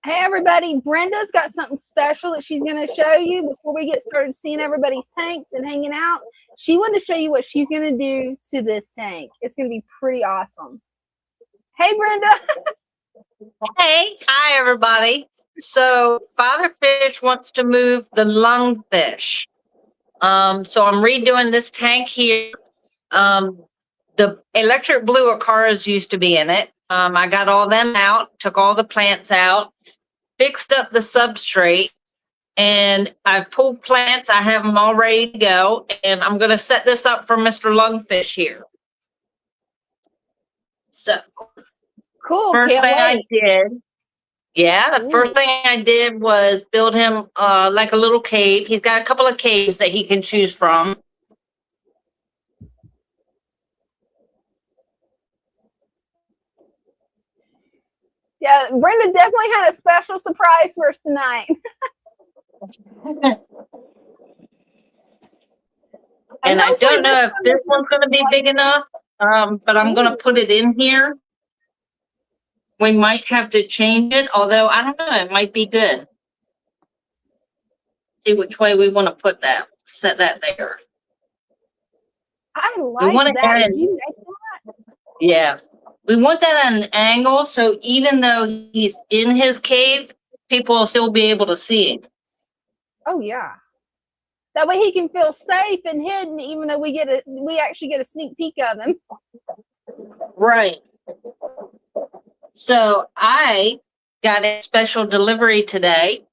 Hey everybody, Brenda's got something special that she's going to show you before we get started seeing everybody's tanks and hanging out. She wanted to show you what she's going to do to this tank. It's going to be pretty awesome. Hey Brenda. Hey, hi everybody. So Father Fish wants to move the lungfish. So I'm redoing this tank here. The electric blue Acaras used to be in it. I got all them out, took all the plants out, fixed up the substrate, and I've pulled plants. I have them all ready to go, and I'm going to set this up for Mr. Lungfish here. So, cool. First thing I did, the first thing I did was build him like a little cave. He's got a couple of caves that he can choose from. Yeah, Brenda definitely had a special surprise for us tonight. And I don't know if this one's going to be big enough, but I'm going to put it in here. We might have to change it, although I don't know, it might be good. See which way we want to put that, set that there. I like that. Did you make that? Yeah. We want that at an angle, so even though he's in his cave, people will still be able to see him. Oh yeah. That way he can feel safe and hidden, even though we actually get a sneak peek of him. Right. So I got a special delivery today,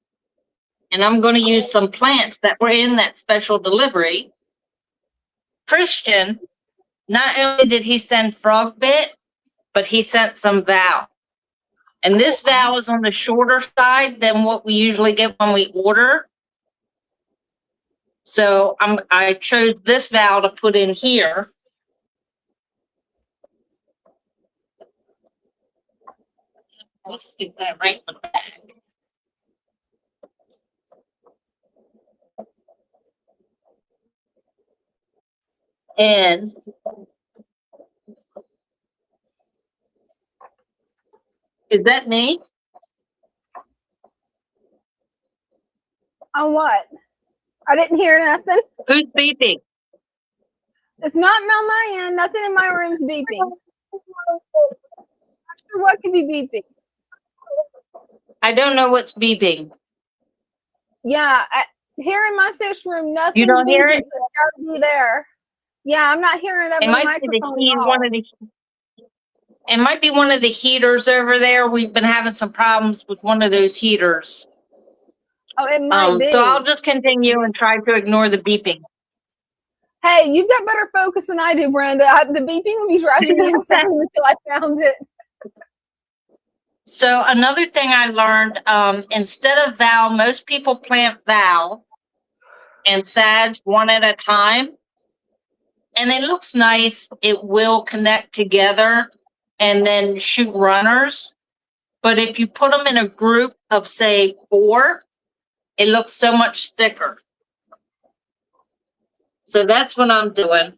and I'm going to use some plants that were in that special delivery. Christian, not only did he send frog bit, but he sent some Val. And this Val is on the shorter side than what we usually get when we order. So I chose this Val to put in here. Let's stick that right in the bag. And is that me? On what? I didn't hear nothing. Who's beeping? It's not on my end. Nothing in my room's beeping. Not sure what could be beeping. I don't know what's beeping. Yeah, here in my fish room, nothing's You don't beeping. hear it? It's got to be there. Yeah, I'm not hearing it over the microphone. It might be one of the heaters over there. We've been having some problems with one of those heaters. Oh, it might be. So I'll just continue and try to ignore the beeping. Hey, you've got better focus than I do, Brenda. The beeping would be driving me insane until I found it. So another thing I learned, instead of Val, most people plant Val and Sag one at a time. And it looks nice. It will connect together and then shoot runners. But if you put them in a group of, say, 4, it looks so much thicker. So that's what I'm doing.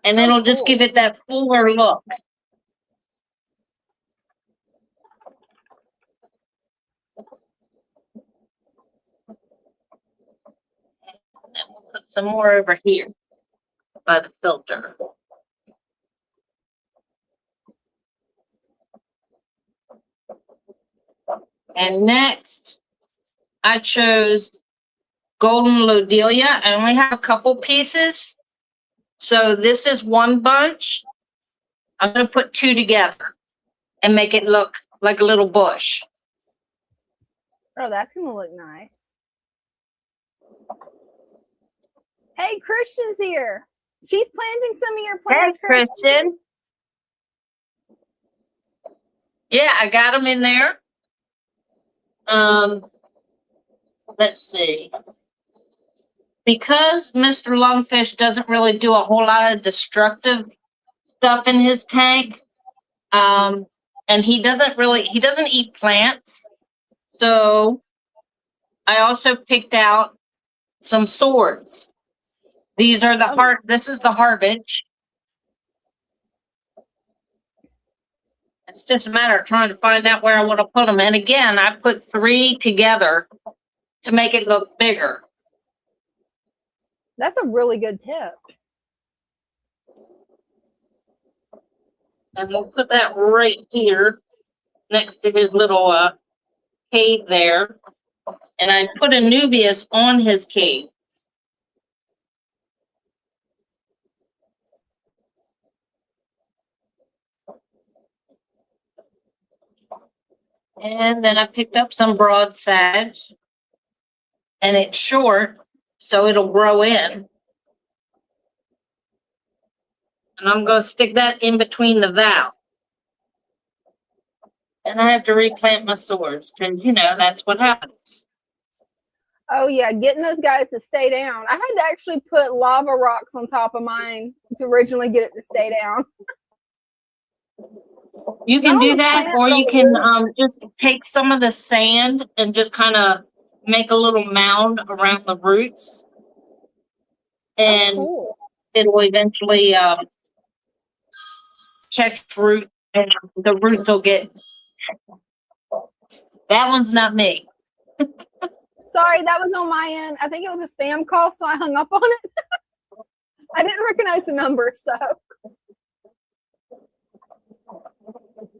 And it'll just give it that fuller look. And then we'll put some more over here by the filter. And next, I chose golden lodelia. I only have a couple pieces. So this is one bunch. I'm going to put two together and make it look like a little bush. Oh, that's going to look nice. Hey, Christian's here. She's planting some of your plants, Hey, Christian. Yeah, I got them in there. Let's see. Because Mr. Lungfish doesn't really do a whole lot of destructive stuff in his tank, and he doesn't eat plants. So I also picked out some swords. These are the this is the herbage. It's just a matter of trying to find out where I want to put them. And again, I put 3 together to make it look bigger. That's a really good tip. And we'll put that right here next to his little cave there. And I put Anubias on his cave. And then I picked up some broadside. And it's short, so it'll grow in. And I'm going to stick that in between the valve. And I have to replant my swords because, you know, that's what happens. Oh, yeah, getting those guys to stay down. I had to actually put lava rocks on top of mine to originally get it to stay down. You can do that, or you can just take some of the sand and just kind of make a little mound around the roots. And it'll eventually catch root, and the roots will get... That one's not me. Sorry, that was on my end. I think it was a spam call, so I hung up on it. I didn't recognize the number, so.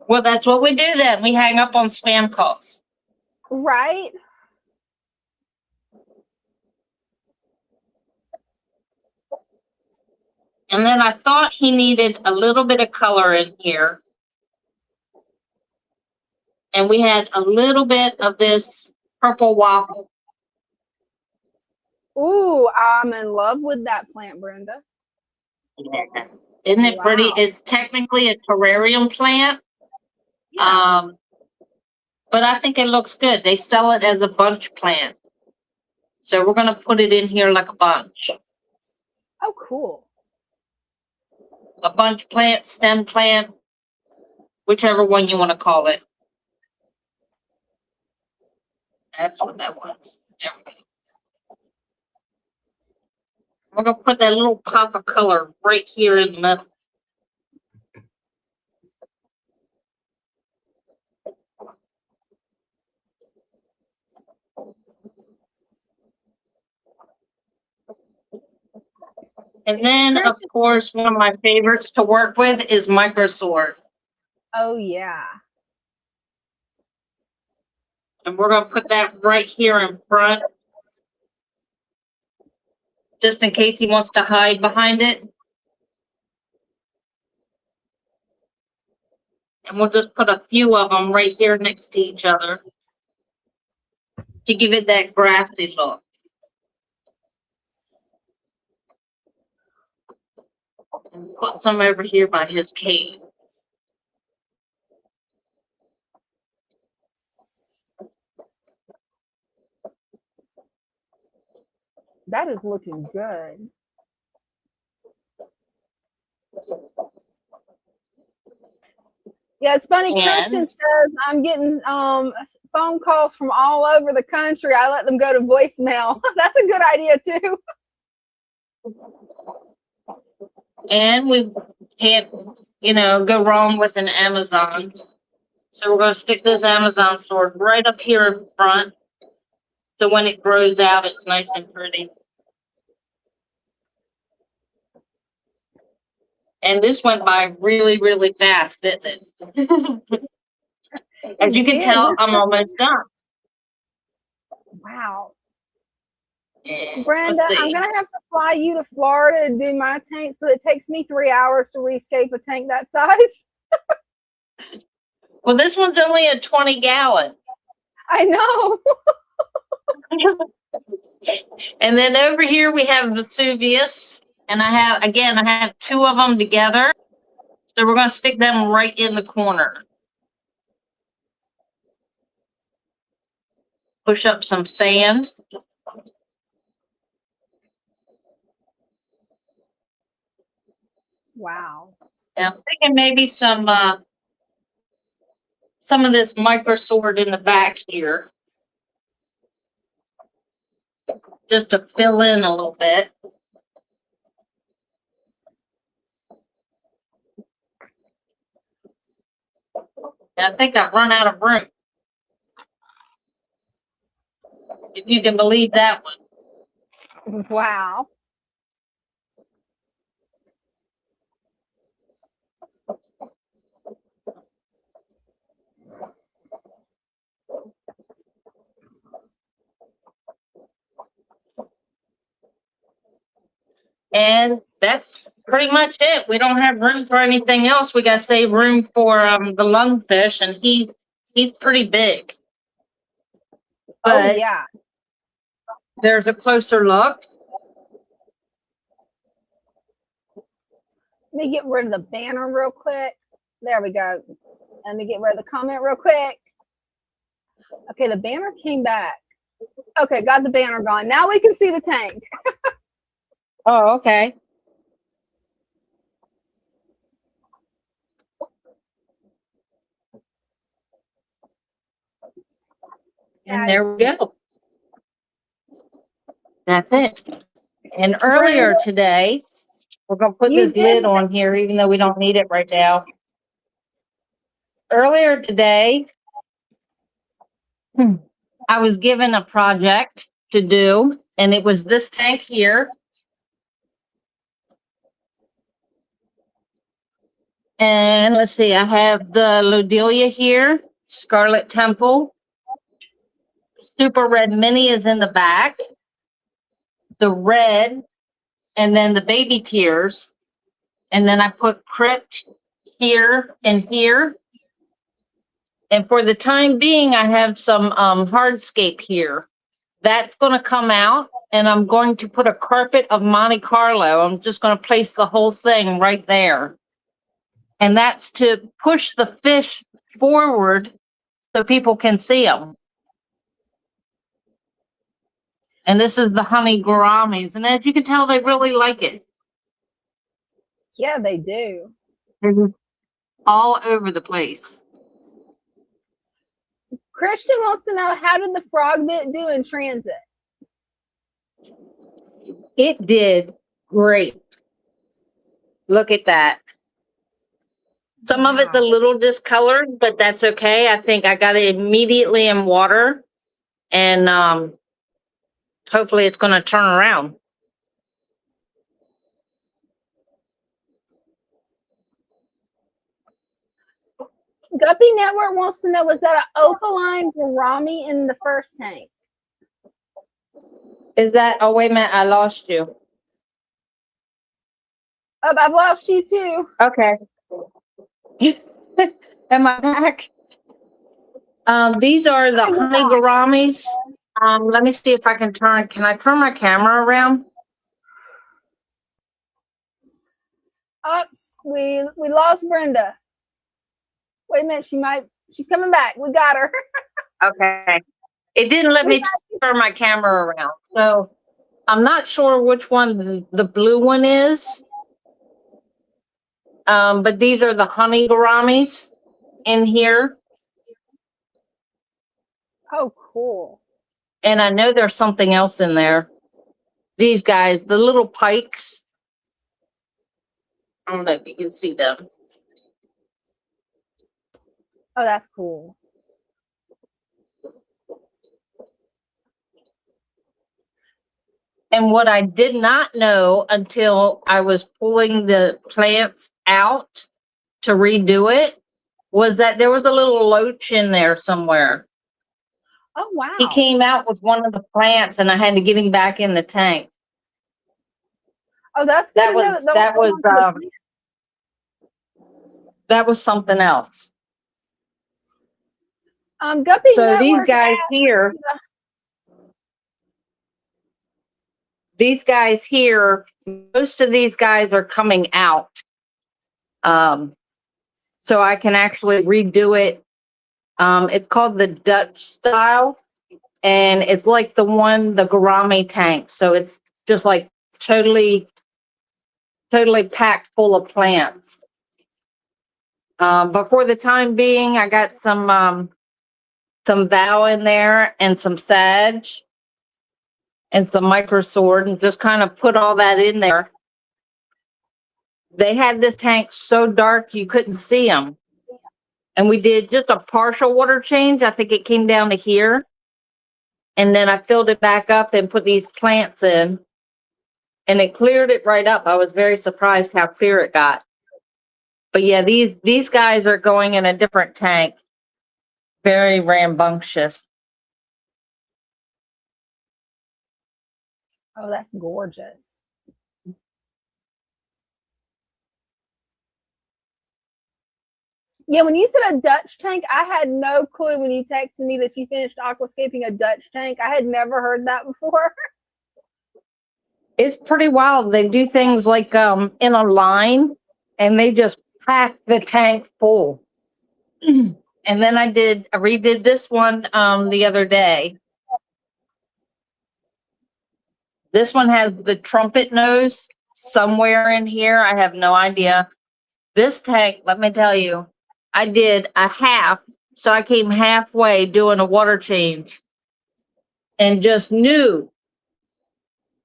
Well, that's what we do then. We hang up on spam calls. Right. And then I thought he needed a little bit of color in here. And we had a little bit of this purple waffle. Ooh, I'm in love with that plant, Brenda. Yeah. Isn't it pretty? It's technically a terrarium plant. Yeah. But I think it looks good. They sell it as a bunch plant. So we're going to put it in here like a bunch. Oh, cool. A bunch plant, stem plant, whichever one you want to call it. That's what that was. There we go. We're going to put that little pop of color right here in the middle. And then, of course, one of my favorites to work with is Microsword. Oh, yeah. And we're going to put that right here in front, just in case he wants to hide behind it. And we'll just put a few of them right here next to each other to give it that grassy look. And put some over here by his cave. That is looking good. Yeah, it's funny. Christian says I'm getting phone calls from all over the country. I let them go to voicemail. That's a good idea too. And we can't, you know, go wrong with an Amazon. So we're going to stick this Amazon sword right up here in front. So when it grows out, it's nice and pretty. And this went by really, really fast, didn't it? As you can tell, I'm almost done. Wow. And Brenda, let's I'm see. going to have to fly you to Florida to do my tanks, but it takes me 3 hours to rescape a tank that size. Well, this one's only a 20-gallon. I know. And then over here we have Vesuvius. And I have 2 of them together. So we're going to stick them right in the corner. Push up some sand. Wow. And I'm thinking maybe some of this micro sword in the back here. Just to fill in a little bit. And I think I've run out of room. If you can believe that one. Wow. And that's pretty much it. We don't have room for anything else. We got to save room for the lungfish, and he's pretty big. But yeah. There's a closer look. Let me get rid of the banner real quick. There we go. Let me get rid of the comment real quick. Okay, the banner came back. Okay, got the banner gone. Now we can see the tank. Oh, okay. And there we go. That's it. And earlier Brenda, today, we're going to put this lid on here, even though we don't need it right now. Earlier today, I was given a project to do, and it was this tank here. And let's see, I have the Lodelia here, Scarlet Temple. Super Red Mini is in the back. The red, and then the baby tears. And then I put Crypt here and here. And for the time being, I have some hardscape here. That's going to come out, and I'm going to put a carpet of Monte Carlo. I'm just going to place the whole thing right there. And that's to push the fish forward so people can see them. And this is the honey gouramis. And as you can tell, they really like it. Yeah, they do. They're all over the place. Christian wants to know, how did the frog bit do in transit? It did great. Look at that. Some of it's a little discolored, but that's okay. I think I got it immediately in water, and hopefully it's going to turn around. Guppy Network wants to know, was that an opaline gourami in the first tank? Is that, oh, wait a minute, I lost you. Oh, I've lost you too. Okay. Am I back? These are the honey gouramis. Let me see if I can can I turn my camera around? Oops, we lost Brenda. Wait a minute, she's coming back. We got her. Okay. It didn't let me turn my camera around. So I'm not sure which one the blue one is. But these are the honey gouramis in here. Oh, cool. And I know there's something else in there. These guys, the little pikes. I don't know if you can see them. Oh, that's cool. And what I did not know until I was pulling the plants out to redo it was that there was a little loach in there somewhere. Oh wow. He came out with one of the plants, and I had to get him back in the tank. Oh, that's good That to know was they'll that hold was on to the plant. that was something else. Guppy So Network asked, these guys here, most of these guys are coming out. So I can actually redo it. It's called the Dutch style, and it's like the gourmet tank. So it's just like totally packed full of plants. But for the time being, I got some Val in there and some Sage and some micro sword, and just kind of put all that in there. They had this tank so dark you couldn't see them. And we did just a partial water change. I think it came down to here. And then I filled it back up and put these plants in. And it cleared it right up. I was very surprised how clear it got. But yeah, these guys are going in a different tank. Very rambunctious. oh, that's gorgeous. Yeah, when you said a Dutch tank, I had no clue when you texted me that you finished aquascaping a Dutch tank. I had never heard that before. It's pretty wild. They do things like in a line, and they just pack the tank full. And then I redid this one the other day. This one has the trumpet nose somewhere in here. I have no idea. This tank, let me tell you, I did a half. So I came halfway doing a water change and just knew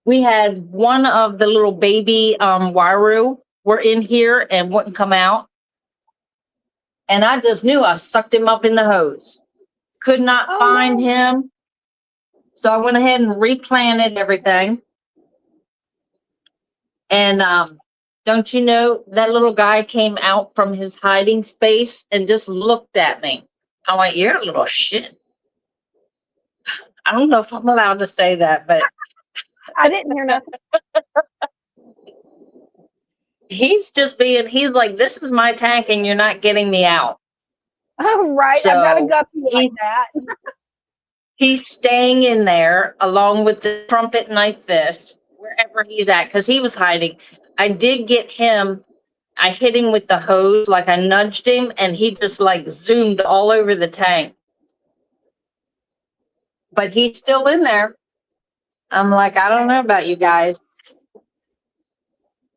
we had one of the little baby Waru were in here and wouldn't come out. And I just knew I sucked him up in the hose. Could not find him. So I went ahead and replanted everything. And don't you know, that little guy came out from his hiding space and just looked at me. I went, "You're a little shit." I don't know if I'm allowed to say that, but I didn't hear nothing. he's like, "This is my tank and you're not getting me out." Oh, right. So I've got a guppy like that. He's staying in there along with the trumpet knife fish, wherever he's at, because he was hiding. I did get him. I hit him with the hose, like I nudged him, and he just like zoomed all over the tank. But he's still in there. I'm like, I don't know about you guys.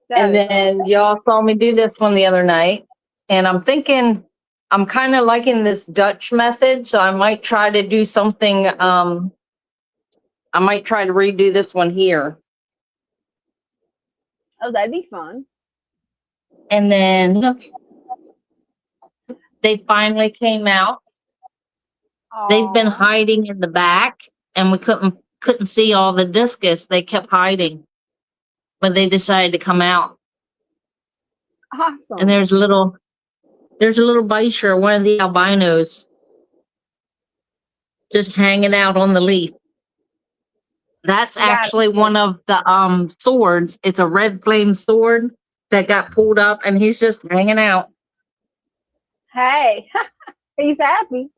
And then y'all saw me do this one the other night. And I'm thinking, I'm kind of liking this Dutch method. So I might try to do something. I might try to redo this one here. Oh, that'd be fun. And then they finally came out. Aww. They've been hiding in the back, and we couldn't see all the discus. They kept hiding, but they decided to come out. Awesome. And there's a little Bisher, one of the albinos, just hanging out on the leaf. That's actually one of the swords. It's a red flame sword that got pulled up, and he's just hanging out. Hey, he's happy.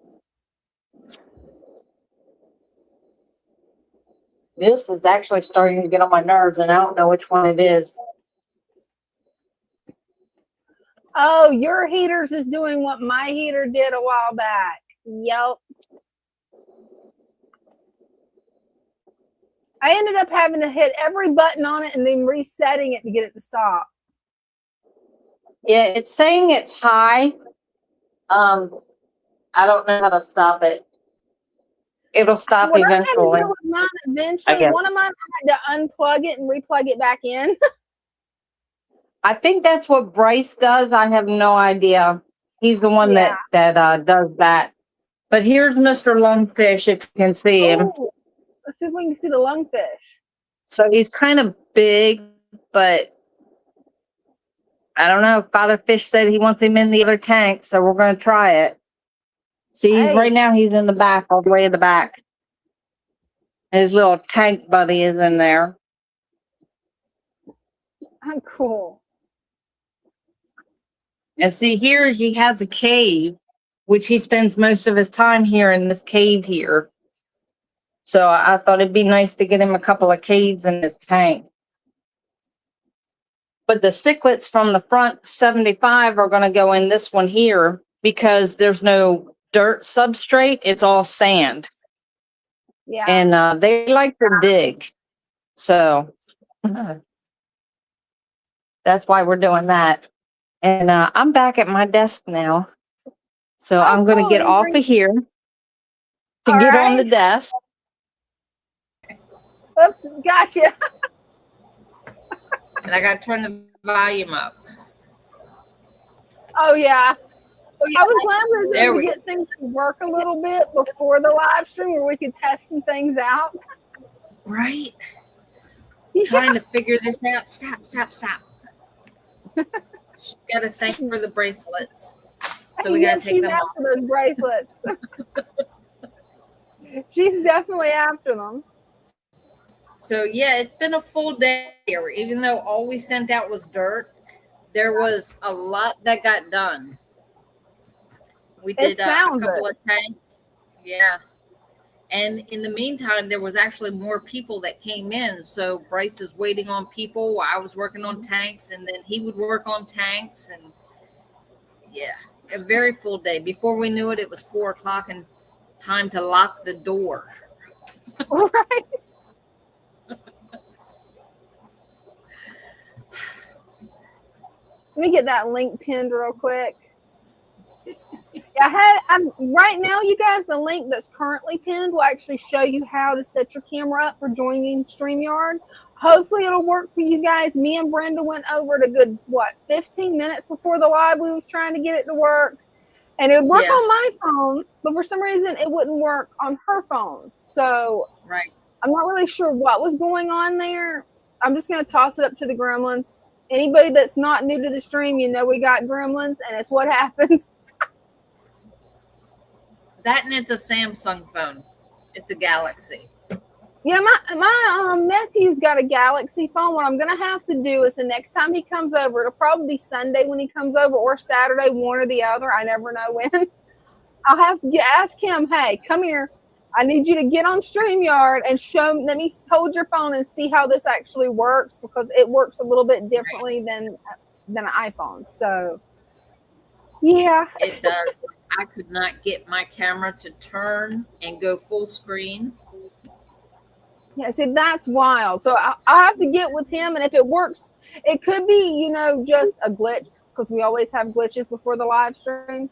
This is actually starting to get on my nerves, and I don't know which one it is. Oh, your heaters is doing what my heater did a while back. Yep. I ended up having to hit every button on it and then resetting it to get it to stop. Yeah, it's saying it's high. I don't know how to stop it. It'll stop eventually. One of mine had to unplug it and replug it back in. I think that's what Bryce does. I have no idea. He's the one that does that. But here's Mr. Lungfish, if you can see him. Let's see if we can see the lungfish. So he's kind of big, but I don't know. Father Fish said he wants him in the other tank, so we're going to try it. See, right now he's in the back, all the way in the back. His little tank buddy is in there. Oh, cool. And see, here he has a cave, which he spends most of his time here in this cave here. So I thought it'd be nice to get him a couple of caves in his tank. But the cichlids from the front 75 are going to go in this one here because there's no dirt substrate. It's all sand. Yeah. And they like to dig. So that's why we're doing that. And I'm back at my desk now. So I'm going to get off of here to get on the desk. Oops, gotcha. And I got to turn the volume up. Oh, yeah. I was glad we were able to get things to work a little bit before the live stream where we could test some things out. Right? Yeah. Trying to figure this out. Stop. She's got to thank for the bracelets. So we got to take them off. She's after those bracelets. She's definitely after them. So, yeah, it's been a full day here. Even though all we sent out was dirt, there was a lot that got done. We did a couple of tanks. Yeah. And in the meantime, there was actually more people that came in. So Bryce is waiting on people while I was working on tanks. And then he would work on tanks. And, yeah, a very full day. Before we knew it, it was 4 o'clock and time to lock the door. Right. Let me get that link pinned real quick. I'm right now, you guys, the link that's currently pinned will actually show you how to set your camera up for joining StreamYard. Hopefully it'll work for you guys. Me and Brenda went over it a good, 15 minutes before the live. We was trying to get it to work. And it would work on my phone, but for some reason it wouldn't work on her phone. So I'm not really sure what was going on there. I'm just going to toss it up to the gremlins. Anybody that's not new to the stream, you know we got gremlins, and it's what happens. That and it's a Samsung phone. It's a Galaxy. Yeah, my nephew's got a Galaxy phone. What I'm going to have to do is the next time he comes over, it'll probably be Sunday when he comes over or Saturday, one or the other. I never know when. I'll have to ask him, hey, come here. I need you to get on StreamYard and let me hold your phone and see how this actually works, because it works a little bit differently than an iPhone. So, yeah. It does. I could not get my camera to turn and go full screen. Yeah, see, that's wild. So I'll have to get with him, and if it works, it could be, just a glitch, because we always have glitches before the live stream.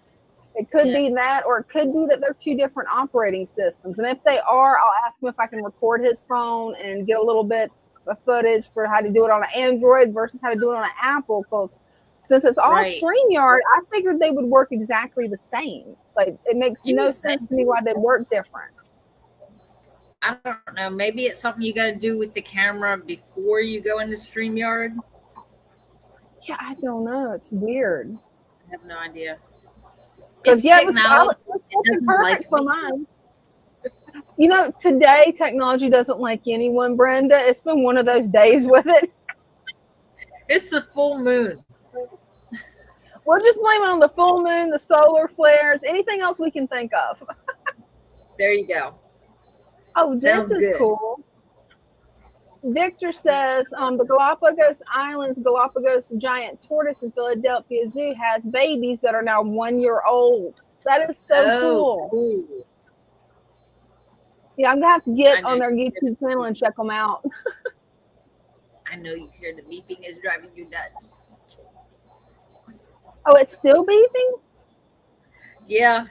It could be that, or it could be that they're two different operating systems. And if they are, I'll ask him if I can record his phone and get a little bit of footage for how to do it on an Android versus how to do it on an Apple. Because since it's all StreamYard, I figured they would work exactly the same. Like, it makes no sense to me why they work different. I don't know. Maybe it's something you got to do with the camera before you go into StreamYard. Yeah, I don't know. It's weird. I have no idea. Because it was perfect for mine. Today technology doesn't like anyone, Brenda. It's been one of those days with it. It's the full moon. We'll just blame it on the full moon, the solar flares, anything else we can think of. There you go. Oh, this is cool. Victor says the Galapagos Islands Galapagos giant tortoise in Philadelphia Zoo has babies that are now 1 year old. That is so cool. Yeah, I'm gonna have to get on their YouTube channel and check them out. I know you hear the beeping is driving you nuts. Oh, it's still beeping? Yeah.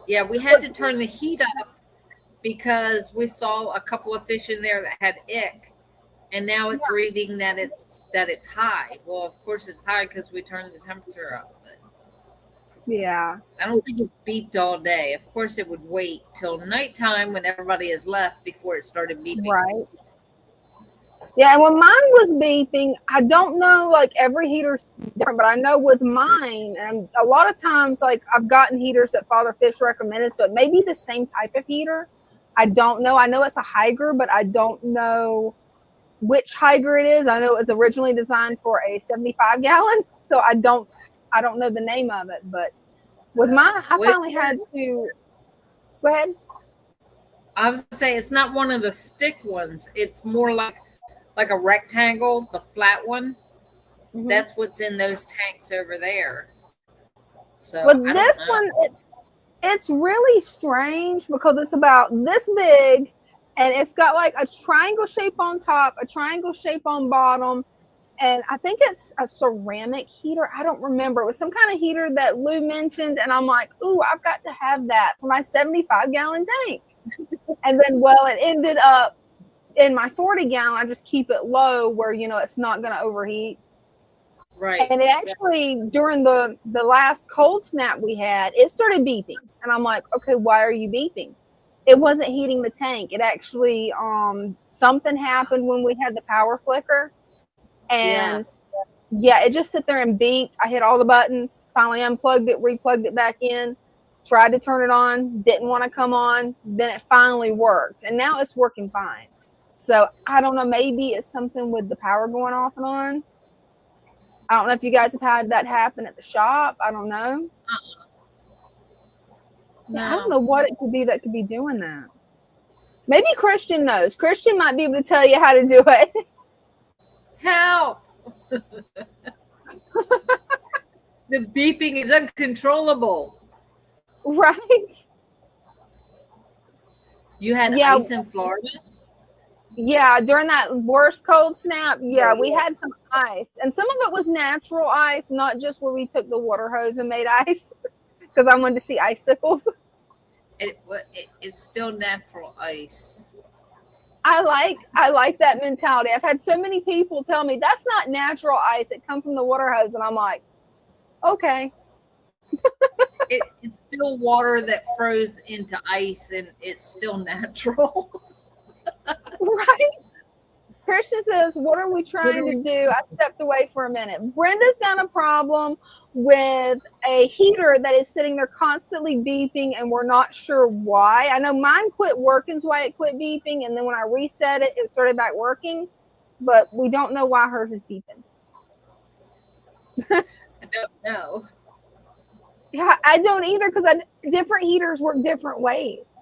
Yeah, we had to turn the heat up because we saw a couple of fish in there that had ick, and now it's reading that it's high. Well, of course it's high because we turned the temperature up. But yeah, I don't think it beeped all day. Of course, it would wait till nighttime when everybody is left before it started beeping. Right. Yeah, and when mine was beeping, I don't know, like every heater's different, but I know with mine, and a lot of times, like I've gotten heaters that Father Fish recommended, so it may be the same type of heater. I don't know. I know it's a Higer, but I don't know which Higer it is. I know it was originally designed for a 75 gallon, so I don't know the name of it. But with mine, I finally had to. Go ahead. I was gonna say it's not one of the stick ones. It's more like a rectangle, the flat one. Mm-hmm. That's what's in those tanks over there. So with this one, it's really strange because it's about this big, and it's got like a triangle shape on top, a triangle shape on bottom, and I think it's a ceramic heater. I don't remember. It was some kind of heater that Lou mentioned, and I'm like, ooh, I've got to have that for my 75 gallon tank. And then, well, it ended up in my 40 gallon. I just keep it low where, it's not going to overheat. Right. And it actually, during the last cold snap we had, it started beeping. And I'm like, okay, why are you beeping? It wasn't heating the tank. It actually, something happened when we had the power flicker. And yeah, it just sit there and beeped. I hit all the buttons, finally unplugged it, replugged it back in, tried to turn it on, didn't want to come on. Then it finally worked. And now it's working fine. So I don't know, maybe it's something with the power going off and on. I don't know if you guys have had that happen at the shop. I don't know. No. I don't know what it could be that could be doing that. Maybe Christian knows. Christian might be able to tell you how to do it. Help! The beeping is uncontrollable. Right. You had ice in Florida? Yeah, during that worst cold snap, we had some ice. And some of it was natural ice, not just where we took the water hose and made ice. Because I wanted to see icicles. It's still natural ice. I like that mentality. I've had so many people tell me that's not natural ice. It comes from the water hose. And I'm like, okay. It's still water that froze into ice, and it's still natural. Right. Christian says, what are we trying to do? I stepped away for a minute. Brenda's got a problem with a heater that is sitting there constantly beeping, and we're not sure why. I know mine quit working, is why it quit beeping, and then when I reset it, it started back working, but we don't know why hers is beeping. I don't know. Yeah, I don't either, because different heaters work different ways.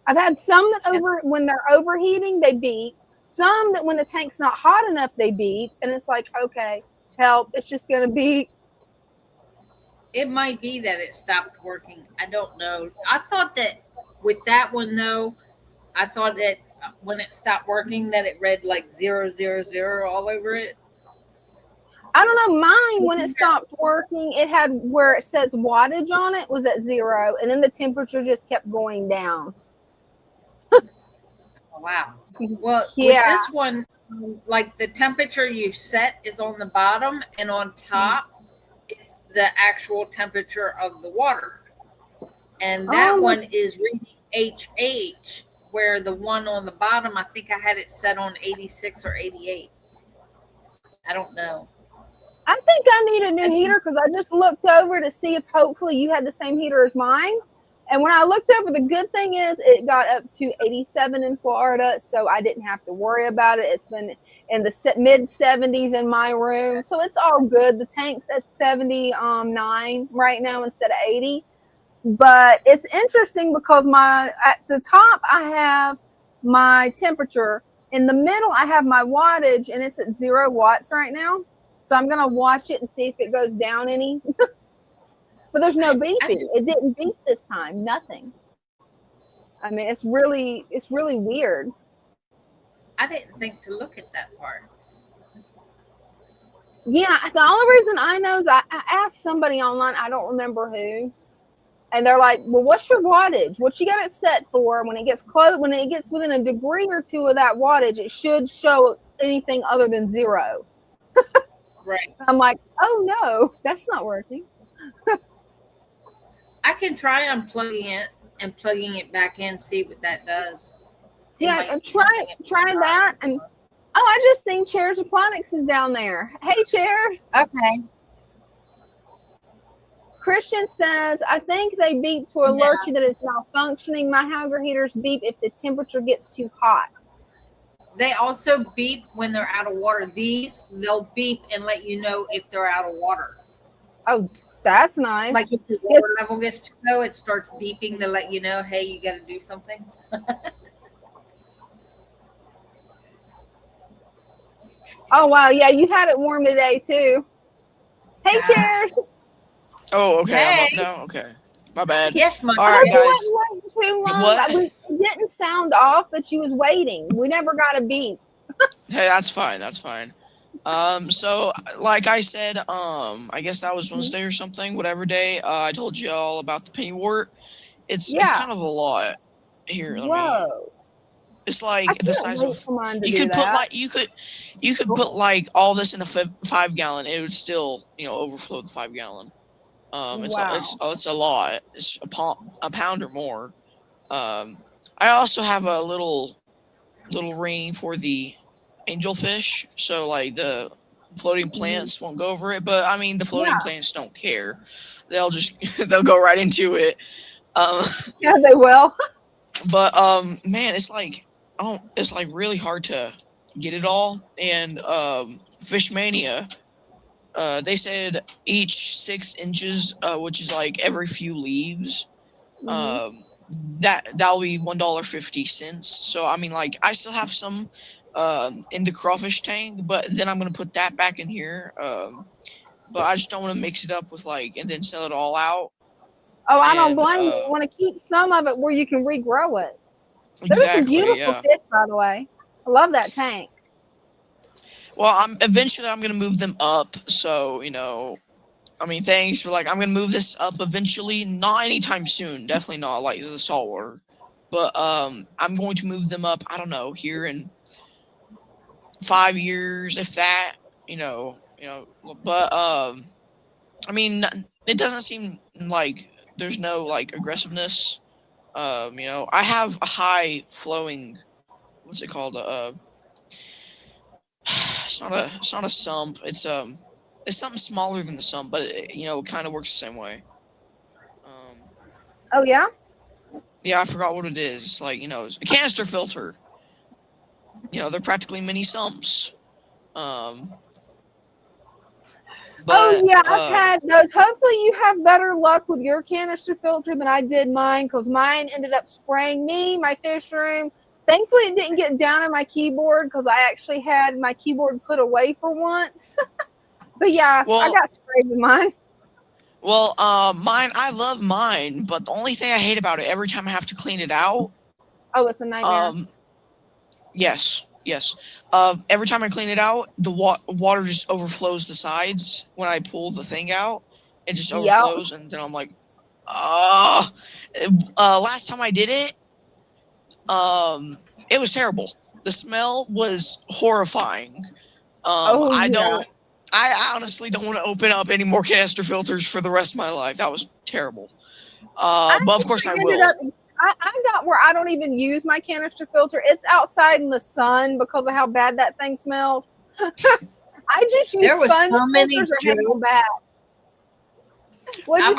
I've had some that when they're overheating, they beep. Some that when the tank's not hot enough, they beep. And it's like, okay, help. It's just going to beep. It might be that it stopped working. I don't know. I thought that with that one, though, I thought that when it stopped working, that it read like 000 all over it. I don't know. Mine, when it stopped working, it had where it says wattage on it was at 0. And then the temperature just kept going down. Wow. Well, with this one, like the temperature you set is on the bottom, and on top, it's the actual temperature of the water. And that one is reading HH, where the one on the bottom, I think I had it set on 86 or 88. I don't know. I think I need a new heater because I just looked over to see if hopefully you had the same heater as mine. And when I looked over, the good thing is it got up to 87 in Florida, so I didn't have to worry about it. It's been in the mid 70s in my room, so it's all good. The tank's at 79 right now instead of 80. But it's interesting because at the top I have my temperature. In the middle I have my wattage, and it's at 0 watts right now. So I'm gonna watch it and see if it goes down any. But there's no beeping. It didn't beep this time. Nothing. I mean, it's really weird. I didn't think to look at that part. Yeah, the only reason I know is I asked somebody online, I don't remember who, and they're like, well, what's your wattage? What you got it set for? When it gets close, when it gets within a degree or two of that wattage, it should show anything other than 0. Right. I'm like, oh no, that's not working. I can try unplugging it and plugging it back in, see what that does. Yeah, try that. And Oh, I just seen Chairs Aquatics is down there. Hey, Chairs. Okay. Christian says, I think they beep to alert you that it's malfunctioning. My Hauger heaters beep if the temperature gets too hot. They also beep when they're out of water. They'll beep and let you know if they're out of water. Oh, that's nice. Like if the water level gets too low, it starts beeping to let you know, hey, you got to do something. Oh, wow. Yeah, you had it warm today, too. Hey, Chairs. Oh, okay. Hey. I'm up now. Okay. My bad. Yes, my All right, guys. Too long. What? It didn't sound off that you was waiting. We never got a beep. Hey, that's fine. That's fine. So like I said, I guess that was Wednesday or something, whatever day. I told you all about the pennywort. It's kind of a lot here. Whoa. It's like the size of you could put like all this in a 5-gallon. It would still, overflow the 5-gallon. It's a lot. It's a pound or more. I also have a little ring for the angelfish, so like the floating plants won't go over it. But I mean, the floating plants don't care. They'll go right into it. Yeah, they will. But man, it's like really hard to get it all. And Fishmania, they said each 6 inches, which is like every few leaves, that'll be $1.50. So I mean, like, I still have some in the crawfish tank, but then I'm gonna put that back in here. But I just don't want to mix it up with and then sell it all out. Oh, I don't blame you. You want to keep some of it where you can regrow it. There's some beautiful fish, by the way. I love that tank. Well, eventually I'm gonna move them up. So I mean, thanks for I'm gonna move this up eventually. Not anytime soon. Definitely not like the saltwater. But I'm going to move them up. I don't know, here in 5 years, if that. But I mean, it doesn't seem like there's no aggressiveness. I have a high flowing. What's it called? It's not a sump. It's something smaller than the sump, but it kind of works the same way. Oh yeah. Yeah, I forgot what it is. It's it's a canister filter. They're practically mini sumps. But, I've had those. Hopefully you have better luck with your canister filter than I did mine, because mine ended up spraying me, my fish room. Thankfully, it didn't get down on my keyboard, because I actually had my keyboard put away for once. But I got sprayed with mine. Well, mine, I love mine, but the only thing I hate about it, every time I have to clean it out. Oh, it's a nightmare. Yes. Every time I clean it out, the water just overflows the sides. When I pull the thing out, it just overflows, and then I'm like, last time I did it, it was terrible. The smell was horrifying. I honestly don't want to open up any more canister filters for the rest of my life. That was terrible. But of course I will. I got where I don't even use my canister filter. It's outside in the sun because of how bad that thing smells. I just use sponge filters or hang back. There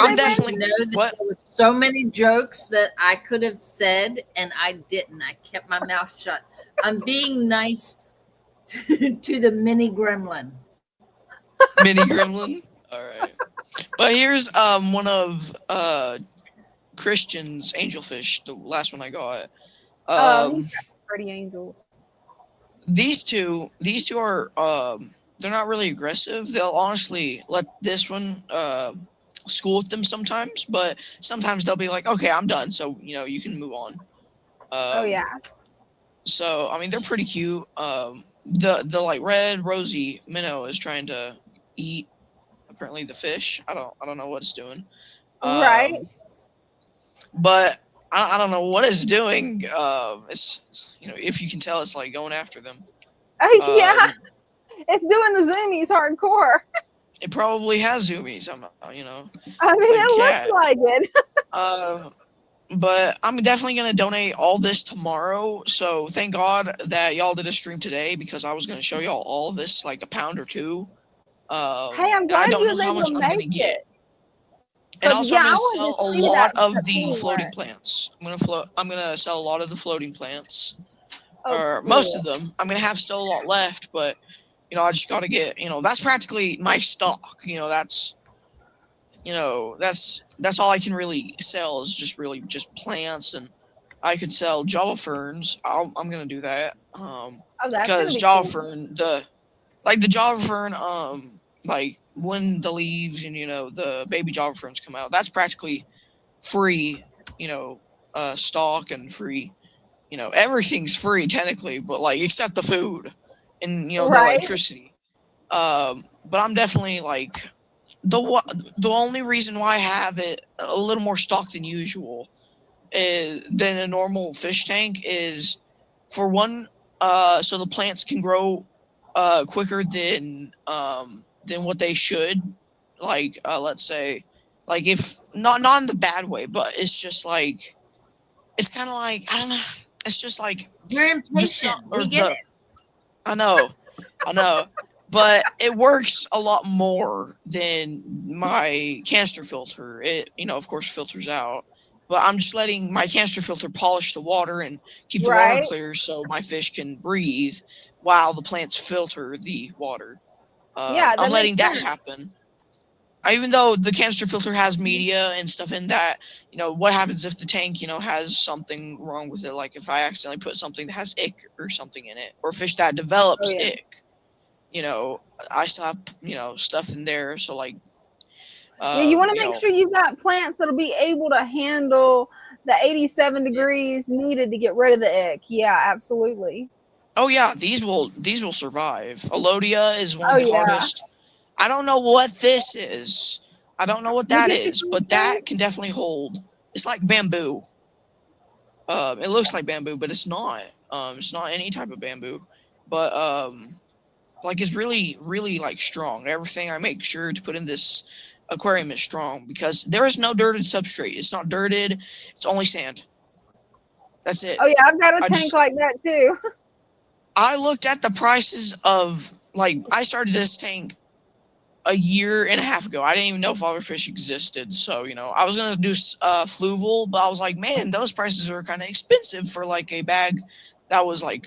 were so many jokes that I could have said, and I didn't. I kept my mouth shut. I'm being nice to the mini gremlin. Mini gremlin? All right. But here's one of Christian's angelfish, the last one I got. Pretty angels. These two are they're not really aggressive. They'll honestly let this one school with them sometimes, but sometimes they'll be like, okay, I'm done, so you can move on. So I mean, they're pretty cute. The red rosy minnow is trying to eat apparently the fish. I don't know what it's doing. Right. But I don't know what it's doing. It's if you can tell, it's going after them. Yeah, it's doing the zoomies hardcore. It probably has zoomies. I mean, it looks like it. but I'm definitely going to donate all this tomorrow. So thank God that y'all did a stream today, because I was going to show y'all all of this, like a pound or two. Hey, I'm And I glad don't you know was how able much to I'm going make to get. it. And 'Cause, also, yeah, I'm I going to wanted sell to a see lot that of the floating paintwork. plants. I'm gonna sell a lot of the floating plants, Oh, or cool. most of them. I'm gonna have still a lot left, but I just got to get. That's practically my stock. That's that's all I can really sell is just plants, and I could sell Java ferns. I'm gonna do that. Oh, that's gonna Because be Java cool. fern, the Java fern, like when the leaves and the baby Java ferns come out, that's practically free. Stock and free. Everything's free technically, but like except the food and the Right? electricity. But I'm definitely like the only reason why I have it a little more stock than usual than a normal fish tank is, for one, so the plants can grow quicker than what they should. Like let's say, like if not in the bad way, but it's just like it's kind of like I don't know. It's just like You're impatient. We get it. I know, but it works a lot more than my canister filter. It, of course, filters out, but I'm just letting my canister filter polish the water and keep the water Right? clear so my fish can breathe while the plants filter the water. Yeah, I'm that letting makes that sense. happen. Even though the canister filter has media and stuff in that, what happens if the tank, has something wrong with it? Like if I accidentally put something that has ick or something in it, or fish that Oh, develops yeah. ick, I still have, stuff in there. So like, Yeah, you want to make sure you've got plants that'll be able to handle the 87 degrees needed to get rid of the ick. Yeah, absolutely. oh yeah, these will survive. Alodia is one Oh, of the yeah. hardest. I don't know what this is. I don't know what that is, but that can definitely hold. It's like bamboo. It looks like bamboo, but it's not. It's not any type of bamboo. But like it's really, really like strong. Everything I make sure to put in this aquarium is strong because there is no dirted substrate. It's not dirted. It's only sand. That's it. Oh, yeah, I've got a tank like that too. I looked at the prices of, like, I started this tank a year and a half ago. I didn't even know fatherfish existed. So, I was going to do fluval, but I was like, man, those prices are kind of expensive for like a bag that was like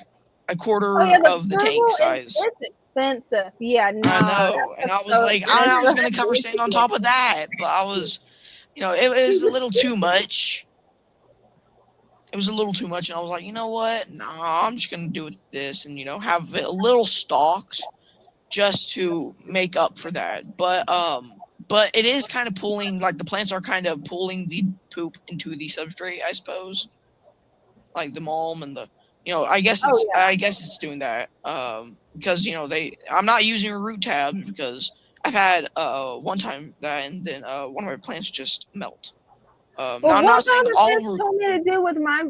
a quarter Oh, yeah, of the tank size. It's expensive. Yeah, no. I know. And I was like, I was going to cover sand on top of that, but I was, it was a little too much. It was a little too much, and I was like, you know what? Nah, I'm just gonna do it this, and have it a little stalked, just to make up for that. But it is kind of pulling, like the plants are kind of pulling the poop into the substrate, I suppose. Like the mulm and the, I guess it's doing that. Because I'm not using a root tab because I've had one time that, and then one of my plants just melt. Well, now I'm not saying all Father told me to do with my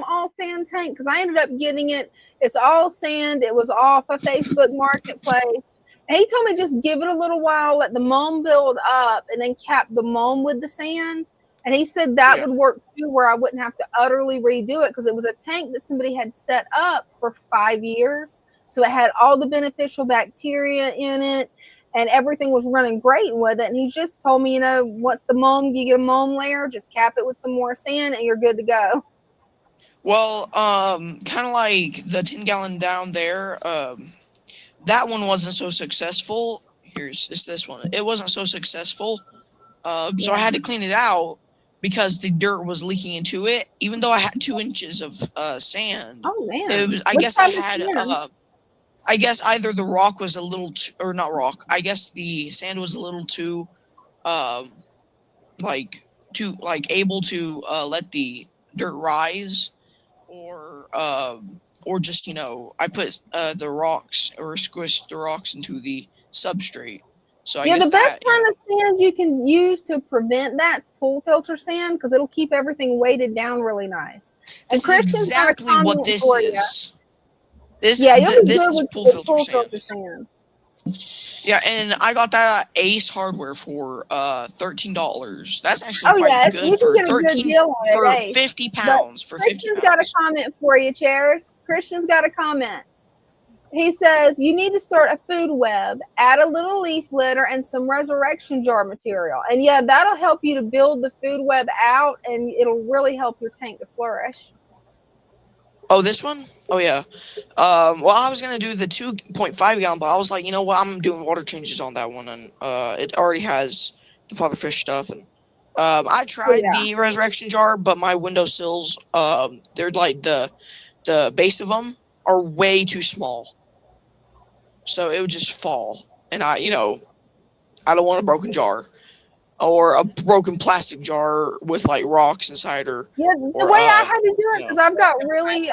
all sand tank, because I ended up getting it. It's all sand. It was off a Facebook Marketplace. And he told me just give it a little while, let the mulm build up, and then cap the mulm with the sand. And he said that would work too, where I wouldn't have to utterly redo it, because it was a tank that somebody had set up for 5 years. So it had all the beneficial bacteria in it, and everything was running great with it. And he just told me, once the mulm, you get a mulm layer, just cap it with some more sand and you're good to go. Well, kind of like the 10-gallon down there, that one wasn't so successful. It's this one. It wasn't so successful. So I had to clean it out because the dirt was leaking into it, even though I had 2 inches of sand. Oh, man. It was, I guess I had, I guess either the rock was a little or not rock. I guess the sand was a little too, able to let the dirt rise, or just I put the rocks, or squished the rocks into the substrate. So I guess the best kind of sand you can use to prevent that's pool filter sand, because it'll keep everything weighted down really nice. And this is exactly what this is. This is pool filter sand. Yeah, and I got that at Ace Hardware for $13. That's actually Oh quite yes, good you can for get a good 13 deal on it, for eh? 50 But pounds. For 50 Christian's got a pounds. comment for you, Chairs. Christian's got a comment. He says, you need to start a food web, add a little leaf litter and some resurrection jar material. And yeah, that'll help you to build the food web out and it'll really help your tank to flourish. Oh, this one? Oh, yeah. Well, I was going to do the 2.5 gallon, but I was like, you know what? I'm doing water changes on that one. And it already has the fatherfish stuff. And I tried the resurrection jar, but my windowsills, they're like the base of them are way too small. So it would just fall. And I don't want a broken jar. Or a broken plastic jar with like rocks inside, or yeah. The way I had to do it, because I've got really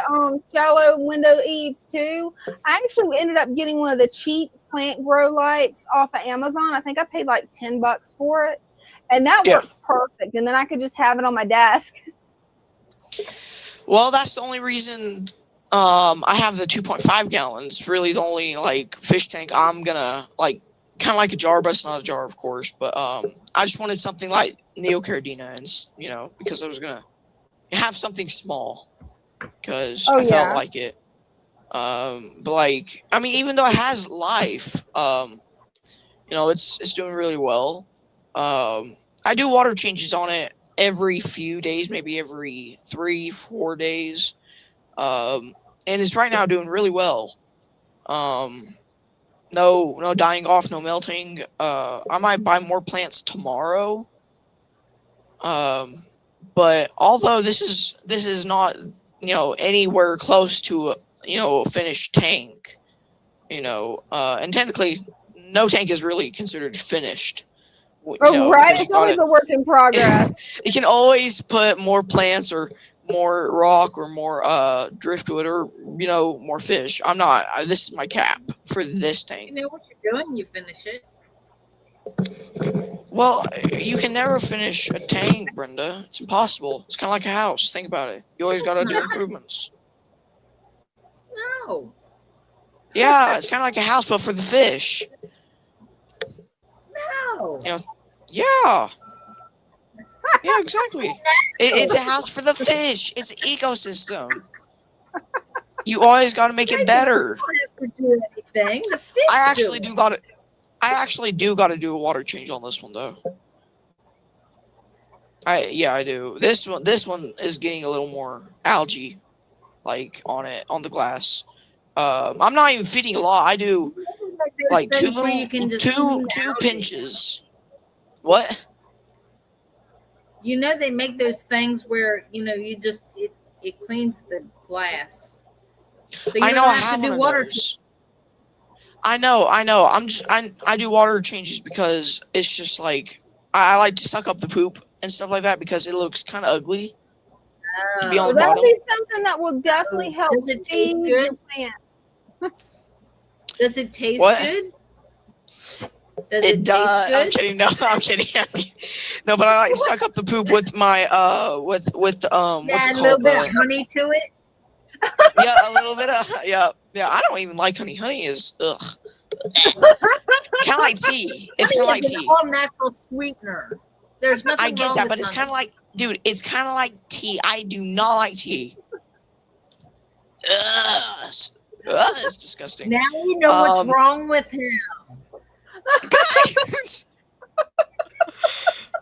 shallow window eaves too. I actually ended up getting one of the cheap plant grow lights off of Amazon. I think I paid like $10 for it, and that works perfect. And then I could just have it on my desk. Well, that's the only reason I have the 2.5 gallons. Really, the only like fish tank I'm gonna like. Kind of like a jar, but it's not a jar, of course. But I just wanted something like Dina, and because I was gonna have something small, because I felt like it. But like, I mean, even though it has life, it's doing really well. I do water changes on it every few days, maybe every 3-4 days. And it's right now doing really well. No dying off, no melting. I might buy more plants tomorrow. But although this is not, anywhere close to a finished tank, and technically no tank is really considered finished. Right, it's always a work in progress. You can always put more plants or more rock or more driftwood or more fish. This is my cap for this tank. You know what you're doing, you finish it. Well, you can never finish a tank, Brenda. It's impossible. It's kind of like a house. Think about it. You always got to do improvements. No. Yeah, it's kind of like a house, but for the fish. No. Yeah. Yeah, exactly. It's a house for the fish. It's an ecosystem. You always got to make it better. You don't have to do anything. The fish I actually do got to do a water change on this one though. I do. This one is getting a little more algae, like on the glass. I'm not even feeding a lot. I do like two pinches. What? They make those things where it cleans the glass. So you I know. don't I have to do water. I know. I do water changes because it's just like I like to suck up the poop and stuff like that because it looks kind of ugly. To be on the that'll bottom. be something that will definitely help. Does it taste good? Does it taste good? It does. I'm kidding. No, I'm kidding. No, but I like to suck up the poop with my with what's it called? A little bit of honey to it. Yeah, a little bit of yeah. I don't even like honey. Honey is ugh. Kind of like tea. It's kind of like tea. All natural sweetener. There's nothing. I get that, but it's kind of like, dude. It's kind of like tea. I do not like tea. Ugh, it's disgusting. Now we know what's wrong with him. Guys,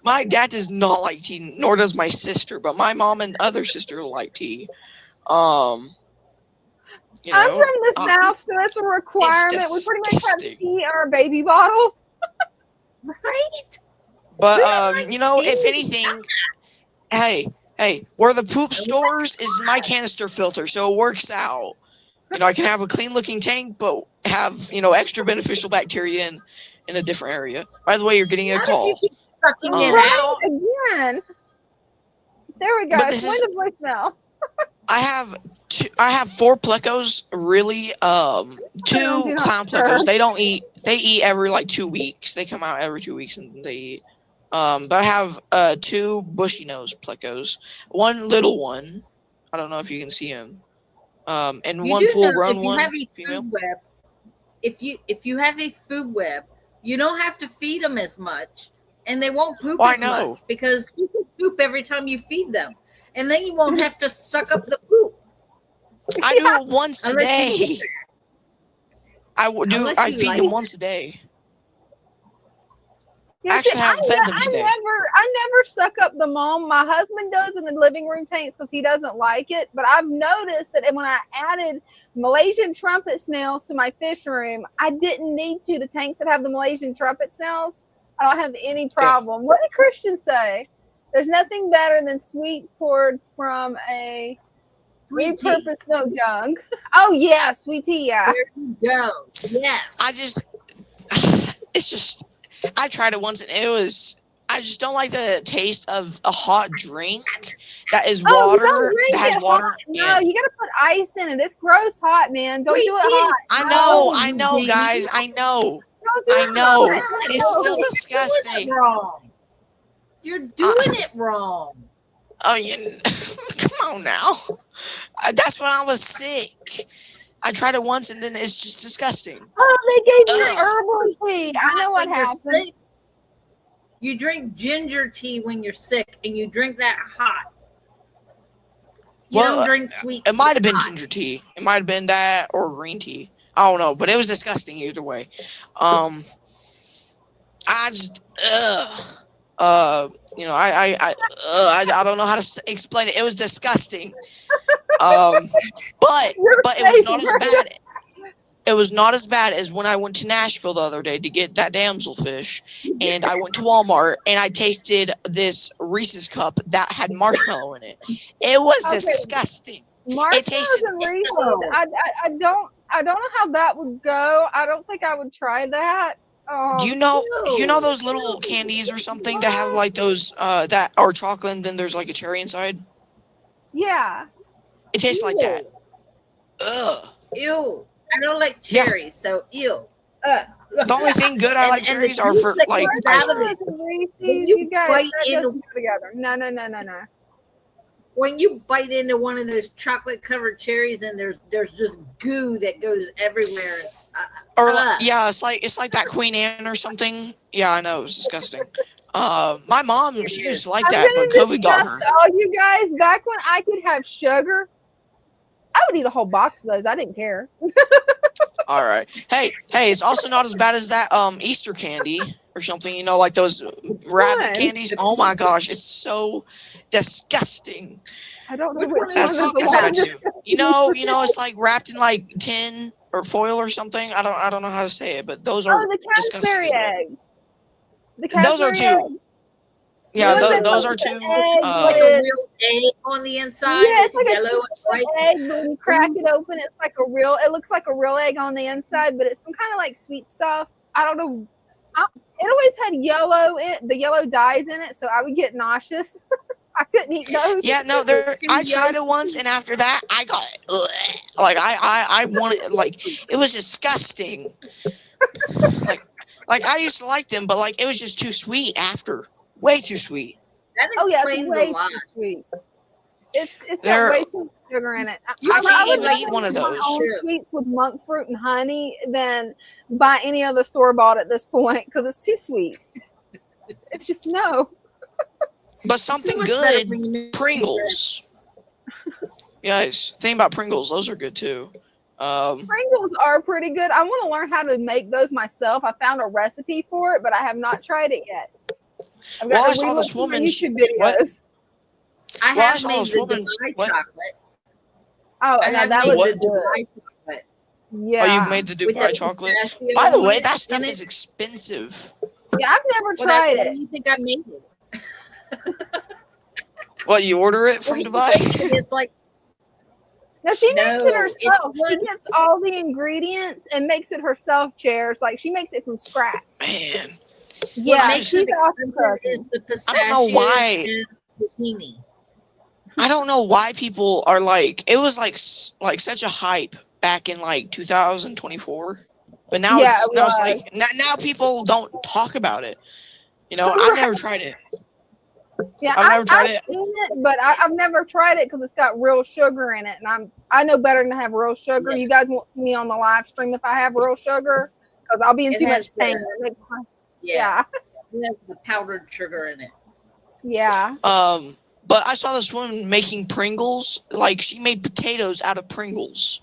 my dad does not like tea, nor does my sister. But my mom and other sister like tea. I'm from the South, so it's a requirement. We pretty much have tea in our baby bottles, right? But if anything, hey, where the poop stores is my canister filter, so it works out. I can have a clean looking tank, but have extra beneficial bacteria in a different area. By the way, you're getting a call. You keep sucking it out again. There we go. It's the voicemail. I have 4 plecos, really. 2 clown plecos. They don't eat. They eat every 2 weeks. They come out every 2 weeks and they eat. But I have 2 bushy nose plecos. 1 little one. I don't know if you can see him. And 1 full grown one. Female. if you have a food web, you don't have to feed them as much, and they won't poop Well, I as know. much because people poop every time you feed them, and then you won't have to suck up the poop. I do it once a Unless you day. Unless I you feed like them it. once a day. Yeah, Actually, I haven't fed them today. I never suck up the mold. My husband does in the living room tanks because he doesn't like it. But I've noticed that when I added Malaysian trumpet snails to my fish room, I didn't need to. The tanks that have the Malaysian trumpet snails, I don't have any problem. What did Christian say? There's nothing better than sweet poured from a Sweet tea. repurposed milk jug. Oh yeah, sweet tea. Yeah. There you go. Yes. It's just, I tried it once and I just don't like the taste of a hot drink that is Oh, you don't water, drink that has it water. hot. No, you gotta put ice in it. It's gross hot, man. Don't Sweet do it tea hot. is I know, Dina. guys, I know. Don't do I it know. hot. It's No. still You're disgusting. doing it wrong. You're doing it wrong. Oh, come on now. That's when I was sick. I tried it once and then it's just disgusting. Oh, they gave you Ugh. herbal tea. I know what When you're happened. sick, you drink ginger tea when you're sick, and you drink that hot. You Well, don't drink sweet It might have tea been hot. ginger tea. It might have been that or green tea. I don't know, but it was disgusting either way. I just I don't know how to explain it. It was disgusting. But it was not as bad. It was not as bad as when I went to Nashville the other day to get that damselfish, and I went to Walmart and I tasted this Reese's cup that had marshmallow in it. It was disgusting. Marshmallows tasted- and Reese's. I don't know how that would go. I don't think I would try that. Do you know those little candies or something that have like those that are chocolate and then there's like a cherry inside? Yeah. It tastes like that. Ugh. Ew. I don't like cherries, so ew. The only thing good I like cherries are for like ice cream. Marshmallows and Reese's, you you guys, bite that into- doesn't go together. No. When you bite into one of those chocolate covered cherries and there's just goo that goes everywhere. Or it's like that Queen Anne or something. Yeah, I know, it was disgusting. My mom, she used to like that, but COVID got her. All you guys, back when I could have sugar, I would eat a whole box of those. I didn't care. All right. Hey, it's also not as bad as that Easter candy or something, like those rabbit candies. Oh my gosh, it's so disgusting. I don't know Which which one one is is the the one? That's good one. too. It's like wrapped in like tin or foil or something. I don't know how to say it, but those are Oh, the disgusting Cadbury as well. egg. The Those are Cadbury two. egg. Yeah, Those those are are two. eggs Like with- a real egg on the inside. Yeah, It's it's like yellow and a white. egg, but when you crack it open, it's like it looks like a real egg on the inside, but it's some kind of like sweet stuff. I don't know. It always had the yellow dyes in it, so I would get nauseous. I couldn't eat those. Yeah, no, I tried it once, and after that, I got like I wanted, like, it was disgusting. Like I used to like them, but like it was just too sweet after, way too sweet. That Oh yeah, it's explains way a lot. too sweet. It's They're- got way too much sugar in it. I can't would even rather eat one of make my those. own sweets with monk fruit and honey than buy any other store bought at this point because it's too sweet. It's just no. But something much better good, when you make Pringles. Guys, think about Pringles; those are good too. Pringles are pretty good. I want to learn how to make those myself. I found a recipe for it, but I have not tried it yet. I've Well, I to saw re-look this through my woman- YouTube what? videos. I Well, I have saw made this the woman- Dubai what? chocolate. Oh, I no, have that made looks the good. Dubai chocolate. Yeah. Oh, you've made the With Dubai the chocolate. pistachio By the on way, it, that and stuff it- is expensive. Yeah, I've never Well, tried why it. do you think I made it? What, you order it from Dubai? It's like No, she makes it No, herself. it's She good. gets all the ingredients and makes it herself, chairs. Like she makes it from scratch. Man, Yeah, what I makes she's it awesome expensive cooking. is the I pistachios don't know why. and zucchini. I don't know why people are like. It was like such a hype back in like 2024, but now Yeah, it's it now it's was. like now people don't talk about it. I've never tried it. Yeah, I've never tried I've it. seen it, but I've never tried it because it's got real sugar in it, and I know better than to have real sugar. Yeah. You guys won't see me on the live stream if I have real sugar because I'll be in It too much has pain. the- Yeah, It has the powdered sugar in it. yeah. But I saw this woman making Pringles. Like, she made potatoes out of Pringles.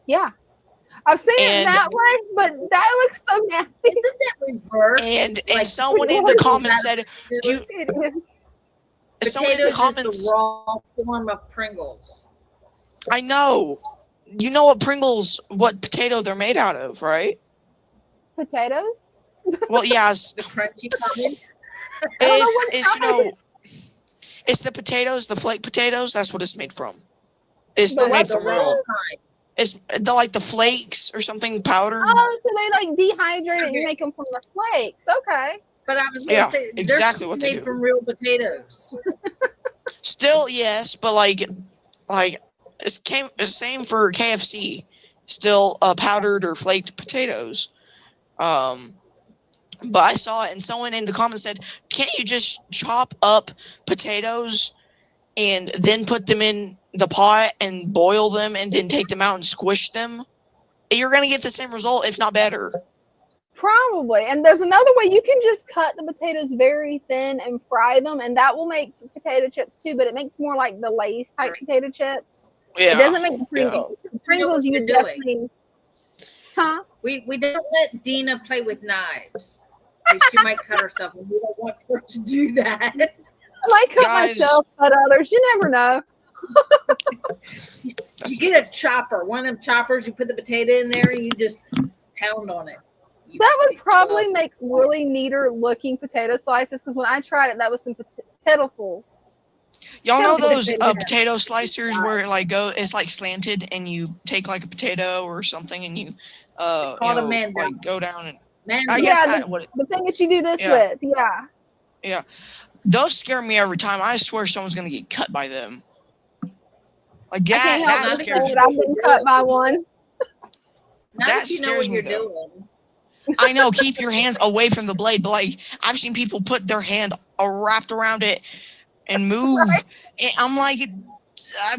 Yeah. I've seen it And- that way, but that looks so nasty. Isn't that reverse? And Like, someone in the comments said, Do you, It is. someone in the potatoes is comments, the raw form of Pringles. I know. You know what potato they're made out of, right? Potatoes? Well, yeah, it's The crunchy kind. it's the potatoes, the flake potatoes. That's what it's made from. It's But not made what from the real. raw kind. It's the flakes or something powdered. Oh, so they like dehydrate it and make them from the flakes. Okay. But I was going to Yeah, say, exactly they're what they made do. from real potatoes. Still, yes, but like it's the same for KFC. Still, powdered or flaked potatoes. But I saw it, and someone in the comments said, "Can't you just chop up potatoes and then put them in the pot and boil them, and then take them out and squish them? You're gonna get the same result, if not better." Probably. And there's another way you can just cut the potatoes very thin and fry them, and that will make potato chips too, but it makes more like the Lay's type potato chips. Yeah, It doesn't make the Pringles. You know Pringles what you you're would doing. definitely. Huh? We don't let Dina play with knives. She might cut herself, and we don't want her to do that. I might cut Guys. myself, cut others. You never know. You get a chopper, one of them choppers, you put the potato in there, and you just pound on it. That would probably make really neater looking potato slices because when I tried it, that was some pitiful. Y'all know Sounds those good. potato slicers where it it's like slanted, and you take like a potato or something, and you called a man down. like go down and Man, I Yeah, guess the thing that you do this Yeah. with, yeah. those scare me every time. I swear someone's gonna get cut by them. Like I can't that help but scares say me. that I've been cut by one. now that that you know what scares me, you're though. doing. I know, keep your hands away from the blade, but like I've seen people put their hand wrapped around it and move. And I'm like,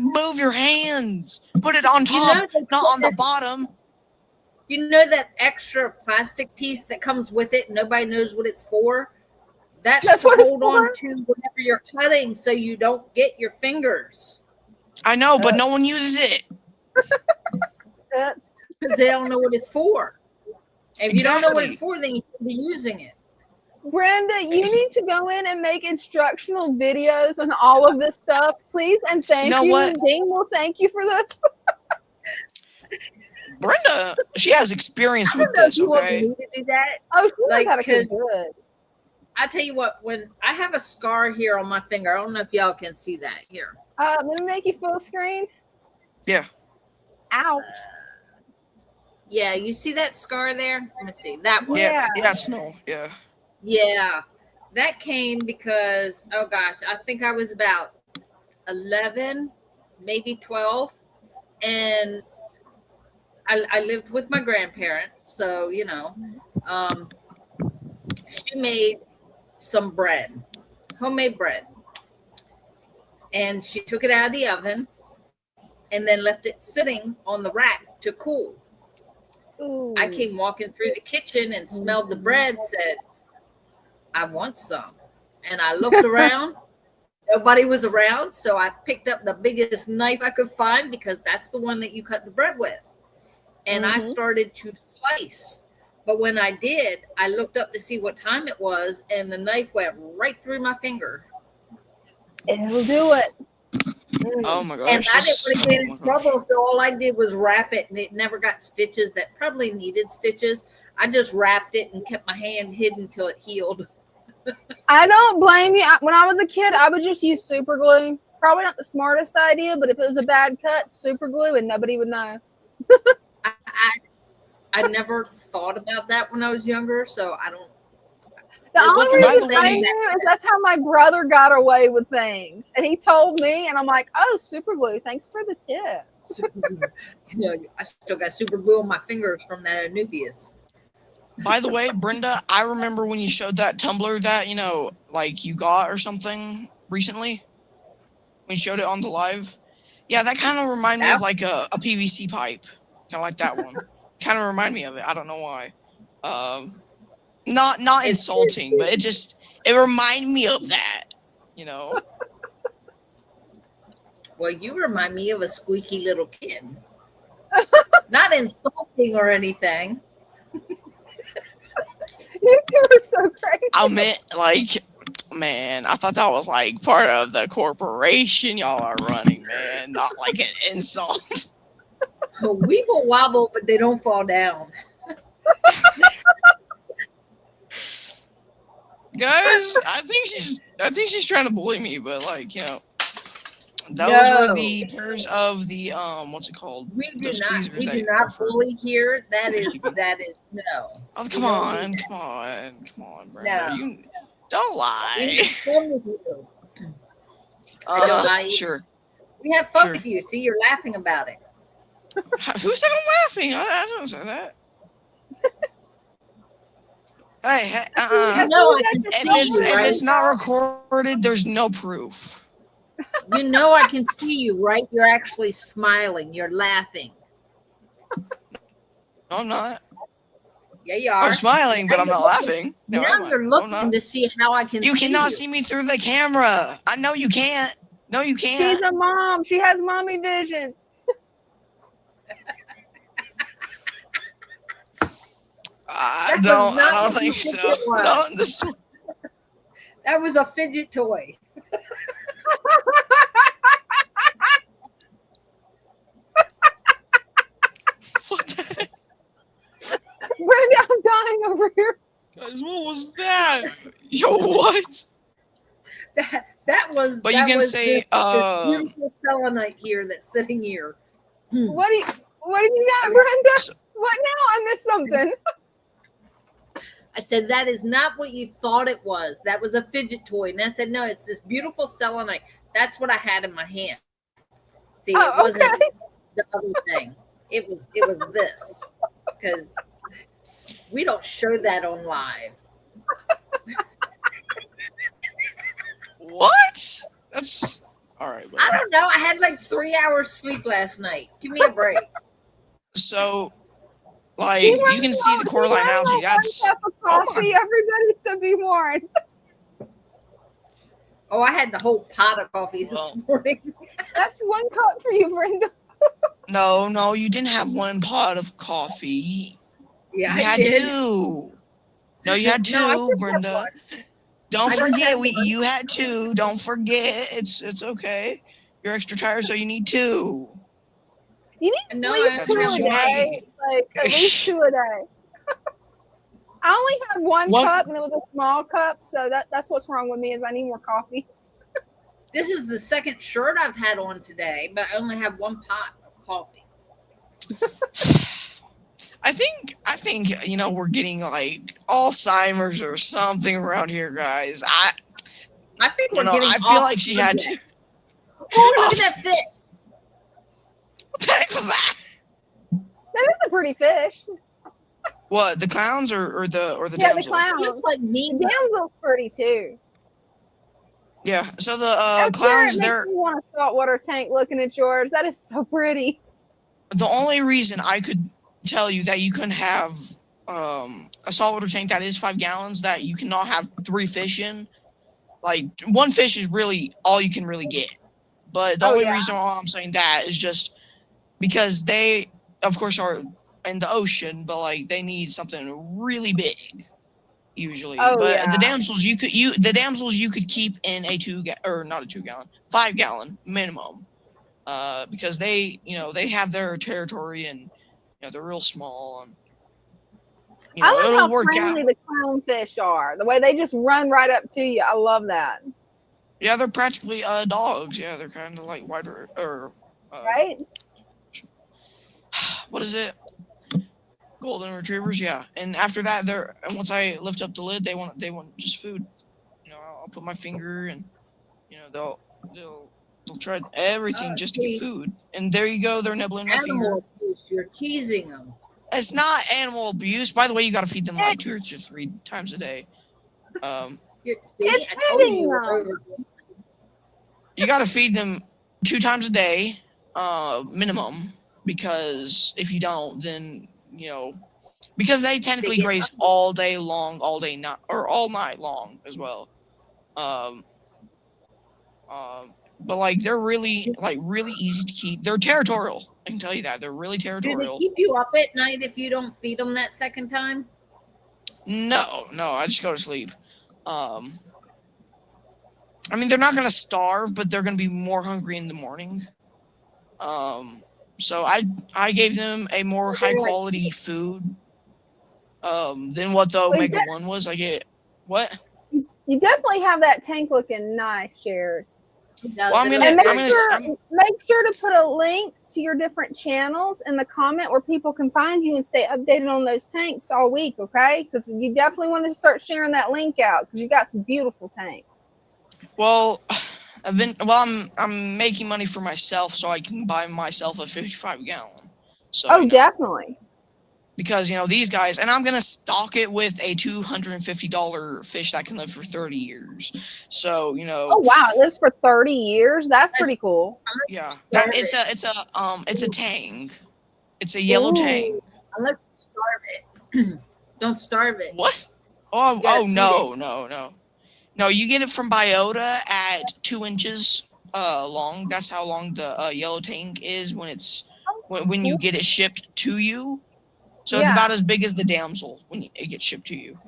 move your hands. Put it on top, not on the bottom. You know that extra plastic piece that comes with it, nobody knows what it's for? That's to what it's hold on for? to whenever you're cutting so you don't get your fingers. I know, but no one uses it. Because they don't know what it's for. If you don't know what Exactly. it's for, then you should be using it. Brenda, you need to go in and make instructional videos on all of this stuff, please, and thank You know you. what? Ding will thank you for this. Brenda, she has experience I with don't know if this, you want okay? me to do that. Oh, she knows Like, how to cook 'cause- good. I tell you what, when I have a scar here on my finger, I don't know if y'all can see that here. Let me make you full screen. Yeah. Ouch. Yeah, you see that scar there? Let me see. That one. Yeah, Yeah. smell. Yeah. Yeah. That came because, oh gosh, I think I was about 11, maybe 12. And I lived with my grandparents. So, she made some bread, homemade bread. And she took it out of the oven and then left it sitting on the rack to cool. Ooh. I came walking through the kitchen and smelled the bread, said, I want some. And I looked around. Nobody was around. So I picked up the biggest knife I could find because that's the one that you cut the bread with. And I started to slice. But when I did, I looked up to see what time it was, and the knife went right through my finger. It'll do it. Oh my gosh. And I didn't want to get oh in my gosh. trouble, so all I did was wrap it, and it never got stitches that probably needed stitches. I just wrapped it and kept my hand hidden until it healed. I don't blame you. When I was a kid, I would just use super glue. Probably not the smartest idea, but if it was a bad cut, super glue and nobody would know. I never thought about that when I was younger, so I don't. The only wasn't reason the I way- knew is that's how my brother got away with things. And he told me, and I'm like, oh, super glue. Thanks for the tip. I still got super glue on my fingers from that Anubius. By the way, Brenda, I remember when you showed that tumbler that, like you got or something. recently. We showed it on the live. Yeah, that kind of reminded me of like a PVC pipe, kind of like that one. Kind of remind me of it. I don't know why. Not insulting, but it reminded me of that. You know. Well, you remind me of a squeaky little kid. Not insulting or anything. You two are so crazy. I meant like, man, I thought that was like part of the corporation y'all are running, man. Not like an insult. We will wobble, but they don't fall down. Guys, I think she's trying to bully me, but like, you know, those were the pairs of the what's it called? We do not bully here. That is no. Oh, come on, Brenda. No. You don't lie. We have fun with you. Sure. We have fun with you. See, you're laughing about it. Who said I'm laughing? I don't say that. Hey, if it's not recorded, there's no proof. You know I can see you, right? You're actually smiling. You're laughing. No, I'm not. Yeah, you are. I'm smiling, but I'm not laughing. No, now you're looking to see how I can see you. You cannot see me through the camera. I know you can't. No, you can't. She's a mom. She has mommy vision. I don't think so. Not this one. That was a fidget toy. What the heck? Brenda, I'm dying over here. Guys, what was that? Yo, what? That was. But you can say this beautiful selenite here that's sitting here. What do you got, Brenda? What now? I missed something. I said, that is not what you thought it was. That was a fidget toy. And I said, no, it's this beautiful selenite. That's what I had in my hand. See, it wasn't the other thing. It was this. Because we don't show that on live. What? That's all right. I don't know. I had like 3 hours sleep last night. Give me a break. So, like, you can see the core line algae. That's cup of coffee. Everybody should be warned. Oh, I had the whole pot of coffee this morning. That's 1 cup for you, Brenda. No, you didn't have 1 pot of coffee. Yeah, you had 2. No, you had 2, Brenda. Don't forget, you had 2. Don't forget, it's okay. You're extra tired, so you need 2. You need at least 2 a day. Like at least 2 a day. I only had 1 cup, and it was a small cup, so that's what's wrong with me is I need more coffee. This is the second shirt I've had on today, but I only have 1 pot of coffee. I think you know we're getting like Alzheimer's or something around here, guys. I think we're getting. I feel like she had to. Oh, look at that fish! What the heck was that? That is a pretty fish. What, the clowns or the damsel? The clowns. Looks like me. The damsel's pretty too. Yeah. So the clowns, they're. You want a saltwater tank looking at yours? That is so pretty. The only reason I could tell you that you couldn't have a saltwater tank that is 5 gallons, that you cannot have 3 fish in. Like 1 fish is really all you can really get. But the only reason why I'm saying that is just because they, of course, are in the ocean, but like they need something really big usually. The damsels you could keep in a 5 gallon minimum. Because they have their territory and they're real small and I like how friendly the clownfish are. The way they just run right up to you. I love that. Yeah, they're practically dogs. Yeah, they're kind of like right? What is it? Golden retrievers. Yeah, and after that, once I lift up the lid, they want just food. I'll put my finger and they'll try everything just to get food. And there you go, they're nibbling my finger. Animal abuse, you're teasing them. It's not animal abuse. By the way, you got to feed them like 2 or 3 times a day. I told you You got to feed them 2 times a day, minimum, because if you don't, then, because they technically graze all day long, all night long as well. But like they're really easy to keep. They're territorial. I can tell you that. They're really territorial. Do they keep you up at night if you don't feed them that second time? No, I just go to sleep. I mean, they're not going to starve, but they're going to be more hungry in the morning. So I gave them a more high quality food than what the Omega 1 was. I get what? You definitely have that tank looking nice, Shares. Well, I'm gonna make sure to put a link to your different channels in the comment where people can find you and stay updated on those tanks all week, okay? Because you definitely want to start sharing that link out because you got some beautiful tanks. Well, I'm making money for myself so I can buy myself a 55 gallon. So definitely. Because these guys, and I'm gonna stock it with a $250 fish that can live for 30 years. So Oh wow, it lives for 30 years. That's pretty cool. Yeah, it's a tang. It's a yellow tang. Unless you starve it. Don't starve it. What? Oh no! You get it from biota at 2 inches long. That's how long the yellow tang is when you get it shipped to you. So it's about as big as the damsel when it gets shipped to you.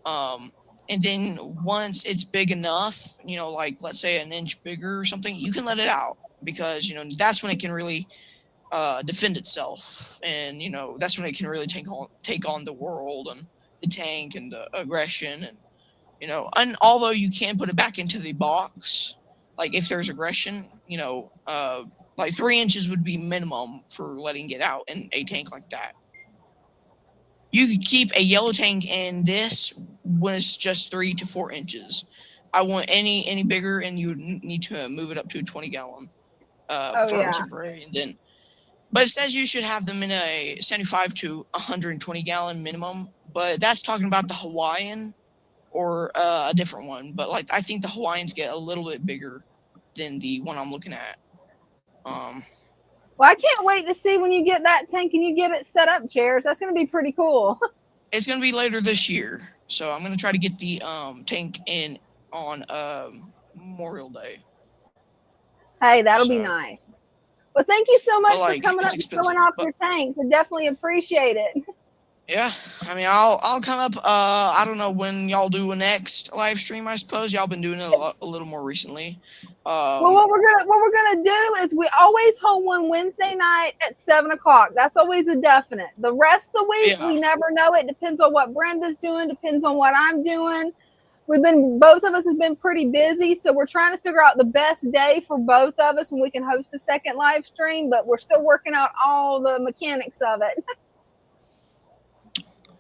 And then once it's big enough, like let's say an inch bigger or something, you can let it out because, that's when it can really defend itself. And, that's when it can really take on the world and the tank and the aggression. And, and although you can put it back into the box, like if there's aggression, like 3 inches would be minimum for letting it out in a tank like that. You could keep a yellow tank in this when it's just 3 to 4 inches. I want any bigger, and you need to move it up to a 20 gallon for temporary. And then, but it says you should have them in a 75 to 120 gallon minimum. But that's talking about the Hawaiian or a different one. But like I think the Hawaiians get a little bit bigger than the one I'm looking at. Well, I can't wait to see when you get that tank and you get it set up, Chairs. That's going to be pretty cool. It's going to be later this year. So I'm going to try to get the tank in on Memorial Day. Hey, that'll be nice. Well, thank you so much for coming up and showing off your tanks. I definitely appreciate it. Yeah, I mean, I'll come up. I don't know when y'all do a next live stream. I suppose y'all been doing it a little more recently. Well, what we're gonna do is we always hold one Wednesday night at 7 o'clock. That's always a definite. The rest of the week we never know. It depends on what Brenda's doing. Depends on what I'm doing. Both of us have been pretty busy, so we're trying to figure out the best day for both of us when we can host a second live stream. But we're still working out all the mechanics of it.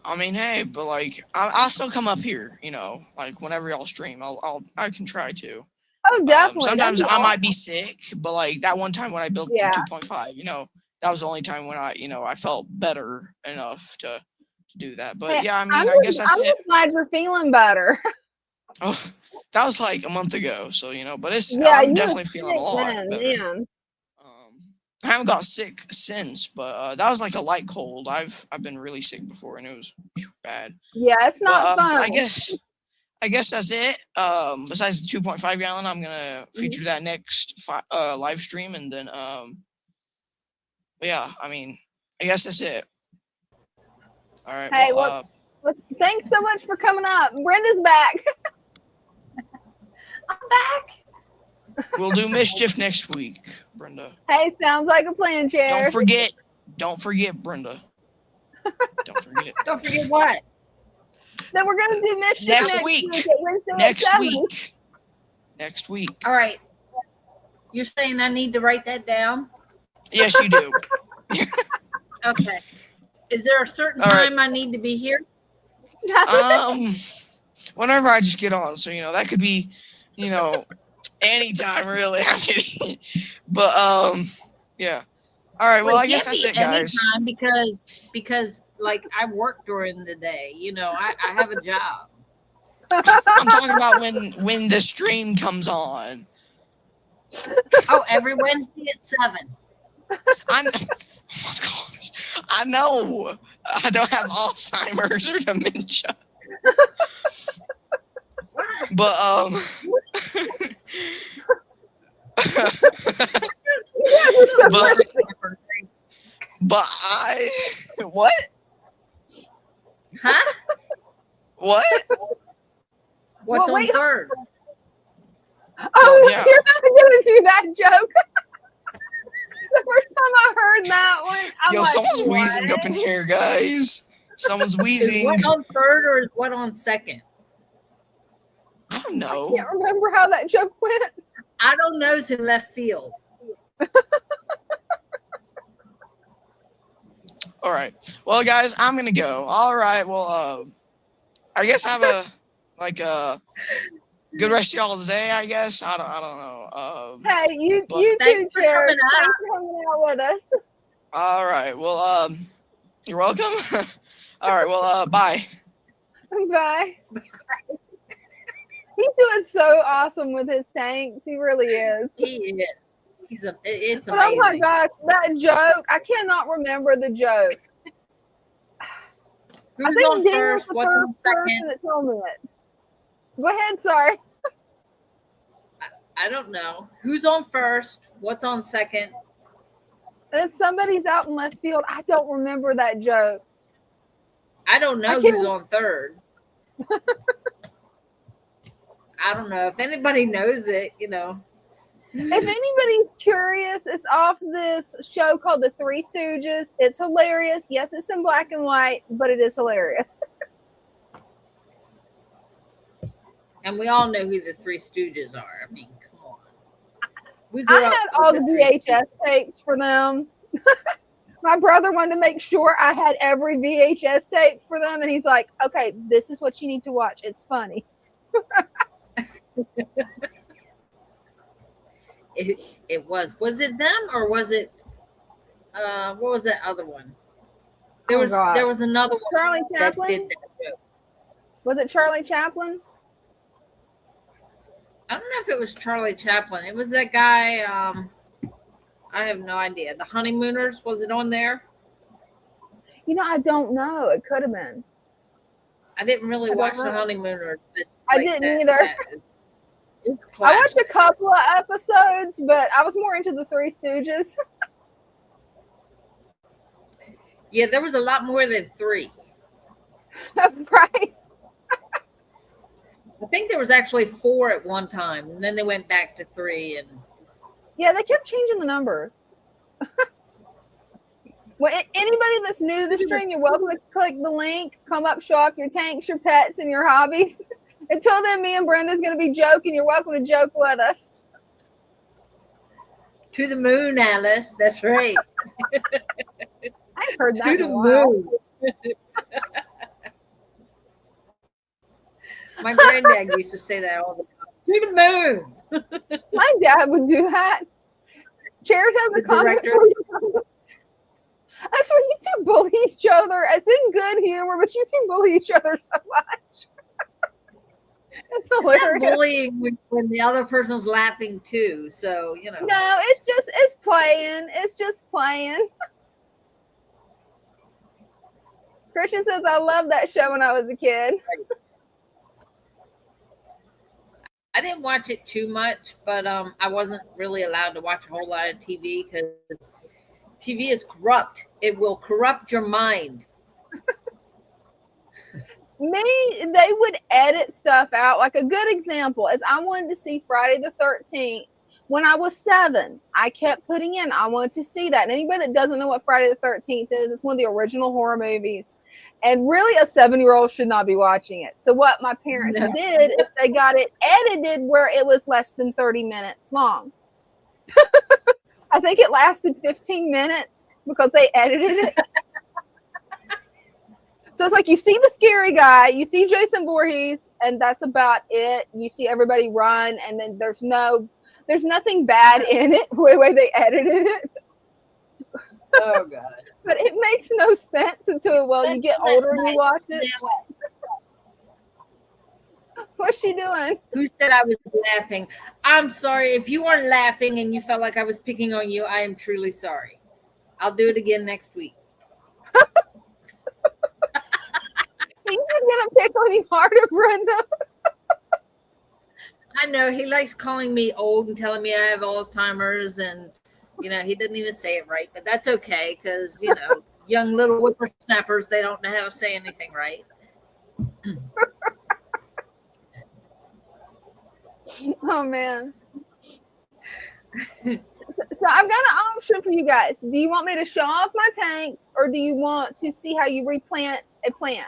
I mean, hey, but like, I'll still come up here, like whenever y'all stream, I can try to. Oh, definitely. Sometimes I might be sick, but like that one time when I built the 2.5, that was the only time when I felt better enough to do that. But hey, I mean, I guess that's it. I'm just glad you're feeling better. Oh, that was like a month ago, so but I'm definitely feeling a lot better. Man. I haven't got sick since, but that was like a light cold. I've been really sick before, and it was bad. Yeah, it's not fun. I guess that's it. Besides the 2.5 gallon, I'm gonna feature that next live stream, and then yeah. I mean, I guess that's it. All right. Hey, well, thanks so much for coming up. Brenda's back. I'm back. We'll do mischief next week, Brenda. Hey, sounds like a plan, Chair. Don't forget, Brenda. Don't forget. Don't forget what? Then we're gonna do mischief next week. Next week. All right. You're saying I need to write that down? Yes, you do. Okay. Is there a certain time I need to be here? Whenever I just get on, so that could be, anytime really. I'm kidding. But yeah. All right. Well, I guess that's it, guys. Anytime because like I work during the day. I have a job. I'm talking about when the stream comes on. Oh, every Wednesday at 7. Oh my gosh. I know. I don't have Alzheimer's or dementia. But but I what? Huh? What? What's Well, on wait. third? Oh, yeah. you're not gonna do that joke. The first time I heard that one, I'm Yo, like, someone's what? wheezing up in here, guys. Someone's Is wheezing. what on third or is what on second? I don't I know. can't remember how that joke went. I don't know. It's in left field. All right. Well, guys, I'm gonna go. All right. Well, I guess have a good rest of y'all's day. I guess I don't know. Hey, you but- you Thanks too, for Cher. coming Thanks out. for hanging out with us. All right. Well, you're welcome. All right. Well, bye. Bye. He's doing so awesome with his tanks. He really is. He is. It's But oh amazing. my gosh, that joke! I cannot remember the joke. Who's I think on Dina was first? the What's first on person second? that told me it. Go ahead. Sorry. I don't know. Who's on first? What's on second? If somebody's out in left field, I don't remember that joke. I don't know I can't- who's on third. I don't know. If anybody knows it, If anybody's curious, it's off this show called The Three Stooges. It's hilarious. Yes, it's in black and white, but it is hilarious. And we all know who the Three Stooges are. I mean, come on. We I grew up had with all the Three VHS tapes for them. My brother wanted to make sure I had every VHS tape for them, and he's like, "Okay, this is what you need to watch. It's funny." It was. Was it them or was it? What was that other one? There was another one Charlie that Chaplin? did that joke. Was it Charlie Chaplin? I don't know if it was Charlie Chaplin. It was that guy. I have no idea. The Honeymooners, was it on there? I don't know. It could have been. I didn't really I don't watch know. The Honeymooners. But I didn't either. It's I watched classic. a couple of episodes, but I was more into the Three Stooges. Yeah, there was a lot more than 3. Right? I think there was actually 4 at one time, and then they went back to 3. And Yeah, they kept changing the numbers. Well, anybody that's new to the stream, you're welcome to click the link, come up, show off your tanks, your pets, and your hobbies. Until then, me and Brenda's going to be joking. You're welcome to joke with us. to the moon, Alice. That's right. I've heard that To in the a while. moon. My granddad used to say that all the time. To the moon. My dad would do that. Chairs has a The comment director. for you. I swear you two bully each other. It's in good humor, but you two bully each other so much. It's It's not hilarious. bullying when the other person's laughing too. So, No, it's playing. It's just playing. Christian says, I love that show when I was a kid. I didn't watch it too much, but I wasn't really allowed to watch a whole lot of TV because TV is corrupt. It will corrupt your mind. They would edit stuff out. Like a good example is I wanted to see Friday the 13th when I was 7. I kept putting in, I wanted to see that. And anybody that doesn't know what Friday the 13th is, it's one of the original horror movies. And really a 7-year-old should not be watching it. So what my parents did is they got it edited where it was less than 30 minutes long. I think it lasted 15 minutes because they edited it. So it's like you see the scary guy, you see Jason Voorhees, and that's about it. You see everybody run, and then there's nothing bad in it, the way they edited it. Oh, God. But it makes no sense until you get older and you watch it. What's she doing? Who said I was laughing? I'm sorry. If you weren't laughing and you felt like I was picking on you, I am truly sorry. I'll do it again next week. He's gonna pick on you harder, Brenda. I know he likes calling me old and telling me I have Alzheimer's, and he doesn't even say it right, but that's okay because young little whippersnappers, they don't know how to say anything right. Oh man. So I've got an option for you guys. Do you want me to show off my tanks, or do you want to see how you replant a plant?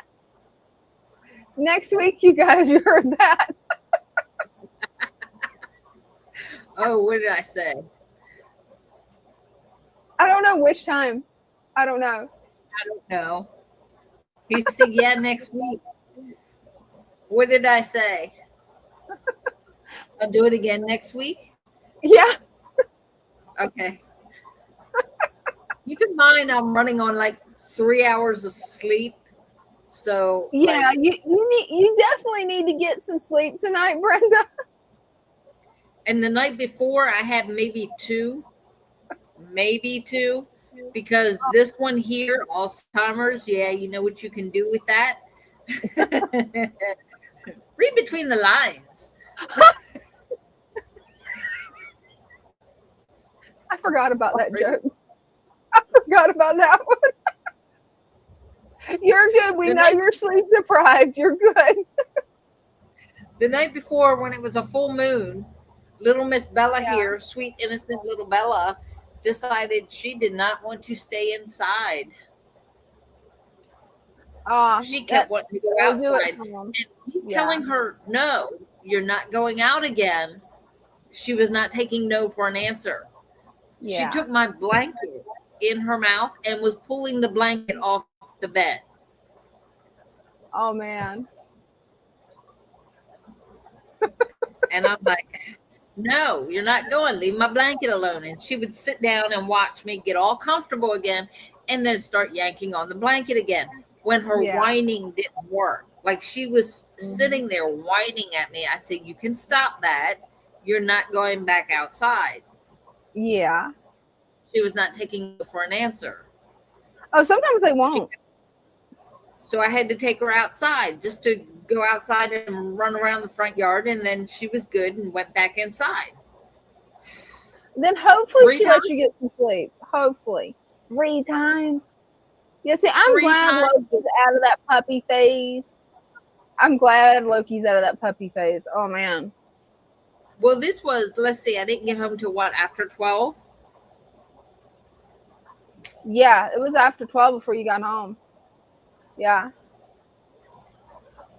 Next week, you guys, you heard that. Oh, what did I say? I don't know which time. I don't know. I don't know. He said, yeah, next week. What did I say? I'll do it again next week? Yeah. Okay. Keep in mind, I'm running on like 3 hours of sleep. So yeah, you definitely need to get some sleep tonight, Brenda. And the night before, I had maybe two, because this one here, Alzheimer's, yeah, you know what you can do with that? Read between the lines. I forgot about that joke. I forgot about that one. You're good. We know you're sleep deprived. You're good. The night before, when it was a full moon, little Miss Bella here, sweet, innocent little Bella, decided she did not want to stay inside. She kept wanting to go outside. And telling her, no, you're not going out again. She was not taking no for an answer. Yeah. She took my blanket in her mouth and was pulling the blanket off the bed. Oh, man. And I'm like, no, you're not going. Leave my blanket alone. And she would sit down and watch me get all comfortable again and then start yanking on the blanket again when her whining didn't work. Like she was sitting there whining at me. I said, you can stop that. You're not going back outside. Yeah. She was not taking for an answer. Oh, sometimes they won't. So I had to take her outside just to go outside and run around the front yard, and then she was good and went back inside. Then hopefully she lets you get some sleep. Hopefully. 3 times. Yeah, see, I'm glad Loki's out of that puppy phase. I'm glad Loki's out of that puppy phase. Oh, man. Well, this was, let's see, I didn't get home till what, after 12? Yeah, it was after 12 before you got home. Yeah.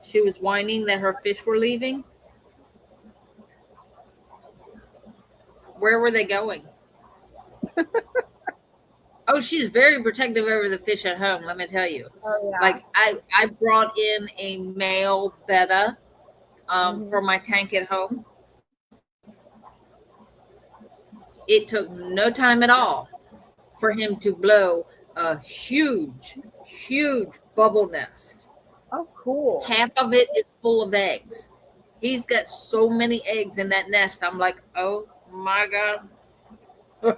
She was whining that her fish were leaving. Where were they going? Oh, she's very protective over the fish at home, let me tell you. Oh, yeah. Like I brought in a male betta for my tank at home. It took no time at all for him to blow a huge, huge bubble nest. Oh, cool. Half of it is full of eggs. He's got so many eggs in that nest. I'm like, oh my God.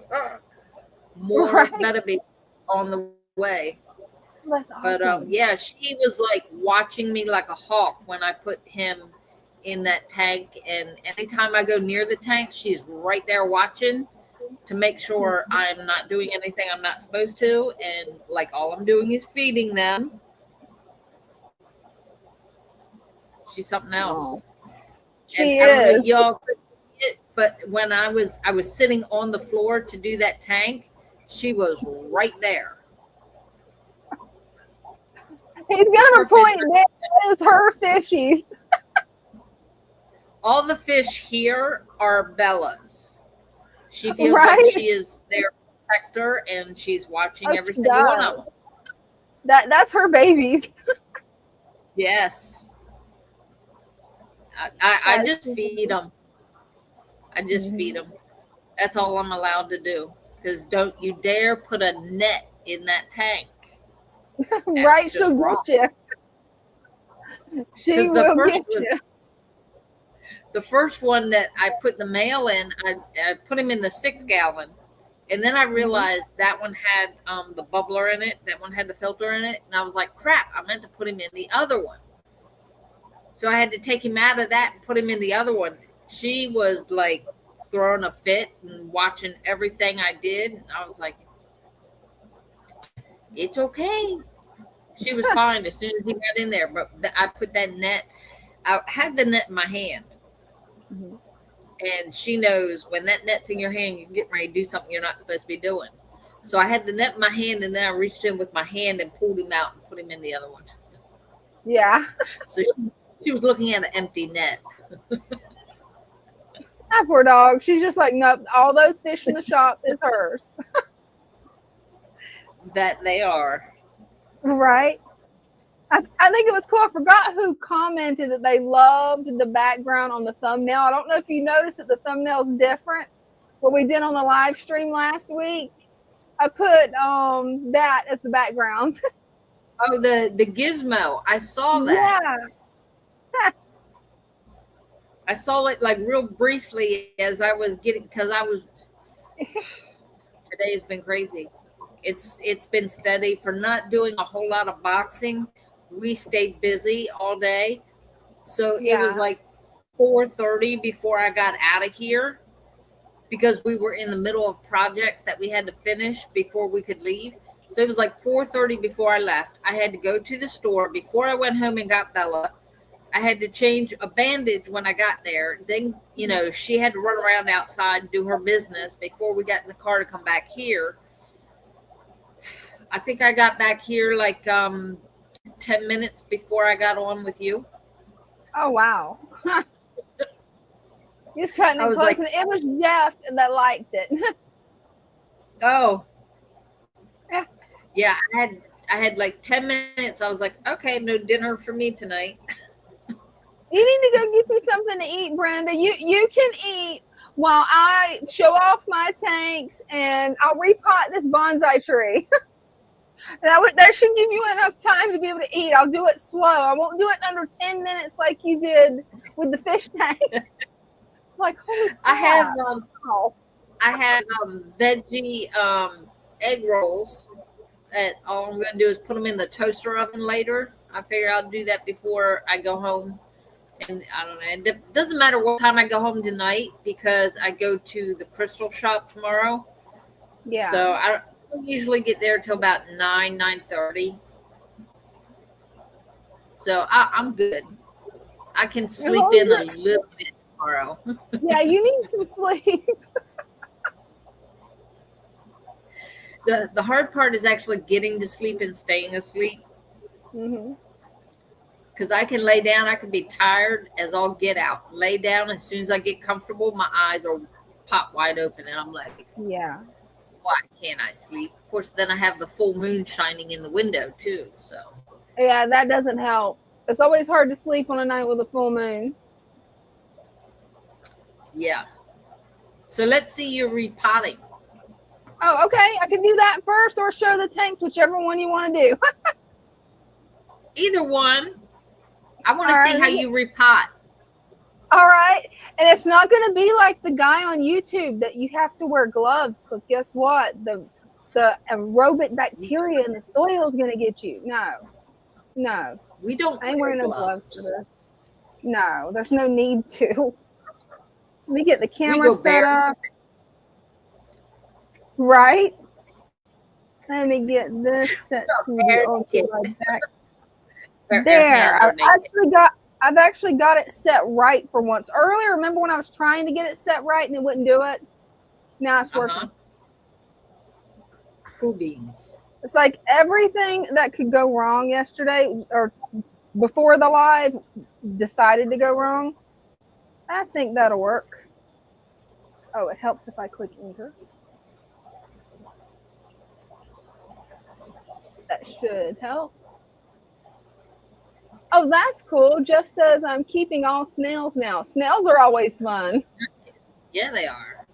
More better be on the way. That's awesome. But yeah, she was like watching me like a hawk when I put him in that tank. And anytime I go near the tank, she's right there watching to make sure I'm not doing anything I'm not supposed to. And like all I'm doing is feeding them. She's something else. Oh. She I don't know, is. y'all couldn't see it, but when I was sitting on the floor to do that tank, she was right there. He's got a point. That is her fishies. All the fish here are Bella's. She feels like she is their protector, and she's watching every single one of them. That's her babies. Yes. I just feed them. I just feed them. That's all I'm allowed to do. Because don't you dare put a net in that tank. Right, she'll get you. She will get you. the first one that I put the male in, I put him in the 6-gallon. And then I realized that one had the bubbler in it. That one had the filter in it. And I was like, crap, I meant to put him in the other one. So I had to take him out of that and put him in the other one. She was like throwing a fit and watching everything I did. And I was like, it's okay. She was fine as soon as he got in there. But I put that net, I had the net in my hand. Mm-hmm. And she knows when that net's in your hand, you're getting ready to do something you're not supposed to be doing. So I had the net in my hand, and then I reached in with my hand and pulled him out and put him in the other one. Yeah. So she was looking at an empty net. That poor dog. She's just like, nope, all those fish in the shop is hers. That they are. Right. I think it was cool. I forgot who commented that they loved the background on the thumbnail. I don't know if you noticed that the thumbnail's different. What we did on the live stream last week, I put that as the background. Oh, the gizmo. I saw that. Yeah. I saw it like real briefly as I was getting, because I was, today has been crazy. It's been steady for not doing a whole lot of boxing. We stayed busy all day. So it was like 4:30 before I got out of here, because we were in the middle of projects that we had to finish before we could leave. So it was like 4:30 before I left. I had to go to the store before I went home and got Bella. I had to change a bandage when I got there. Then, she had to run around outside and do her business before we got in the car to come back here. I think I got back here like 10 minutes before I got on with you. Oh, wow. He's cutting it close. Like, it was Jeff that liked it. Oh. Yeah. Yeah, I had like 10 minutes. I was like, okay, no dinner for me tonight. You need to go get you something to eat, Brenda. You can eat while I show off my tanks, and I'll repot this bonsai tree. That should give you enough time to be able to eat. I'll do it slow. I won't do it under 10 minutes like you did with the fish tank. Like, holy crap. I have veggie egg rolls that all I'm going to do is put them in the toaster oven later. I figure I'll do that before I go home. And I don't know. It doesn't matter what time I go home tonight, because I go to the crystal shop tomorrow. Yeah. So I don't usually get there till about 9:30. So I'm good. I can sleep in a little bit tomorrow. Yeah, you need some sleep. The hard part is actually getting to sleep and staying asleep. Mm-hmm. Because I can lay down, I can be tired as all get out. Lay down, as soon as I get comfortable, my eyes are pop wide open, and I'm like, yeah, why can't I sleep? Of course, then I have the full moon shining in the window too. So yeah, that doesn't help. It's always hard to sleep on a night with a full moon. Yeah. So let's see your repotting. Oh, okay. I can do that first, or show the tanks, whichever one you want to do. Either one. I want to see how you repot. All right. And it's not going to be like the guy on YouTube that you have to wear gloves, because guess what? The aerobic bacteria in the soil is going to get you. No. We don't. I ain't wearing no gloves for this. No, there's no need to. Let me get the camera set up. Right. Let me get this set to my back. There. I've actually got it set right for once. Earlier, remember when I was trying to get it set right and it wouldn't do it? Now it's working. Cool beans. It's like everything that could go wrong yesterday or before the live decided to go wrong. I think that'll work. Oh, it helps if I click enter. That should help. Oh, that's cool. Jeff says I'm keeping all snails now. Snails are always fun. Yeah, they are.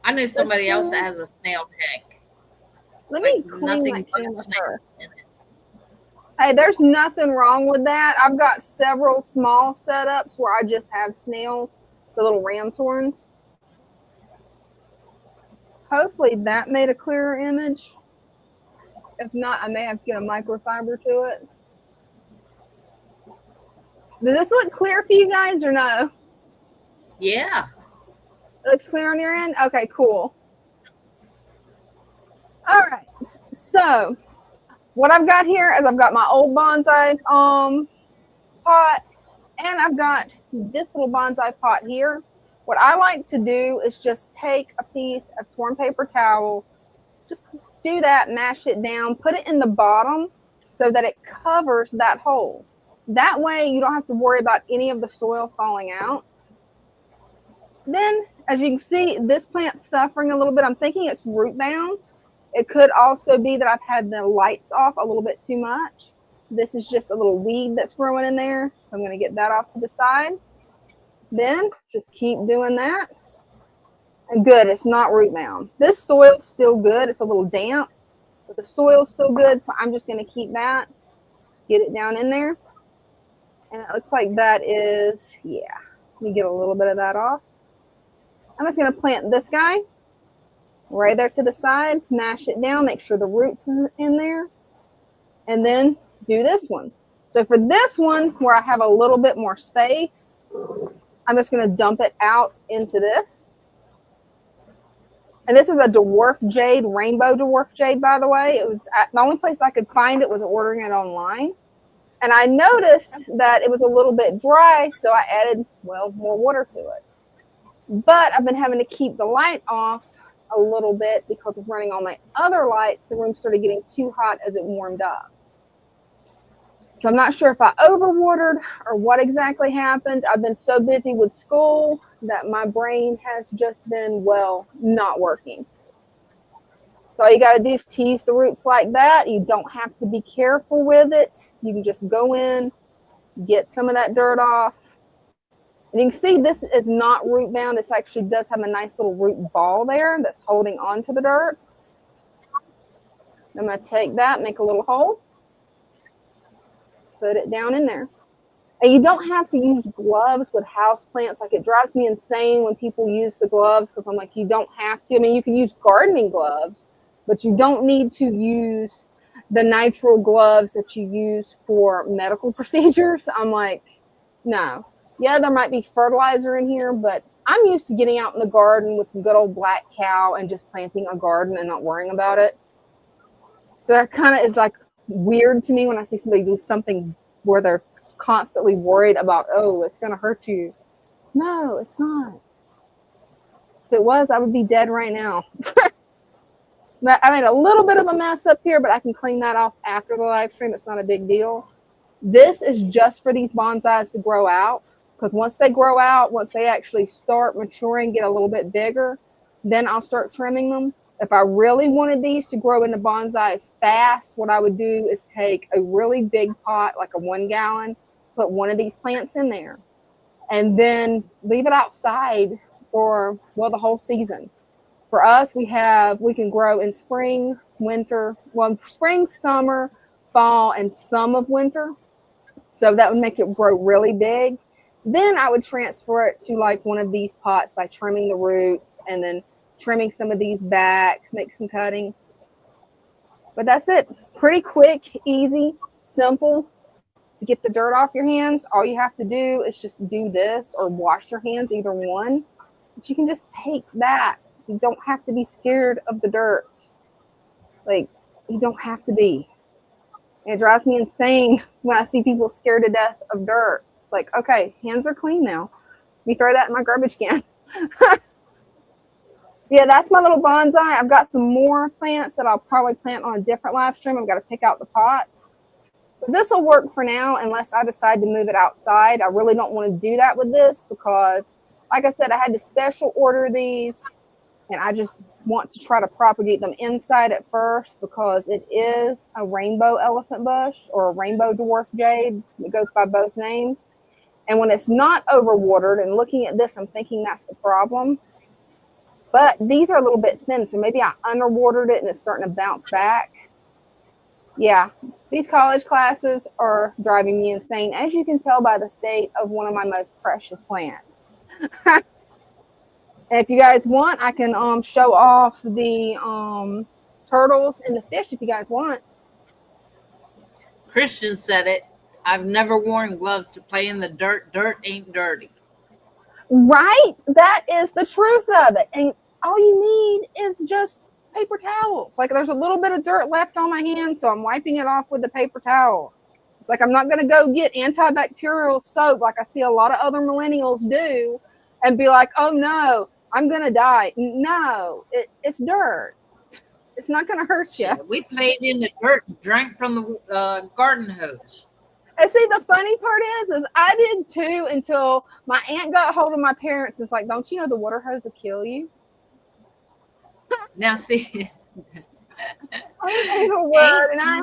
I know somebody else that has a snail tank. Let me clean my camera first. Hey, there's nothing wrong with that. I've got several small setups where I just have snails. the little ram's horns. Hopefully that made a clearer image. If not, I may have to get a microfiber to it. Does this look clear for you guys or no? Yeah. It looks clear on your end? Okay, cool. All right. So what I've got here is I've got my old bonsai pot, and I've got this little bonsai pot here. What I like to do is just take a piece of torn paper towel, just do that, mash it down, put it in the bottom so that it covers that hole. That way you don't have to worry about any of the soil falling out. Then, as you can see, this plant's suffering a little bit. I'm thinking it's root bound. It could also be that I've had the lights off a little bit too much. This is just a little weed that's growing in there. So I'm going to get that off to the side. Then just keep doing that. And good, it's not root bound. This soil's still good. It's a little damp, but the soil's still good. So I'm just going to keep that, get it down in there. And it looks like that is, yeah. Let me get a little bit of that off. I'm just going to plant this guy right there to the side, mash it down, make sure the roots is in there, and then do this one. So for this one, where I have a little bit more space, I'm just going to dump it out into this. And this is a dwarf jade, rainbow dwarf jade, by the way. It was the only place I could find it was ordering it online. And I noticed that it was a little bit dry, so I added, well, more water to it. But I've been having to keep the light off a little bit because of running all my other lights. The room started getting too hot as it warmed up. So I'm not sure if I overwatered or what exactly happened. I've been so busy with school that my brain has just been, well, not working. So all you got to do is tease the roots like that. You don't have to be careful with it. You can just go in, get some of that dirt off. And you can see this is not root bound. This actually does have a nice little root ball there that's holding on to the dirt. I'm going to take that, make a little hole, put it down in there. And you don't have to use gloves with house plants. Like, it drives me insane when people use the gloves because I'm like, you don't have to. I mean, you can use gardening gloves, but you don't need to use the nitrile gloves that you use for medical procedures. I'm like, no. Yeah, there might be fertilizer in here, but I'm used to getting out in the garden with some good old black cow and just planting a garden and not worrying about it. So that kind of is like weird to me when I see somebody do something where they're constantly worried about, oh, it's going to hurt you. No, it's not. If it was, I would be dead right now. I made a little bit of a mess up here, but I can clean that off after the live stream. It's not a big deal. This is just for these bonsais to grow out. Because once they grow out, once they actually start maturing, get a little bit bigger, then I'll start trimming them. If I really wanted these to grow into bonsais fast, what I would do is take a really big pot, like a 1 gallon, put one of these plants in there, and then leave it outside for, well, the whole season. For us, we can grow in spring, winter, well, spring, summer, fall, and some of winter. So that would make it grow really big. Then I would transfer it to like one of these pots by trimming the roots and then trimming some of these back, make some cuttings. But that's it. Pretty quick, easy, simple. To get the dirt off your hands, all you have to do is just do this or wash your hands, either one. But you can just take that. You don't have to be scared of the dirt. Like, you don't have to be. And it drives me insane when I see people scared to death of dirt. Like, okay, hands are clean now. You throw that in my garbage can. Yeah, that's my little bonsai. I've got some more plants that I'll probably plant on a different live stream. I've got to pick out the pots. But this will work for now unless I decide to move it outside. I really don't want to do that with this because, like I said, I had to special order these. And I just want to try to propagate them inside at first because it is a rainbow elephant bush or a rainbow dwarf jade. It goes by both names. And when it's not overwatered, and looking at this, I'm thinking that's the problem. But these are a little bit thin, so maybe I underwatered it and it's starting to bounce back. Yeah, these college classes are driving me insane, as you can tell by the state of one of my most precious plants. If you guys want, I can show off the turtles and the fish if you guys want. Christian said it. I've never worn gloves to play in the dirt. Dirt ain't dirty. Right? That is the truth of it. And all you need is just paper towels. Like there's a little bit of dirt left on my hand, so I'm wiping it off with the paper towel. It's like I'm not going to go get antibacterial soap like I see a lot of other millennials do and be like, oh no, I'm going to die. No, it's dirt. It's not going to hurt you. We played in the dirt and drank from the garden hose. And see, the funny part is I did too until my aunt got hold of my parents. It's like, don't you know the water hose will kill you? Now see, I ain't a word, and I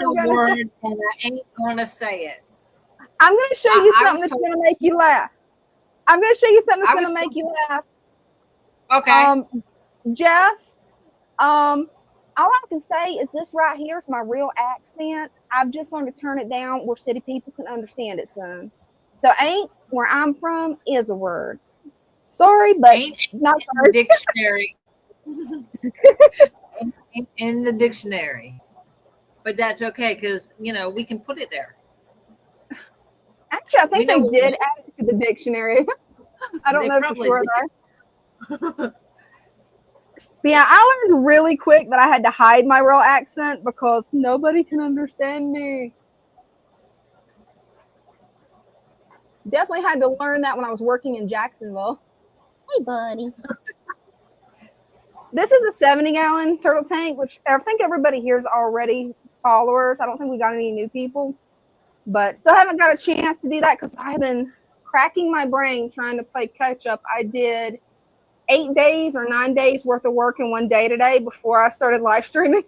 ain't gonna say it. I'm gonna show you something that's gonna make you laugh. I'm gonna show you something that's gonna make you laugh. Okay. Jeff, all I can say is this right here is my real accent. I've just learned to turn it down where city people can understand it, son. So ain't where I'm from is a word. Sorry, but ain't not in the dictionary. in the dictionary. But that's okay because we can put it there. Actually, I think they did add it to the dictionary. I don't know for sure though. But yeah, I learned really quick that I had to hide my real accent because nobody can understand me. Definitely had to learn that when I was working in Jacksonville. Hey, buddy. This is a 70-gallon turtle tank, which I think everybody here is already followers. I don't think we got any new people, but still haven't got a chance to do that because I've been cracking my brain trying to play catch up. I did 8 days or 9 days worth of work in one day today before I started live streaming.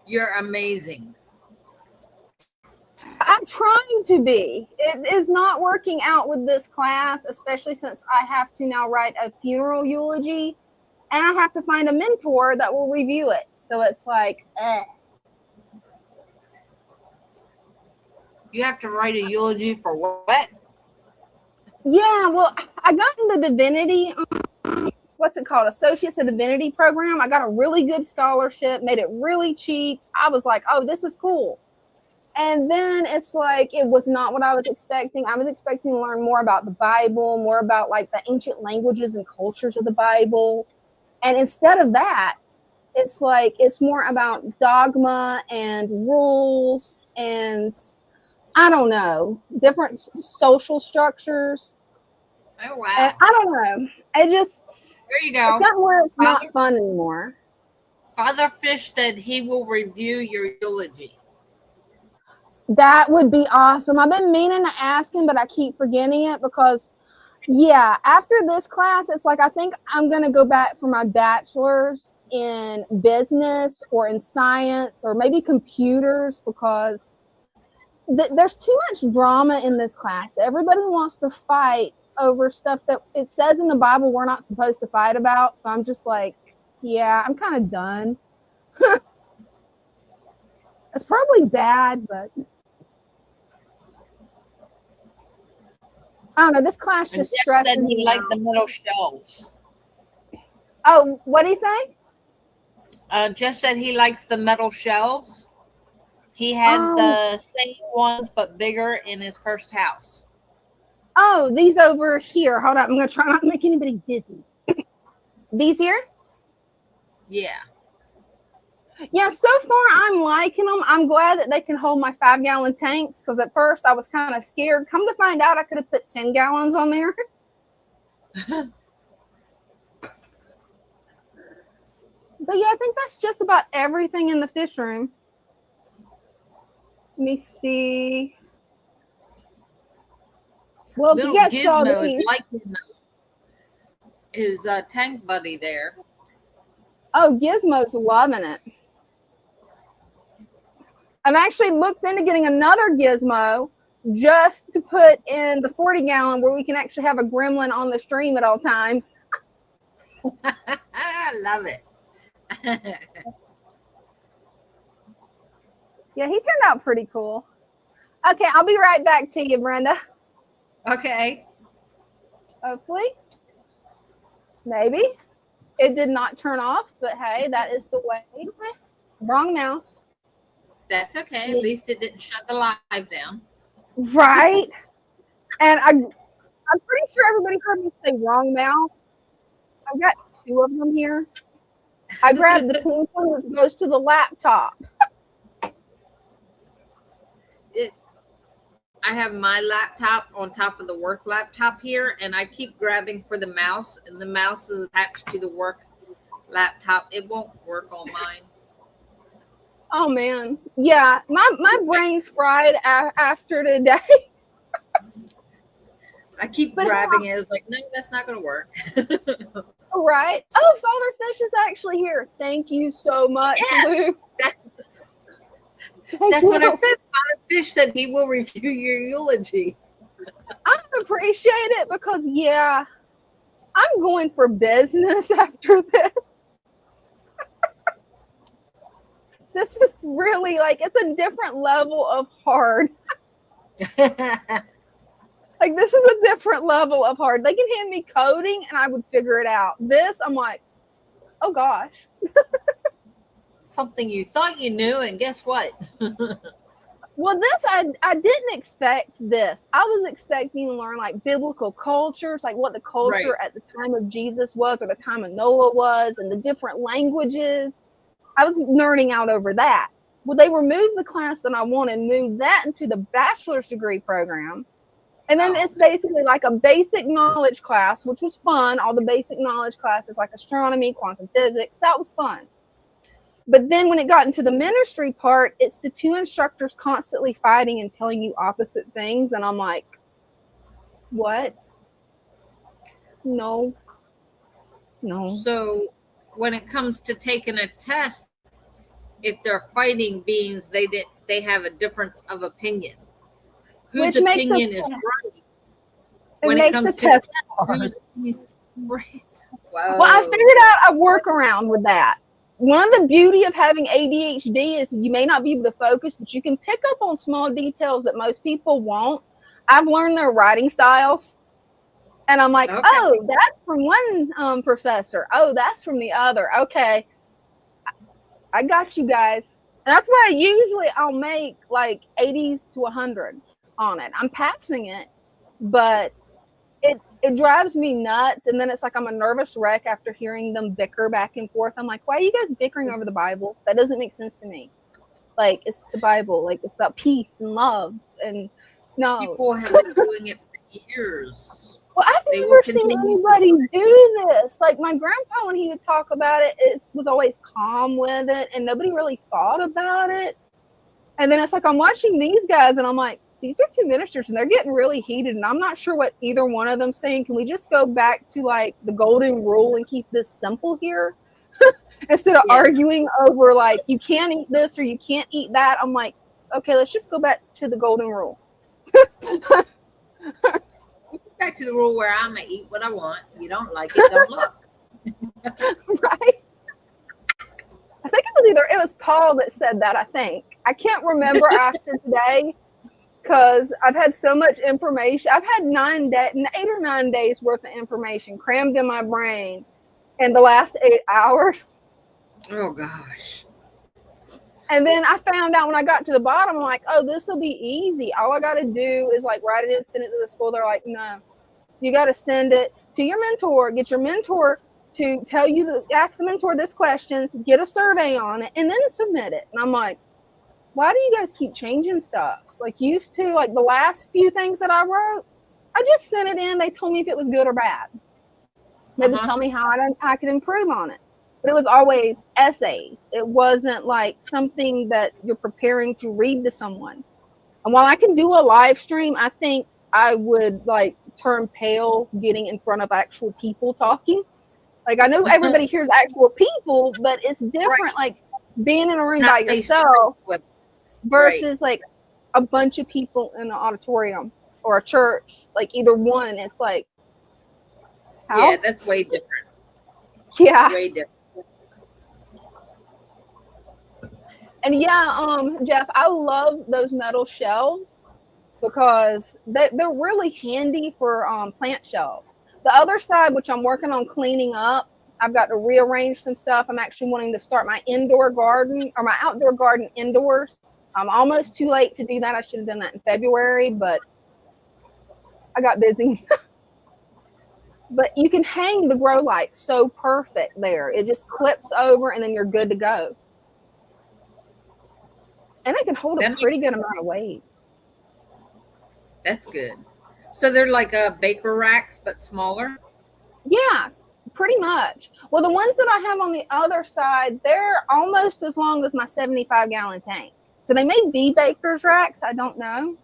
You're amazing. I'm trying to be. It is not working out with this class, especially since I have to now write a funeral eulogy and I have to find a mentor that will review it. So it's like, You have to write a eulogy for what? Yeah, well, I got in the divinity, what's it called? Associates of Divinity program. I got a really good scholarship, made it really cheap. I was like, oh, this is cool. And then it's like, it was not what I was expecting. I was expecting to learn more about the Bible, more about like the ancient languages and cultures of the Bible. And instead of that, it's like, it's more about dogma and rules and I don't know, different social structures. Oh, wow. And I don't know. It just, there you go. It's gotten where it's not fun anymore. Father Fish said he will review your eulogy. That would be awesome. I've been meaning to ask him, but I keep forgetting it because, yeah, after this class, it's like I think I'm going to go back for my bachelor's in business or in science or maybe computers because there's too much drama in this class. Everybody wants to fight over stuff that it says in the Bible we're not supposed to fight about. So I'm just like, yeah, I'm kind of done. It's probably bad, but I don't know. This class just stresses me. He liked the metal shelves. Oh, what did he say? Jeff said he likes the metal shelves. He had the same ones but bigger in his first house. Oh, these over here. Hold on. I'm going to try not to make anybody dizzy. These here? Yeah. Yeah, so far I'm liking them. I'm glad that they can hold my 5-gallon tanks because at first I was kind of scared. Come to find out, I could have put 10 gallons on there. But yeah, I think that's just about everything in the fish room. Let me see. Well, Little you guys Gizmo saw is liking his tank buddy there. Oh, Gizmo's loving it. I've actually looked into getting another Gizmo just to put in the 40-gallon where we can actually have a gremlin on the stream at all times. I love it. Yeah, he turned out pretty cool. Okay, I'll be right back to you, Brenda. Okay. Hopefully. Maybe. It did not turn off, but hey, that is the way. Wrong mouse. That's okay. At least it didn't shut the live down. Right. And I'm pretty sure everybody heard me say wrong mouse. I've got 2 of them here. I grabbed the pink one, which goes to the laptop. I have my laptop on top of the work laptop here, and I keep grabbing for the mouse, and the mouse is attached to the work laptop. It won't work on mine. Oh man, yeah, my brain's fried after today. I keep grabbing it. It's like, no, that's not going to work. Right. Oh, Father Fish is actually here. Thank you so much, Lou. That's what I said. Father Fish said he will review your eulogy. I appreciate it because, yeah, I'm going for business after this. This is really like, it's a different level of hard. Like, this is a different level of hard. They can hand me coding and I would figure it out. This, I'm like, oh gosh. Something you thought you knew, and guess what? Well, this, I didn't expect this. I was expecting to learn like biblical cultures, like what the culture at the time of Jesus was or the time of Noah was, and the different languages. I was nerding out over that. Well, they removed the class that I wanted, moved that into the bachelor's degree program. And then it's basically like a basic knowledge class, which was fun. All the basic knowledge classes like astronomy, quantum physics, that was fun. But then when it got into the ministry part, it's the 2 instructors constantly fighting and telling you opposite things. And I'm like, what? No. So when it comes to taking a test, if they're fighting beings, they have a difference of opinion. Whose opinion is right when it comes to the test? Right. Wow. Well, I figured out a workaround with that. One of the beauty of having ADHD is you may not be able to focus, but you can pick up on small details that most people won't. I've learned their writing styles. And I'm like, oh, that's from one professor. Oh, that's from the other. Okay. I got you guys. And that's why I'll make like 80s to 100 on it. I'm passing it, but it drives me nuts. And then it's like I'm a nervous wreck after hearing them bicker back and forth. I'm like, why are you guys bickering over the Bible? That doesn't make sense to me. Like, it's the Bible. Like, it's about peace and love. And no. People have been doing it for years. Well, I've never seen anybody do this. Like, my grandpa, when he would talk about it, it was always calm with it, and nobody really thought about it. And then it's like I'm watching these guys, and I'm like, these are 2 ministers, and they're getting really heated, and I'm not sure what either one of them's saying. Can we just go back to, like, the golden rule and keep this simple here? Instead of arguing over, like, you can't eat this or you can't eat that. I'm like, okay, let's just go back to the golden rule. Back to the rule where I'm gonna eat what I want. You don't like it, don't look. Right. I think it was Paul that said that. I can't remember after today because I've had so much information. I've had 8 or 9 days worth of information crammed in my brain in the last 8 hours. Oh gosh. And then I found out when I got to the bottom, I'm like, oh, this will be easy. All I got to do is like write it and send it to the school. They're like, no, you got to send it to your mentor, get your mentor to tell you, ask the mentor this questions, get a survey on it, and then submit it. And I'm like, why do you guys keep changing stuff? Like, used to, like the last few things that I wrote, I just sent it in. They told me if it was good or bad. They would tell me how I could improve on it. But it was always essays. It wasn't like something that you're preparing to read to someone. And while I can do a live stream, I think I would like turn pale getting in front of actual people talking. Like, I know everybody hears actual people, but it's different, like being in a room by yourself versus like a bunch of people in an auditorium or a church. Like, either one, it's like, how? Yeah, that's way different. Yeah. Way different. And yeah, Jeff, I love those metal shelves because they're really handy for plant shelves. The other side, which I'm working on cleaning up, I've got to rearrange some stuff. I'm actually wanting to start my indoor garden or my outdoor garden indoors. I'm almost too late to do that. I should have done that in February, but I got busy. But you can hang the grow light so perfect there. It just clips over and then you're good to go. And it can hold a pretty good amount of weight. That's good. So they're like baker racks, but smaller? Yeah, pretty much. Well, the ones that I have on the other side, they're almost as long as my 75-gallon tank. So they may be baker's racks. I don't know.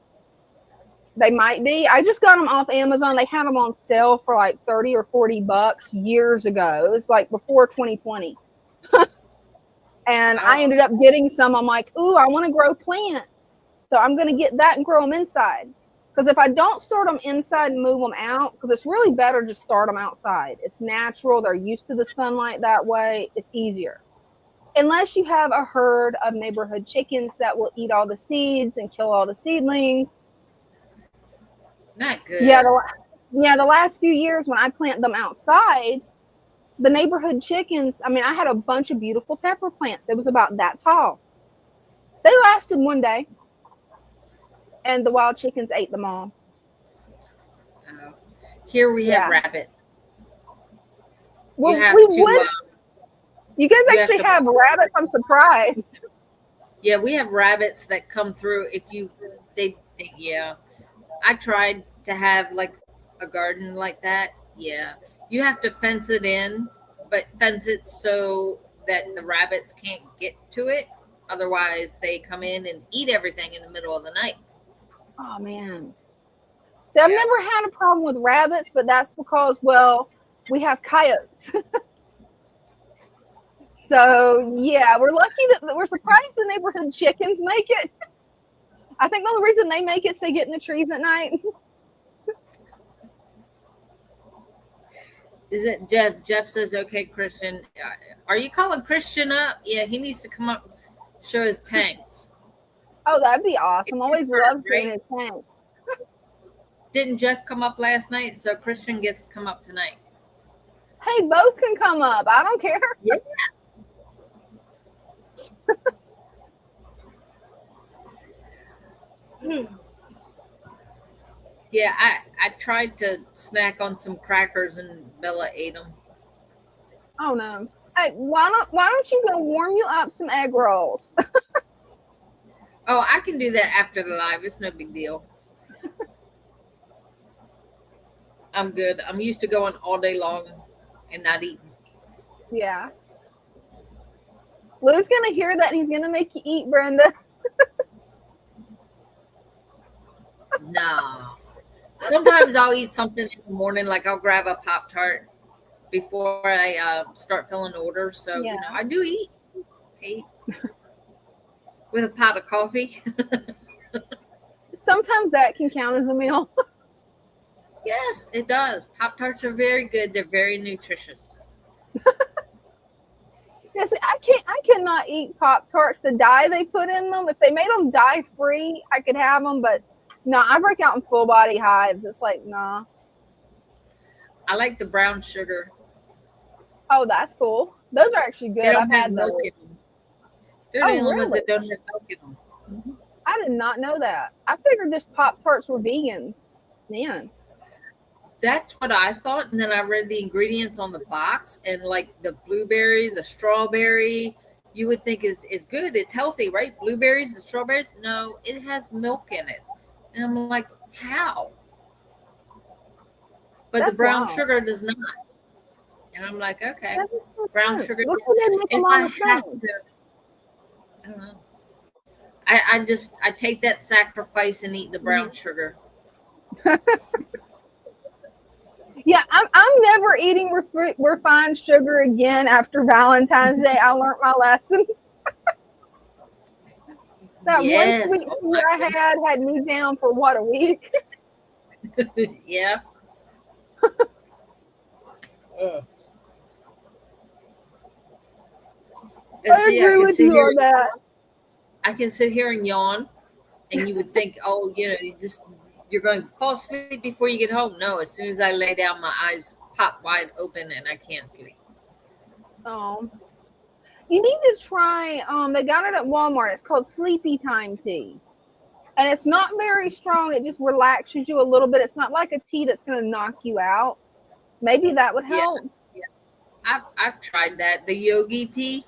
They might be. I just got them off Amazon. They had them on sale for like 30 or 40 bucks years ago. It was like before 2020. And I ended up getting some. I'm like, ooh, I want to grow plants. So I'm going to get that and grow them inside. Because if I don't start them inside and move them out, because it's really better to start them outside. It's natural. They're used to the sunlight that way. It's easier. Unless you have a herd of neighborhood chickens that will eat all the seeds and kill all the seedlings. Not good. Yeah, the last few years when I plant them outside, the neighborhood chickens, I mean, I had a bunch of beautiful pepper plants. It was about that tall. They lasted one day. And the wild chickens ate them all. Here we have rabbit. Well, you guys actually have rabbits. I'm surprised. Yeah, we have rabbits that come through. I tried to have like a garden like that. Yeah. You have to fence it in, but fence it so that the rabbits can't get to it. Otherwise, they come in and eat everything in the middle of the night. Oh, man. See, I've never had a problem with rabbits, but that's because, well, we have coyotes. So, yeah, we're lucky that we're surprised the neighborhood chickens make it. I think the only reason they make it is they get in the trees at night. Is it Jeff? Jeff says, okay, Christian. Are you calling Christian up? Yeah, he needs to come up, show his tanks. Oh, that'd be awesome. Always love seeing his tank. Didn't Jeff come up last night? So Christian gets to come up tonight. Hey, both can come up. I don't care. Yeah. Yeah, I tried to snack on some crackers and Bella ate them. Oh no! Hey, why don't you go warm you up some egg rolls? Oh, I can do that after the live. It's no big deal. I'm good. I'm used to going all day long and not eating. Yeah. Lou's gonna hear that and he's gonna make you eat, Brenda. No. Sometimes I'll eat something in the morning, like I'll grab a Pop-Tart before I start filling orders. So, yeah. I do eat with a pot of coffee. Sometimes that can count as a meal. Yes, it does. Pop-Tarts are very good. They're very nutritious. Yes, I cannot eat Pop-Tarts. The dye they put in them, if they made them dye free, I could have them, but no, I break out in full body hives. It's like, nah. I like the brown sugar. Oh, that's cool. Those are actually good. They don't I've have had milk those. in them. They're the only ones that don't have milk in them. Mm-hmm. I did not know that. I figured just Pop-Tarts were vegan. Man. That's what I thought. And then I read the ingredients on the box, and like the blueberry, the strawberry, you would think is good. It's healthy, right? Blueberries, the strawberries. No, it has milk in it. And I'm like, how? But the brown sugar does not. And I'm like, okay, brown sugar. If I have to, I don't know. I take that sacrifice and eat the brown sugar. Yeah, I'm never eating refined sugar again after Valentine's Day. I learned my lesson. That one sweet tea I had me down for what, a week? Yeah. I agree with you on that. I can sit here and yawn, and you would think, oh, you just you're going to fall asleep before you get home. No, as soon as I lay down, my eyes pop wide open and I can't sleep. Oh, you need to try. They got it at Walmart. It's called Sleepy Time tea, and it's not very strong. It just relaxes you a little bit. It's not like a tea that's going to knock you out. Maybe that would help. Yeah. I've tried that. The yogi tea.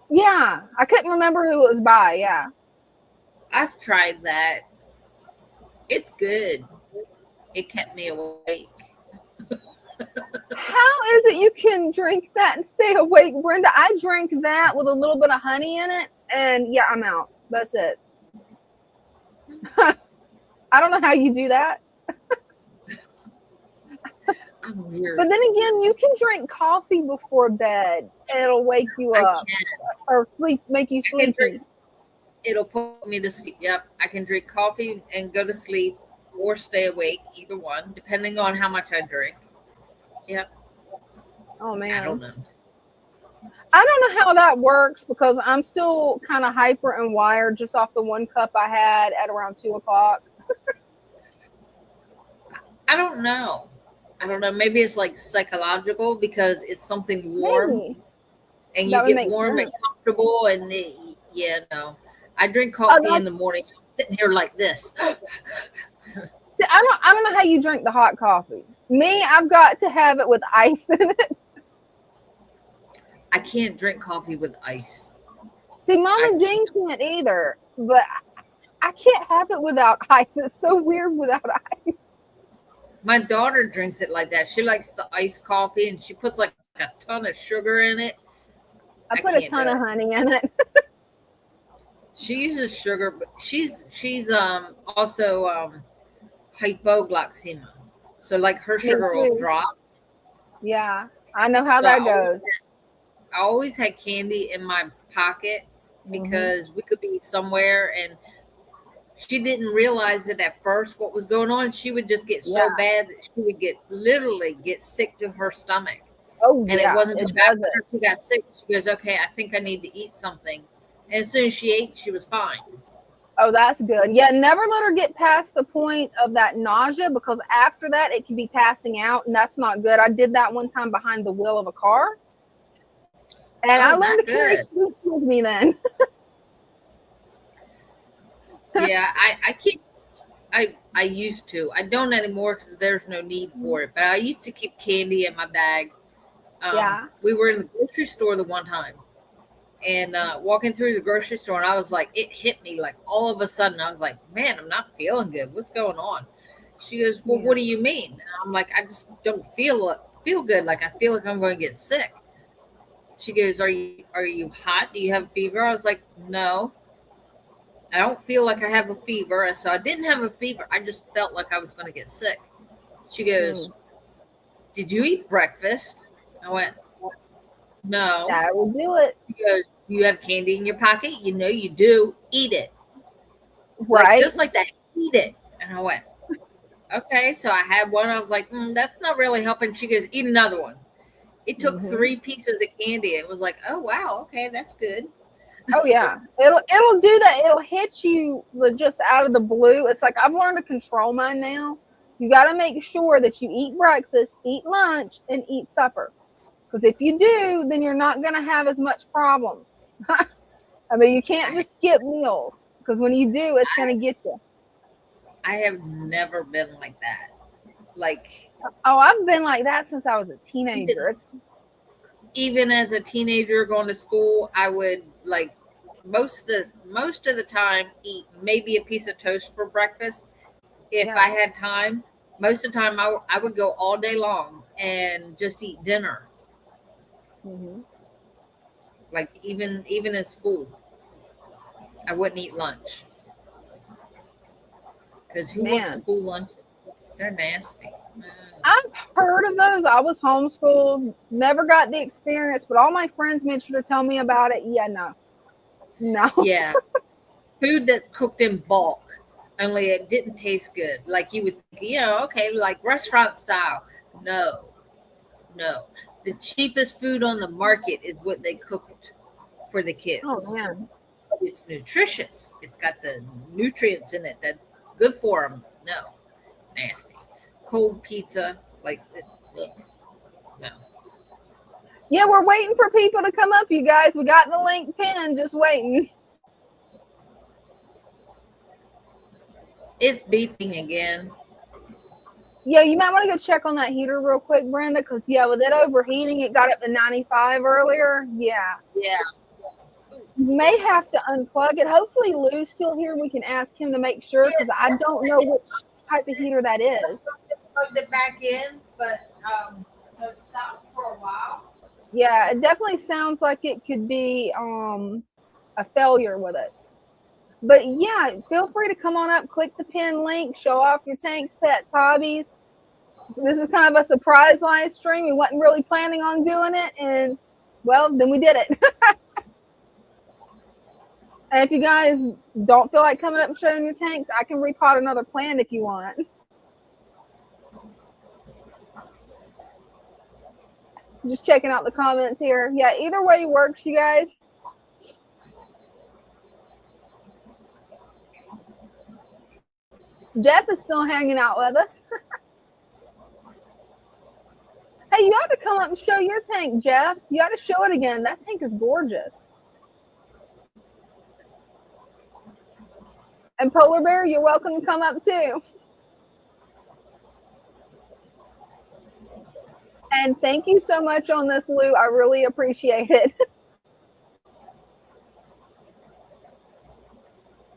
Yeah, I couldn't remember who it was by. Yeah, I've tried that. It's good. It kept me awake. how is it you can drink that and stay awake, Brenda? I drank that with a little bit of honey in it, and yeah, I'm out. That's it. I don't know how you do that. I'm weird. But then again, you can drink coffee before bed and it'll wake you up or make you sleepy. It'll put me to sleep. Yep. I can drink coffee and go to sleep or stay awake, either one, depending on how much I drink. Yep. Oh man. I don't know. I don't know how that works because I'm still kind of hyper and wired just off the one cup I had at around 2:00. I don't know. Maybe it's like psychological because it's something warm. Maybe. And That you would get make warm sense. and comfortable. And no. I drink coffee in the morning. I'm sitting here like this. See, I don't know how you drink the hot coffee. Me, I've got to have it with ice in it. I can't drink coffee with ice. See, Mom and Dean can't either, but I can't have it without ice. It's so weird without ice. My daughter drinks it like that. She likes the iced coffee and she puts like a ton of sugar in it. I put a ton of honey in it. She uses sugar, but she's also hypoglycemia. So like her sugar will drop. Yeah, I know how that goes. I always had candy in my pocket because we could be somewhere and she didn't realize it at first what was going on. She would just get so bad that she would literally get sick to her stomach. Oh, and it wasn't until after she got sick, she goes, okay, I think I need to eat something. And as soon as she ate, she was fine. Oh, that's good. Yeah, never let her get past the point of that nausea because after that, it can be passing out, and that's not good. I did that one time behind the wheel of a car, and I learned to carry food with me then. Yeah, I keep. I used to. I don't anymore because there's no need for it. But I used to keep candy in my bag. We were in the grocery store the one time. And walking through the grocery store, and I was like, it hit me like all of a sudden. I was like, man, I'm not feeling good. What's going on? She goes, well, what do you mean? And I'm like, I just don't feel good. Like I feel like I'm going to get sick. She goes, are you hot? Do you have a fever? I was like, no, I don't feel like I have a fever. So I didn't have a fever. I just felt like I was going to get sick. She goes, did you eat breakfast? I went, no. That will do it. She goes, you have candy in your pocket? You know you do. Eat it. Right. Like, just like that. Eat it. And I went, okay. So I had one. I was like, that's not really helping. She goes, eat another one. It took 3 pieces of candy. It was like, oh, wow. Okay, that's good. Oh, yeah. It'll do that. It'll hit you just out of the blue. It's like I've learned to control mine now. You got to make sure that you eat breakfast, eat lunch, and eat supper. Because if you do, then you're not going to have as much problem. I mean, you can't just skip meals. Because when you do, it's going to get you. I have never been like that. Like, oh, I've been like that since I was a teenager. Even as a teenager going to school, I would like most of the time eat maybe a piece of toast for breakfast. If I had time, most of the time I would go all day long and just eat dinner. Like even in school, I wouldn't eat lunch because who wants school lunch? They're nasty. I've heard of those. I was homeschooled, never got the experience, but all my friends mentioned to tell me about it. Yeah, no. Yeah, food that's cooked in bulk, only it didn't taste good. Like you would think, okay, like restaurant style. No. The cheapest food on the market is what they cooked for the kids. Oh man, it's nutritious. It's got the nutrients in it that's good for them. No. nasty. Cold pizza, like, ugh, no. Yeah, we're waiting for people to come up, you guys. We got the link pinned, just waiting. It's beeping again. Yeah, you might want to go check on that heater real quick, Brenda, because, yeah, with it overheating, it got up to 95 earlier. Yeah. Yeah. You may have to unplug it. Hopefully Lou's still here. We can ask him to make sure, because I don't know which type of heater that is. Plugged it back in, but so it stopped for a while. Yeah, it definitely sounds like it could be a failure with it. But yeah, feel free to come on up, click the pin link, show off your tanks, pets, hobbies. This is kind of a surprise live stream. We wasn't really planning on doing it, and well, then we did it. And if you guys don't feel like coming up and showing your tanks, I can repot another plant if you want. Just checking out the comments here. Yeah, either way works, you guys. Jeff is still hanging out with us. Hey, you ought to come up and show your tank, Jeff. You ought to show it again. That tank is gorgeous. And Polar Bear, you're welcome to come up too. And thank you so much on this, Lou. I really appreciate it.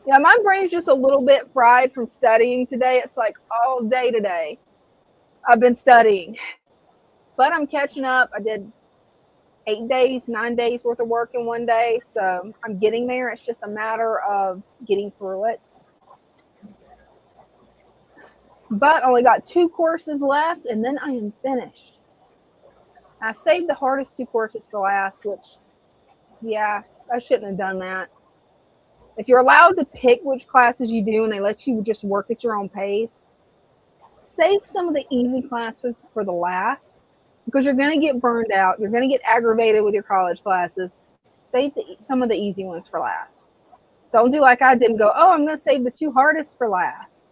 Yeah, my brain's just a little bit fried from studying today. It's like all day today I've been studying. But I'm catching up. I did 8 days, 9 days worth of work in one day. So I'm getting there. It's just a matter of getting through it. But only got 2 courses left, and then I am finished. I saved the hardest 2 courses for last, which, yeah, I shouldn't have done that. If you're allowed to pick which classes you do and they let you just work at your own pace, save some of the easy classes for the last, because you're going to get burned out. You're going to get aggravated with your college classes. Save some of the easy ones for last. Don't do like I did and go, oh, I'm going to save the 2 hardest for last.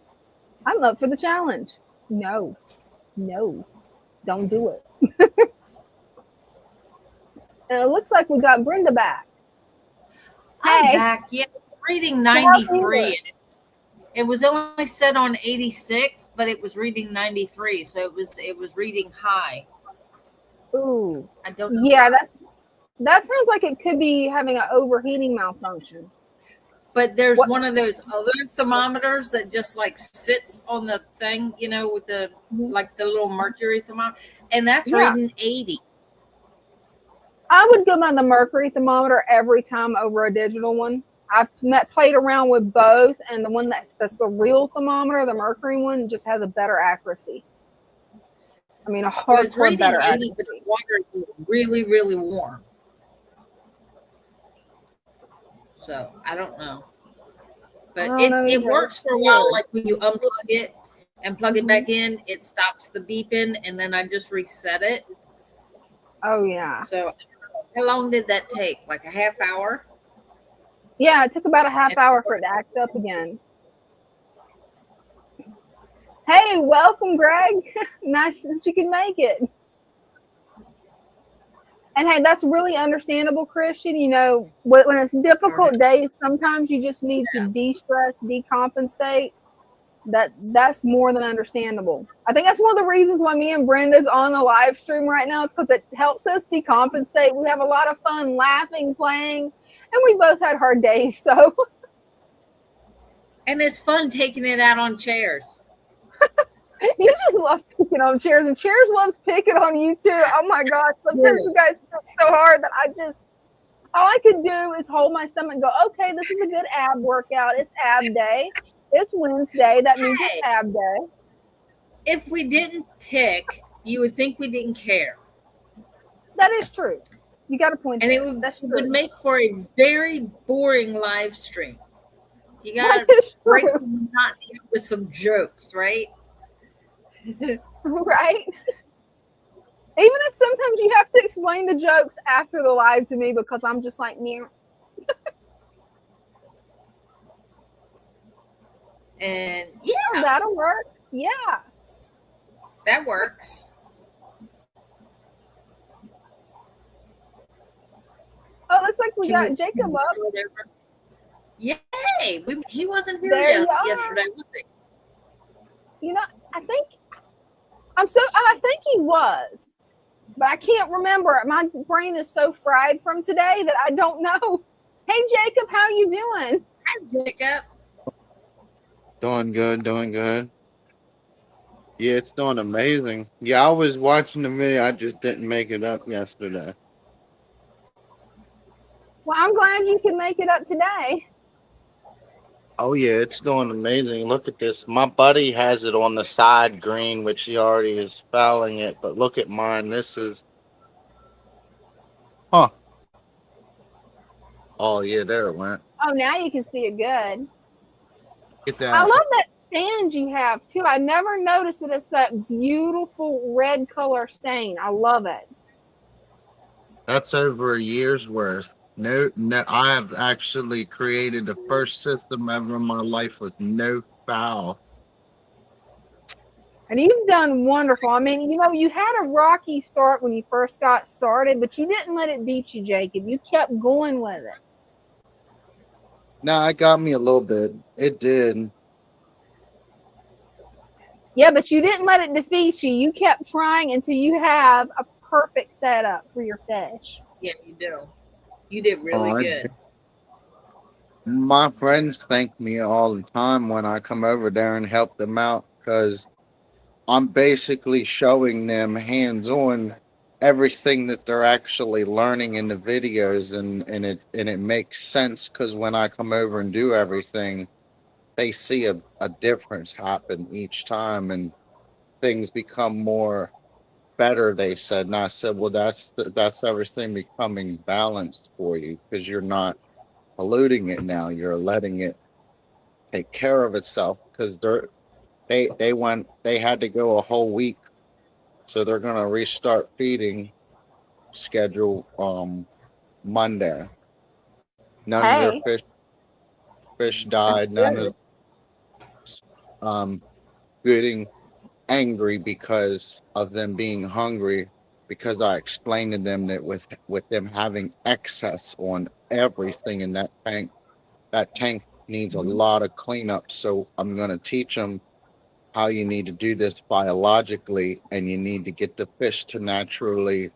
I'm up for the challenge. No, don't do it. And it looks like we got Brenda back. I'm Hey. back. Yeah, reading 93. It was only set on 86, but it was reading 93, so it was reading high. Ooh, I don't know. Yeah, that sounds like it could be having an overheating malfunction. But there's one of those other thermometers that just like sits on the thing, you know, with the like the little mercury thermometer, and that's reading 80. I would go by the mercury thermometer every time over a digital one. I've played around with both, and the one that's the real thermometer, the mercury one, just has a better accuracy. I mean, a hardcore better 80, accuracy. but the water is really, really warm. So I don't know, but it works for a while. Like when you unplug it and plug it back in, it stops the beeping, and then I just reset it. Oh yeah. So how long did that take? Like a half hour? Yeah, it took about a half hour for it to act up again. Hey, welcome, Greg. Nice that you can make it. And hey, that's really understandable, Christian. You know, when it's difficult days, sometimes you just need to de-stress, decompensate. That's more than understandable. I think that's one of the reasons why me and Brenda's on the live stream right now is because it helps us decompensate. We have a lot of fun laughing, playing, and we both had hard days. So, and it's fun taking it out on chairs. You just love picking on chairs, and chairs loves picking on you too. Oh my gosh, sometimes you guys work so hard that all I could do is hold my stomach and go, okay, this is a good ab workout. It's ab day. It's Wednesday. That means it's ab day. If we didn't pick, you would think we didn't care. That is true. You got a point. And it would make for a very boring live stream. You got to break the monotony with some jokes, right? Right. Even if sometimes you have to explain the jokes after the live to me because I'm just like, meow. And yeah, that'll work. Yeah. That works. Oh, it looks like we got Can Jacob we up. start over? Yay! He wasn't here There you are. yesterday, was he? You know, I think he was, but I can't remember. My brain is so fried from today that I don't know. Hey, Jacob, how you doing? Hi, Jacob. Doing good, doing good. Yeah, it's doing amazing. Yeah, I was watching the video. I just didn't make it up yesterday. Well, I'm glad you could make it up today. Oh yeah, it's doing amazing. Look at this. My buddy has it on the side green, which he already is fouling it. But look at mine. This is, huh? Oh yeah, there it went. Oh, now you can see it good. Get I that. love that stand you have too. I never noticed that it's that beautiful red color stain. I love it. That's over a year's worth. No, I have actually created the first system ever in my life with no foul. And you've done wonderful. I mean, you had a rocky start when you first got started, but you didn't let it beat you, Jacob. You kept going with it. No, it got me a little bit. It did. Yeah, but you didn't let it defeat you. You kept trying until you have a perfect setup for your fish. Yeah, you do. You did really good. My friends thank me all the time when I come over there and help them out because I'm basically showing them hands-on everything that they're actually learning in the videos, and it makes sense because when I come over and do everything, they see a difference happen each time, and things become more better. They said, and I said, well, that's everything becoming balanced for you because you're not polluting it now. You're letting it take care of itself because they had to go a whole week, so they're gonna restart feeding schedule Monday. None of their fish died. None of getting angry because of them being hungry, because I explained to them that with them having excess on everything in that tank needs a lot of cleanup. So I'm going to teach them how you need to do this biologically, and you need to get the fish to naturally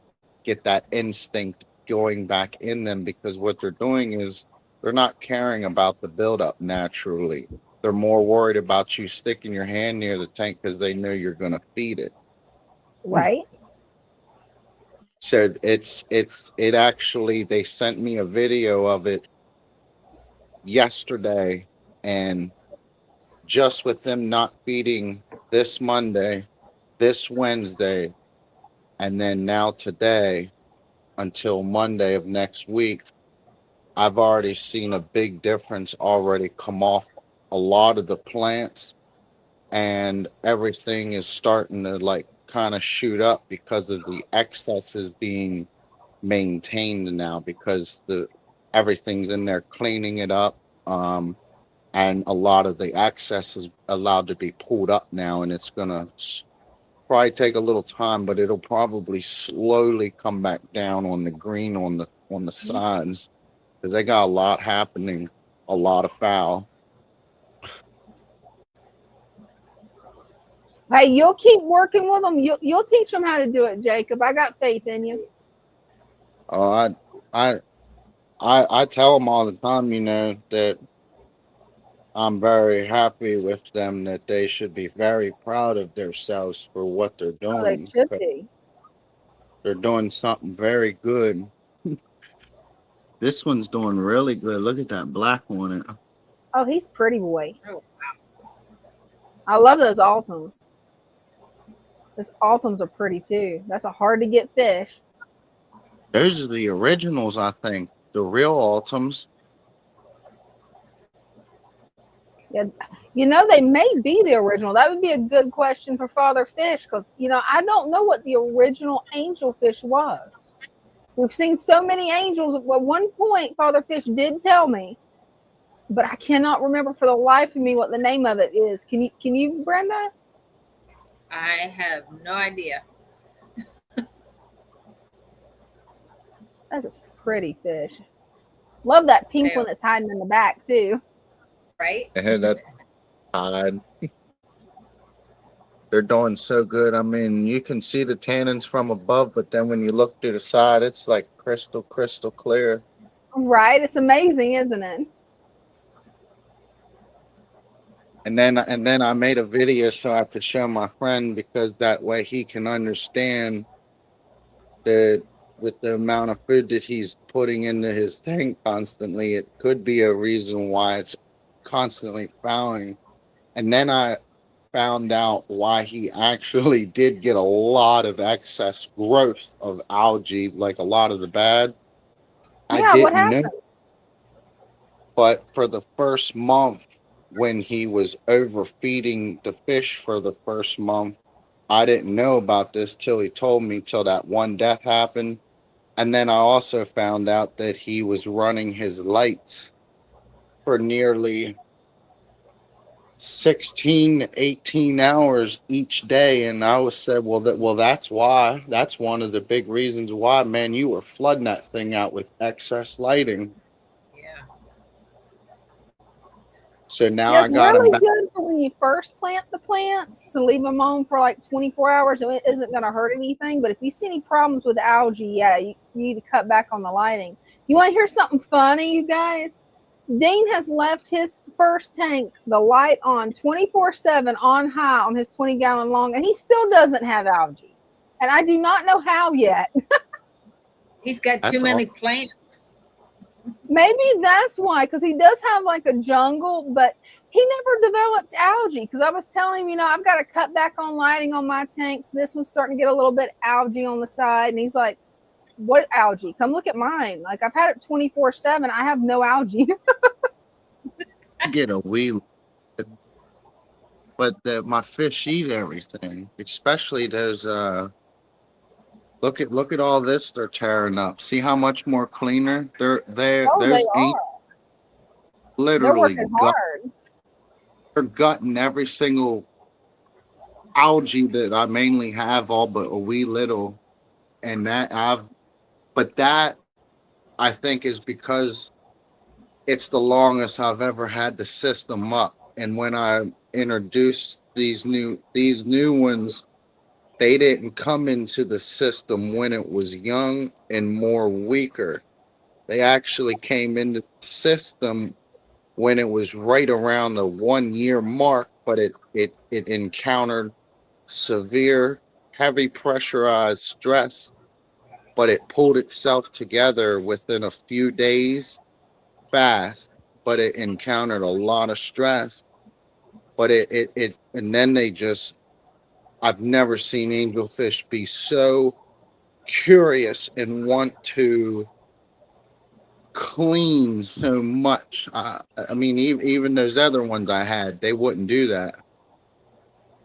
get that instinct going back in them, because what they're doing is they're not caring about the buildup naturally. They're more worried about you sticking your hand near the tank because they know you're going to feed it. Right. So it actually, they sent me a video of it yesterday, and just with them not feeding this Monday, this Wednesday, and then now today until Monday of next week, I've already seen a big difference already come off a lot of the plants, and everything is starting to like kind of shoot up because of the excesses being maintained now, because everything's in there cleaning it up, and a lot of the excess is allowed to be pulled up now, and it's gonna probably take a little time, but it'll probably slowly come back down on the green on the sides, because they got a lot happening, a lot of foul. Hey, you'll keep working with them. You'll teach them how to do it, Jacob. I got faith in you. Oh, I tell them all the time, that I'm very happy with them, that they should be very proud of themselves for what they're doing. Oh, they should be. They're doing something very good. This one's doing really good. Look at that black on it. Oh, he's pretty boy. I love those Altums. Those Altums are pretty too. That's a hard to get fish. Those are the originals, I think. The real Altums. Yeah, they may be the original. That would be a good question for Father Fish, because I don't know what the original angelfish was. We've seen so many angels. At one point, Father Fish did tell me, but I cannot remember for the life of me what the name of it is. Can you, Brenda? I have no idea. That's a pretty fish. Love that pink Yeah. one that's hiding in the back too. Right? That tide. They're doing so good. I mean, you can see the tannins from above, but then when you look to the side, it's like crystal clear. Right? It's amazing, isn't it? And then I made a video so I could show my friend, because that way he can understand that with the amount of food that he's putting into his tank constantly, it could be a reason why it's constantly fouling. And then I found out why he actually did get a lot of excess growth of algae, like a lot of the bad. I Yeah, what didn't know, happened? but for the first month, when he was overfeeding the fish for the first month, I didn't know about this till he told me, till that one death happened. And then I also found out that he was running his lights for nearly 16, 18 hours each day. And I was said, that's why. That's one of the big reasons why, man, you were flooding that thing out with excess lighting. Yeah. So now Yeah, I it's got him really back. good for when you first plant the plants to leave them on for like 24 hours. And it isn't going to hurt anything. But if you see any problems with algae, yeah, you need to cut back on the lighting. You want to hear something funny, you guys? Dean has left his first tank, the light on 24/7 on high on his 20-gallon long, and he still doesn't have algae. And I do not know how yet. He's got too That's many plants. Maybe that's why, because he does have like a jungle, but he never developed algae. Because I was telling him, I've got to cut back on lighting on my tanks. This one's starting to get a little bit algae on the side. And he's like, what algae? Come look at mine. Like, I've had it 24/7. I have no algae. Get a wee, but my fish eat everything, especially those. Look at all this they're tearing up. See how much more cleaner Oh, those they ain't are. They're literally working hard. they're gutting every single algae that I mainly have, all but a wee little. And that I think is because it's the longest I've ever had the system up. And when I introduced these new ones, they didn't come into the system when it was young and more weaker. They actually came into the system when it was right around the 1 year mark, but it encountered severe, heavy pressurized stress, but it pulled itself together within a few days fast, but it encountered a lot of stress. But and then I've never seen angelfish be so curious and want to clean so much. I mean, even those other ones I had, they wouldn't do that.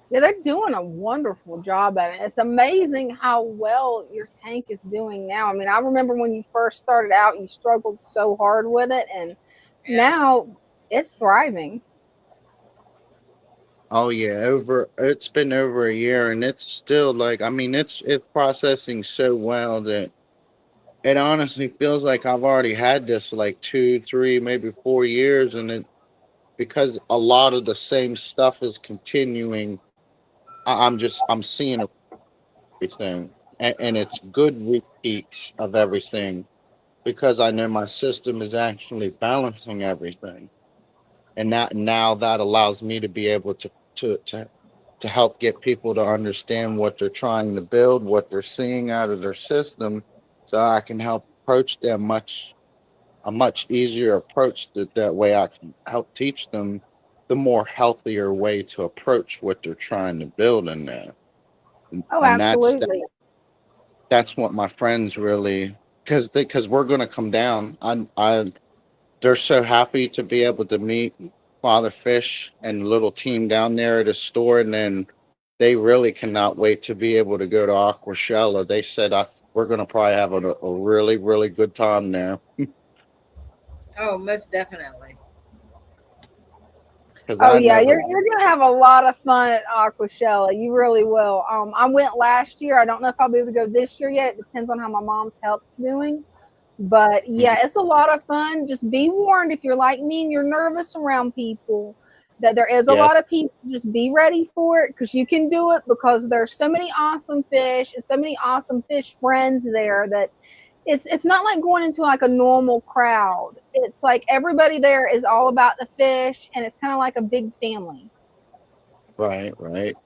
Yeah, they're doing a wonderful job at it. It's amazing how well your tank is doing now. I mean, I remember when you first started out, you struggled so hard with it, and now it's thriving. Oh yeah, it's been over a year, and it's still like, I mean, it's processing so well that it honestly feels like I've already had this like 2, 3, maybe 4 years, and because a lot of the same stuff is continuing. I'm seeing everything, and it's good repeats of everything, because I know my system is actually balancing everything, and that allows me to be able to help get people to understand what they're trying to build, what they're seeing out of their system, so I can help approach them a much easier approach. That way I can help teach them the more healthier way to approach what they're trying to build in there. Oh, And absolutely. that's what my friends really, because we're going to come down. I They're so happy to be able to meet Father Fish and the little team down there at the store, and then they really cannot wait to be able to go to Aquashella. They said we're going to probably have a really, really good time there. Oh, most definitely. Because Oh I yeah, never. you're gonna have a lot of fun at Aquashella. You really will. I went last year. I don't know if I'll be able to go this year yet. It depends on how my mom's health's doing. But yeah, it's a lot of fun. Just be warned if you're like me and you're nervous around people, that there is a Yeah. lot of people. Just be ready for it because you can do it because there's so many awesome fish and so many awesome fish friends there that it's not like going into like a normal crowd. It's like everybody there is all about the fish and it's kind of like a big family. Right. Right.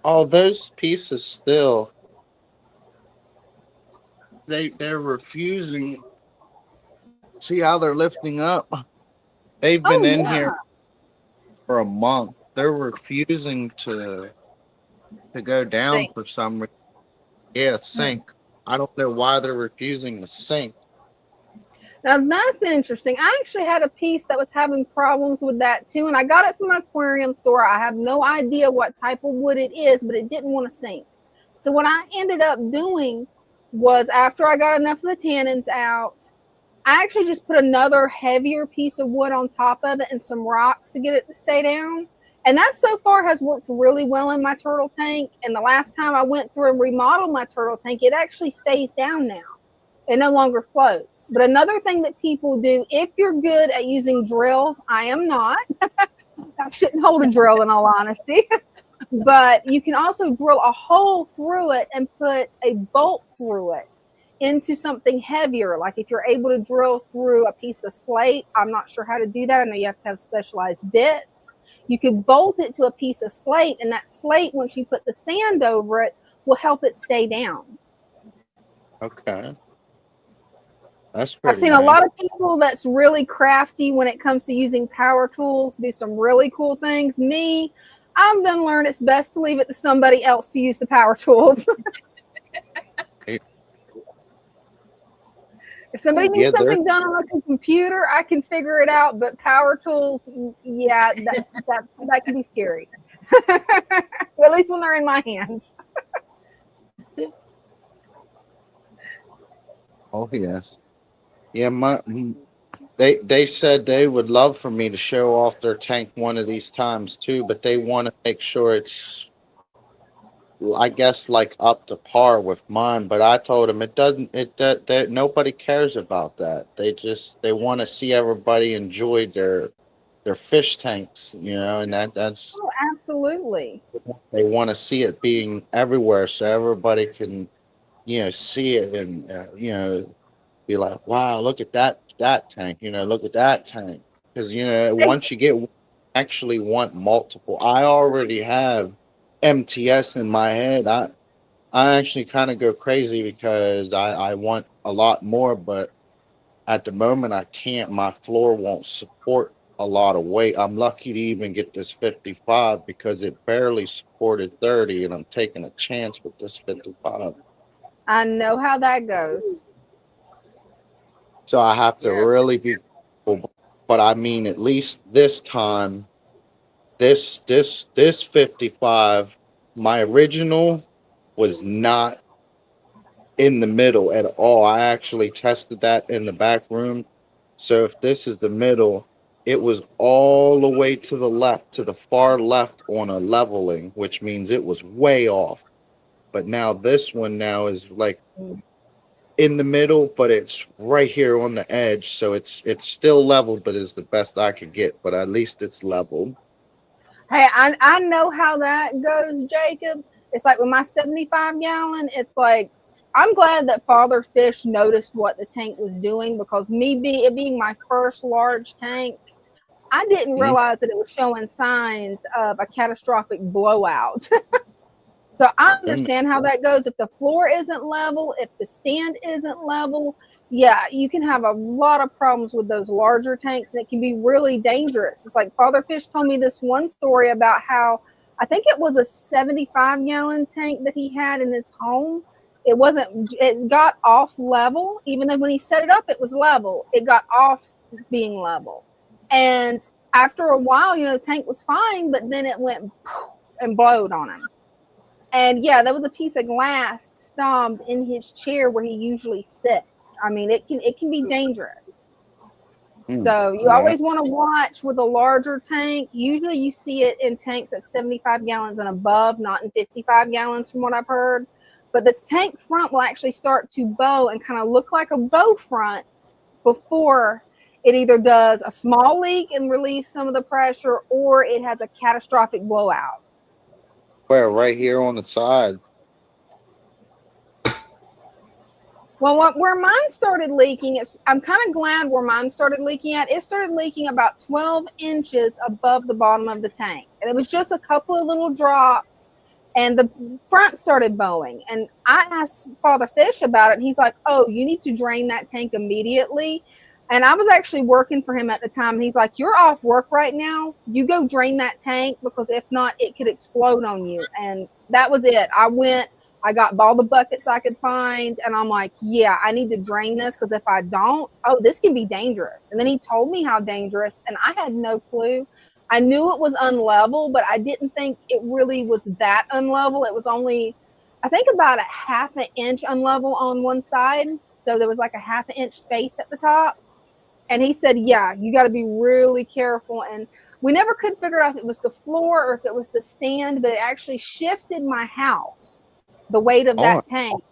All those pieces still. They're refusing. See how they're lifting up? They've been Oh in yeah. here for a month. They're refusing to go down Sink. for some reason. Yeah, sink. I don't know why they're refusing to sink. Now that's interesting. I actually had a piece that was having problems with that too, and I got it from my aquarium store. I have no idea what type of wood it is, but it didn't want to sink. So what I ended up doing was after I got enough of the tannins out, I actually just put another heavier piece of wood on top of it and some rocks to get it to stay down. And that so far has worked really well in my turtle tank. And the last time I went through and remodeled my turtle tank, it actually stays down now. It no longer floats. But another thing that people do, if you're good at using drills, I am not. I shouldn't hold a drill in all honesty. But you can also drill a hole through it and put a bolt through it into something heavier. Like if you're able to drill through a piece of slate, I'm not sure how to do that. I know you have to have specialized bits. You could bolt it to a piece of slate, and that slate, once you put the sand over it, will help it stay down. Okay. That's I've pretty seen a nice. lot of people that's really crafty when it comes to using power tools, do some really cool things. Me, I've done learned it's best to leave it to somebody else to use the power tools. If somebody needs Yeah, they're something done on a computer, I can figure it out. But power tools, yeah, that can be scary. Well, at least when they're in my hands. oh yes. Yeah, they said they would love for me to show off their tank one of these times too, but they want to make sure it's, I guess, like up to par with mine. But I told them it doesn't. That nobody cares about that. They want to see everybody enjoy their fish tanks, and that's Oh, absolutely. they want to see it being everywhere so everybody can see it and be like, wow, look at that tank, look at that tank. Because once you get actually want multiple, I already have MTS in my head. I actually kind of go crazy because I want a lot more, but at the moment I can't. My floor won't support a lot of weight. I'm lucky to even get this 55 because it barely supported 30, and I'm taking a chance with this 55. I know how that goes. So I have to Yeah. really be careful. But I mean, at least this time, this 55, my original was not in the middle at all. I actually tested that in the back room. So if this is the middle, it was all the way to the left, to the far left on a leveling, which means it was way off. But now this one now is like in the middle, but it's right here on the edge. So it's still leveled, but it's the best I could get. But at least it's leveled. Hey, I know how that goes, Jacob. It's like with my 75 gallon, it's like I'm glad that Father Fish noticed what the tank was doing because it being my first large tank, I didn't Mhm. realize that it was showing signs of a catastrophic blowout. So I understand how that goes. If the floor isn't level, if the stand isn't level, yeah, you can have a lot of problems with those larger tanks and it can be really dangerous. It's like Father Fish told me this one story about how I think it was a 75 gallon tank that he had in his home. It got off level, even though when he set it up, it was level. It got off being level. And after a while, the tank was fine, but then it went and blowed on him. And yeah, there was a piece of glass stomped in his chair where he usually sits. I mean, it can be dangerous. So you yeah. always want to watch with a larger tank. Usually you see it in tanks at 75 gallons and above, not in 55 gallons from what I've heard. But the tank front will actually start to bow and kind of look like a bow front before it either does a small leak and relieves some of the pressure, or it has a catastrophic blowout. Where right here on the sides. Well, where mine started leaking, I'm kind of glad where mine started leaking at. It started leaking about 12 inches above the bottom of the tank. And it was just a couple of little drops, and the front started bowing. And I asked Father Fish about it, and he's like, oh, you need to drain that tank immediately. And I was actually working for him at the time. And he's like, you're off work right now. You go drain that tank, because if not, it could explode on you. And that was it. I got all the buckets I could find, and I'm like, yeah, I need to drain this, because if I don't, this can be dangerous. And then he told me how dangerous, and I had no clue. I knew it was unlevel, but I didn't think it really was that unlevel. It was only, I think, about a half an inch unlevel on one side. So there was like a half an inch space at the top. And he said, yeah, you got to be really careful. And we never could figure out if it was the floor or if it was the stand, but it actually shifted my house, the weight of that tank,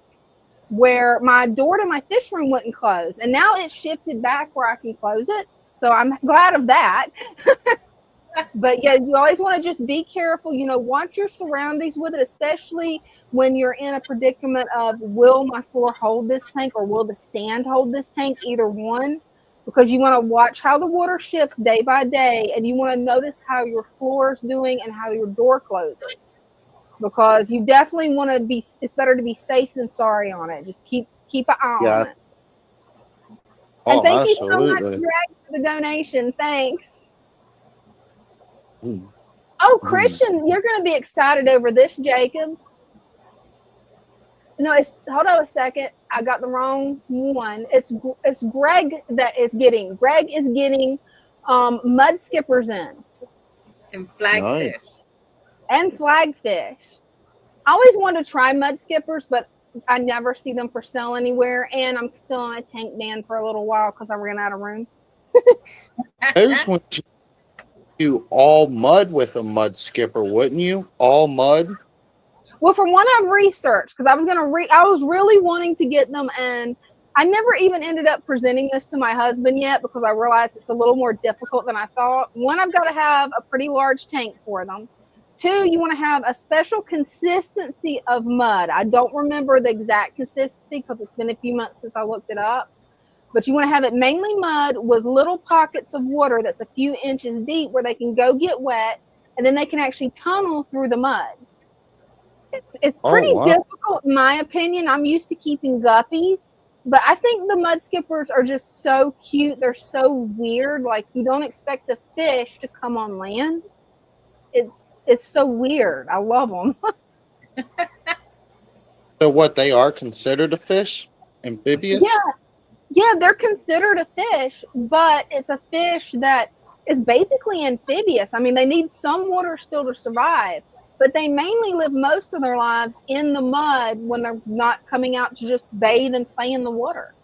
where my door to my fish room wouldn't close. And now it's shifted back where I can close it. So I'm glad of that. But yeah, you always want to just be careful, watch your surroundings with it, especially when you're in a predicament of, will my floor hold this tank, or will the stand hold this tank? Either one, because you want to watch how the water shifts day by day, and you want to notice how your floor is doing and how your door closes. Because you definitely want to be, it's better to be safe than sorry on it. Just keep an eye on it. And thank you so much, Greg, for the donation. Thanks. Oh, Christian, you're going to be excited over this, Jacob. No, hold on a second. I got the wrong one. It's Greg that is getting. Greg is getting mud skippers in. And flagfish. And flagfish. I always wanted to try mud skippers, but I never see them for sale anywhere. And I'm still on a tank ban for a little while because I ran out of room. Those ones you do all mud with a mud skipper, wouldn't you? All mud? Well, from what I've researched, because I was really wanting to get them, and I never even ended up presenting this to my husband yet, because I realized it's a little more difficult than I thought. One, I've got to have a pretty large tank for them. Two, you want to have a special consistency of mud. I don't remember the exact consistency because it's been a few months since I looked it up. But you want to have it mainly mud with little pockets of water that's a few inches deep where they can go get wet, and then they can actually tunnel through the mud. It's pretty difficult, in my opinion. I'm used to keeping guppies, but I think the mud skippers are just so cute. They're so weird. Like, you don't expect a fish to come on land. It's so weird. I love them. So what, they are considered a fish? Amphibious? Yeah, they're considered a fish, but it's a fish that is basically amphibious. I mean, they need some water still to survive, but they mainly live most of their lives in the mud when they're not coming out to just bathe and play in the water.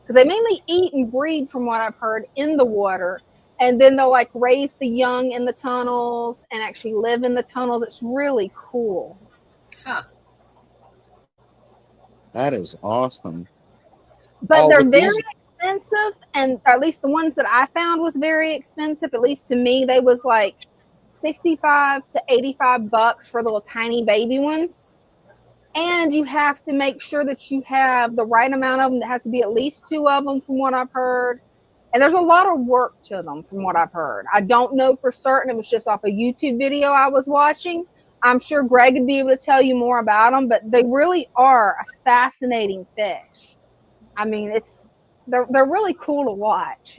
Because they mainly eat and breed, from what I've heard, in the water. And then they'll like raise the young in the tunnels and actually live in the tunnels. It's really cool. Huh. That is awesome. But they're very expensive, and at least the ones that I found was very expensive. At least to me, they was like $65 to $85 for the little tiny baby ones. And you have to make sure that you have the right amount of them. There has to be at least 2 of them, from what I've heard. And there's a lot of work to them, from what I've heard. I don't know for certain. It was just off a YouTube video I was watching. I'm sure Greg would be able to tell you more about them, but they really are a fascinating fish. I mean, they're really cool to watch.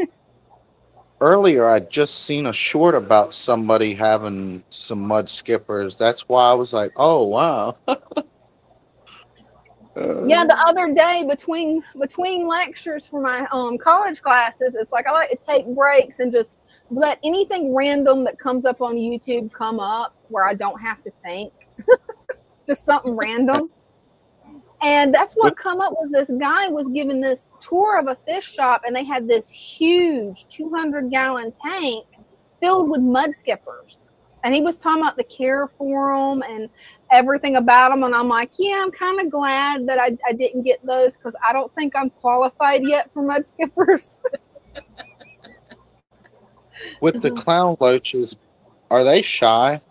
Earlier, I'd just seen a short about somebody having some mud skippers. That's why I was like, oh, wow. Yeah, the other day between lectures for my college classes, it's like I like to take breaks and just let anything random that comes up on YouTube come up where I don't have to think. Just something random. And that's what come up with this guy was giving this tour of a fish shop, and they had this huge 200-gallon tank filled with mud skippers. And he was talking about the care for them and everything about them. And I'm like, yeah, I'm kind of glad that I didn't get those because I don't think I'm qualified yet for mud skippers. With the clown loaches, are they shy?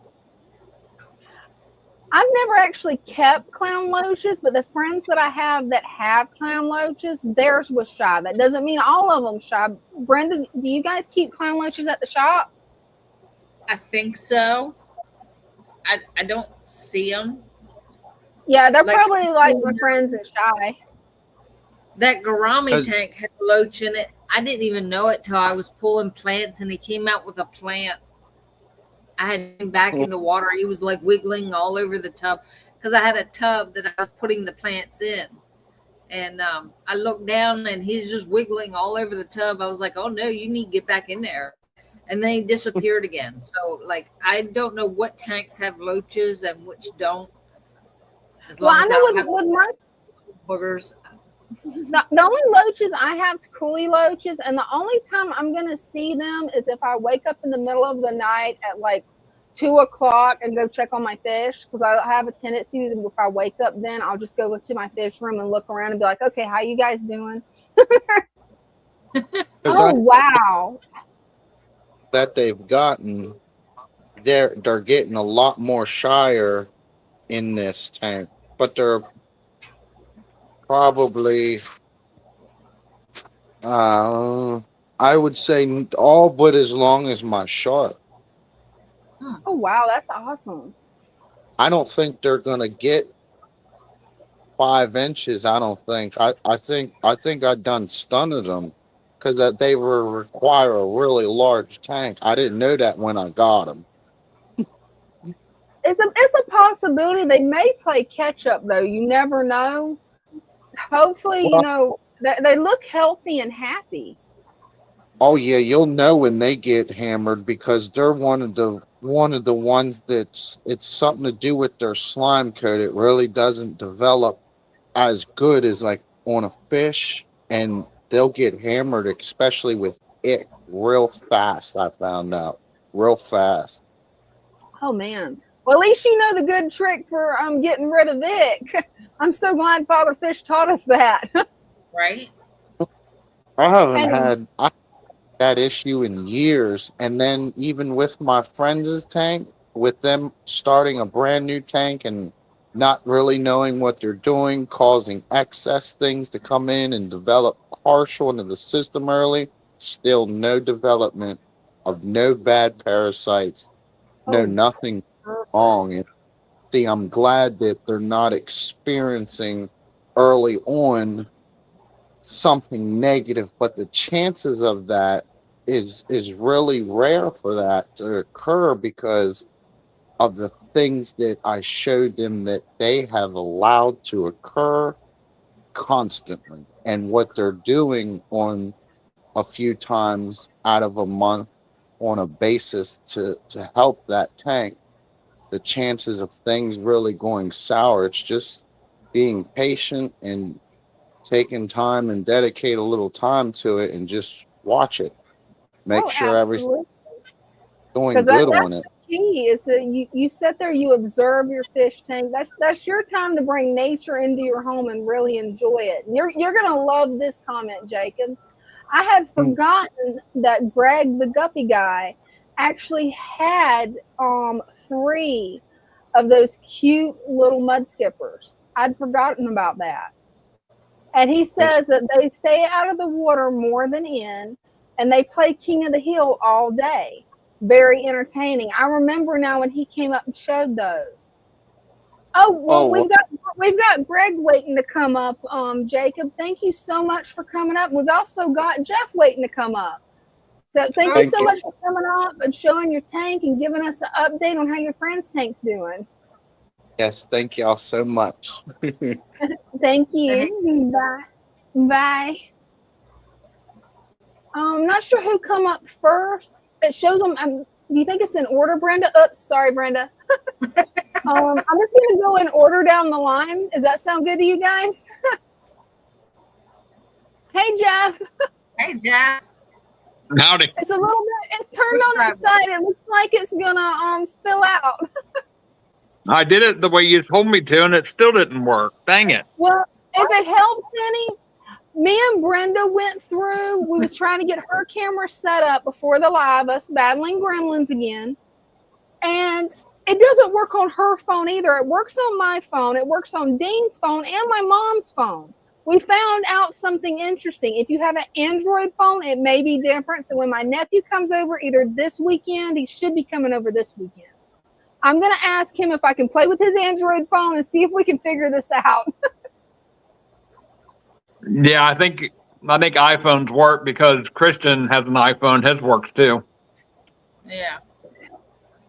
I've never actually kept clown loaches, but the friends that I have that have clown loaches, theirs was shy. That doesn't mean all of them shy. Brenda, do you guys keep clown loaches at the shop? I think so. I don't see them. Yeah, they're probably like my friends and shy. That gourami tank had a loach in it. I didn't even know it till I was pulling plants, and he came out with a plant. I had him back in the water. He was like wiggling all over the tub because I had a tub that I was putting the plants in. And I looked down and he's just wiggling all over the tub. I was like, oh no, you need to get back in there. And then he disappeared again. So like, I don't know what tanks have loaches and which don't. As long as I don't have with my boogers. The only loaches I have is coolie loaches, and the only time I'm going to see them is if I wake up in the middle of the night at like 2 o'clock and go check on my fish, because I have a tendency that if I wake up then I'll just go to my fish room and look around and be like, okay, how you guys doing? Oh, wow. That they've gotten, they're getting a lot more shyer in this tank, but they're probably I would say all but as long as my shark. Oh wow, that's awesome. I don't think they're gonna get 5 inches. I don't think. I think I've done stunted them because that they will require a really large tank. I didn't know that when I got them. It's a possibility they may play catch up though. You never know. Hopefully, well, they look healthy and happy. Oh yeah, you'll know when they get hammered because they're one of the ones that's it's something to do with their slime coat. It really doesn't develop as good as like on a fish, and they'll get hammered, especially with it, real fast. I found out real fast. Oh man. Well, at least you know the good trick for getting rid of ick. I'm so glad Father Fish taught us that. Right? I haven't had that issue in years. And then even with my friends' tank, with them starting a brand new tank and not really knowing what they're doing, causing excess things to come in and develop partial into the system early, still no development of no bad parasites, nothing wrong. And see, I'm glad that they're not experiencing early on something negative, but the chances of that is really rare for that to occur because of the things that I showed them that they have allowed to occur constantly, and what they're doing on a few times out of a month on a basis to help that tank. The chances of things really going sour, it's just being patient and taking time and dedicate a little time to it and just watch it. Make sure everything's going good on it. The key is that you sit there, you observe your fish tank. That's your time to bring nature into your home and really enjoy it. You're gonna love this comment, Jacob. I had forgotten that Greg, the guppy guy, actually had 3 of those cute little mud skippers. I'd forgotten about that. And he says that they stay out of the water more than in, and they play King of the Hill all day. Very entertaining. I remember now when he came up and showed those. Oh, well, we've got Greg waiting to come up. Jacob, thank you so much for coming up. We've also got Jeff waiting to come up. So thank you so much for coming up and showing your tank and giving us an update on how your friend's tank's doing. Yes, thank y'all so much. Thank you. Bye. Bye. I'm not sure who come up first. It shows them. Do you think it's in order, Brenda? Oops, sorry, Brenda. I'm just gonna go in order down the line. Does that sound good to you guys? Hey, Jeff. Hey, Jeff. Howdy. It's a little bit. It's turned Which on side its side. It looks like it's gonna spill out. I did it the way you told me to, and it still didn't work. Dang it. Well, if it helps any, me and Brenda went through. We was trying to get her camera set up before the live, us battling gremlins again, and it doesn't work on her phone either. It works on my phone. It works on Dean's phone and my mom's phone. We found out something interesting. If you have an Android phone, it may be different. So when my nephew comes over, either this weekend, he should be coming over this weekend. I'm going to ask him if I can play with his Android phone and see if we can figure this out. Yeah, I think iPhones work because Christian has an iPhone. His works too. Yeah.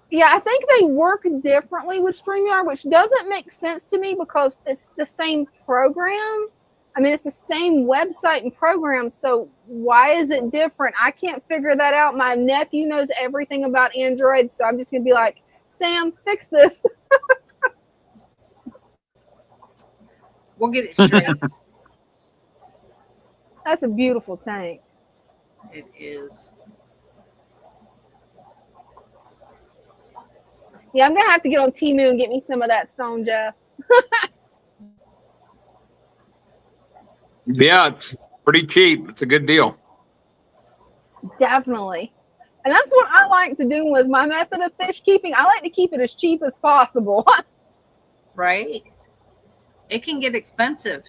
Yeah, I think they work differently with StreamYard, which doesn't make sense to me because it's the same program. I mean, it's the same website and program. So why is it different? I can't figure that out. My nephew knows everything about Android. So I'm just going to be like, Sam, fix this. We'll get it straight. That's a beautiful tank. It is. Yeah, I'm going to have to get on Temu and get me some of that stone, Jeff. Yeah, it's pretty cheap. It's a good deal. Definitely. And that's what I like to do with my method of fish keeping. I like to keep it as cheap as possible. Right? It can get expensive.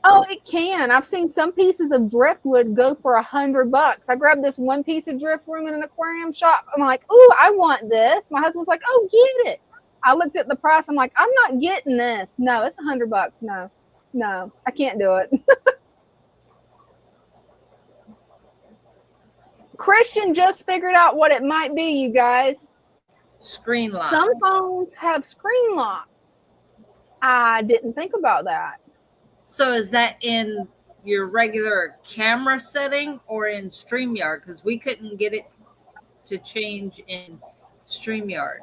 Oh, it can. I've seen some pieces of driftwood go for $100. I grabbed this one piece of driftwood in an aquarium shop. I'm like, ooh, I want this. My husband's like, oh, get it. I looked at the price. I'm like, I'm not getting this. No, it's $100. No, I can't do it. Christian just figured out what it might be, you guys. Screen lock. Some phones have screen lock. I didn't think about that. So is that in your regular camera setting or in StreamYard? Because we couldn't get it to change in StreamYard.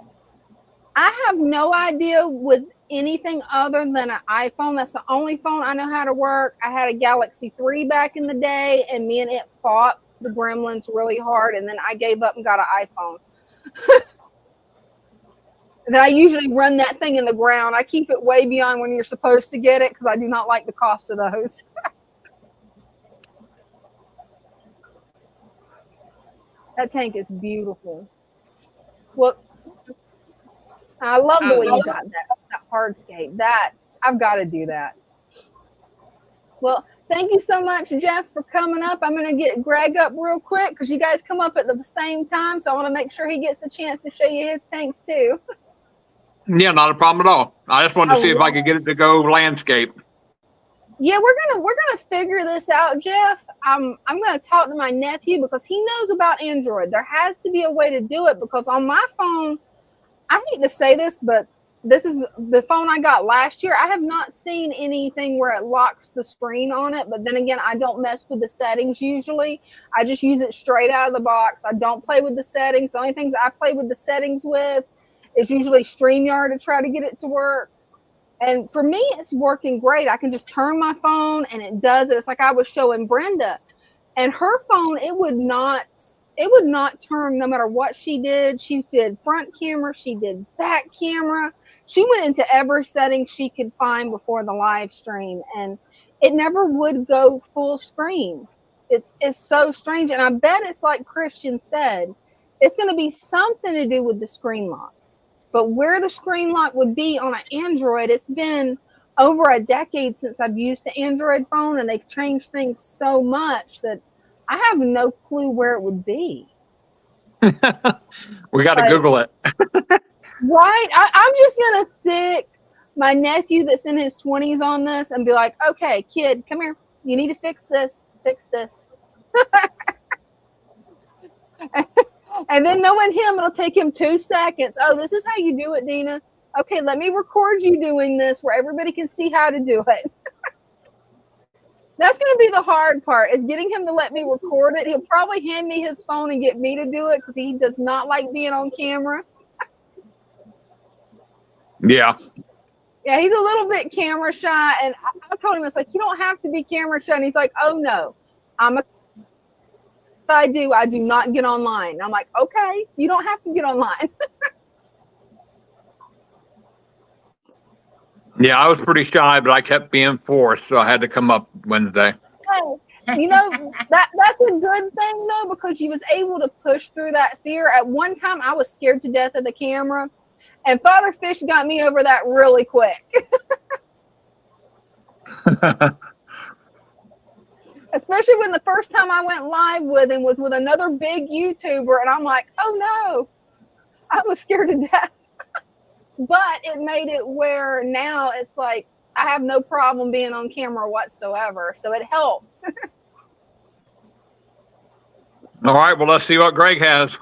I have no idea with anything other than an iPhone. That's the only phone I know how to work. I had a Galaxy 3 back in the day, and me and it fought the gremlins really hard, and then I gave up and got an iPhone. And then I usually run that thing in the ground. I keep it way beyond when you're supposed to get it because I do not like the cost of those. That tank is beautiful. Well, I love the way you got that hardscape. That I've got to do that. Well, thank you so much, Jeff, for coming up. I'm going to get Greg up real quick because you guys come up at the same time. So I want to make sure he gets a chance to show you his tanks too. Yeah, not a problem at all. I just wanted to see if I could get it to go landscape. Yeah, we're gonna figure this out, Jeff. I'm gonna talk to my nephew because he knows about Android. There has to be a way to do it because on my phone, I hate to say this, but this is the phone I got last year. I have not seen anything where it locks the screen on it. But then again, I don't mess with the settings usually. I just use it straight out of the box. I don't play with the settings. The only things I play with the settings with is usually StreamYard to try to get it to work. And for me, it's working great. I can just turn my phone and it does it. It's like I was showing Brenda and her phone, it would not turn no matter what she did. She did front camera. She did back camera. She went into every setting she could find before the live stream and it never would go full screen. It's so strange. And I bet it's like Christian said, it's going to be something to do with the screen lock. But where the screen lock would be on an Android, it's been over a decade since I've used the Android phone, and they've changed things so much that I have no clue where it would be. We got to Google it. Right? I'm just going to sick my nephew that's in his 20s on this and be like, okay, kid, come here. You need to fix this. Fix this. And then knowing him, it'll take him 2 seconds. Oh, this is how you do it, Dina. Okay, let me record you doing this where everybody can see how to do it. That's going to be the hard part, is getting him to let me record it. He'll probably hand me his phone and get me to do it because he does not like being on camera. Yeah. Yeah, he's a little bit camera shy, and I told him, it's like, you don't have to be camera shy. And he's like, oh no, I do not get online. And I'm like, okay, you don't have to get online. Yeah, I was pretty shy, but I kept being forced, so I had to come up Wednesday. You know, that's a good thing though, because you was able to push through that fear. At one time I was scared to death of the camera, and Father Fish got me over that really quick. Especially when the first time I went live with him was with another big YouTuber, and I'm like, oh no, I was scared to death. But it made it where now it's like I have no problem being on camera whatsoever, so it helped. All right, well, let's see what Greg has.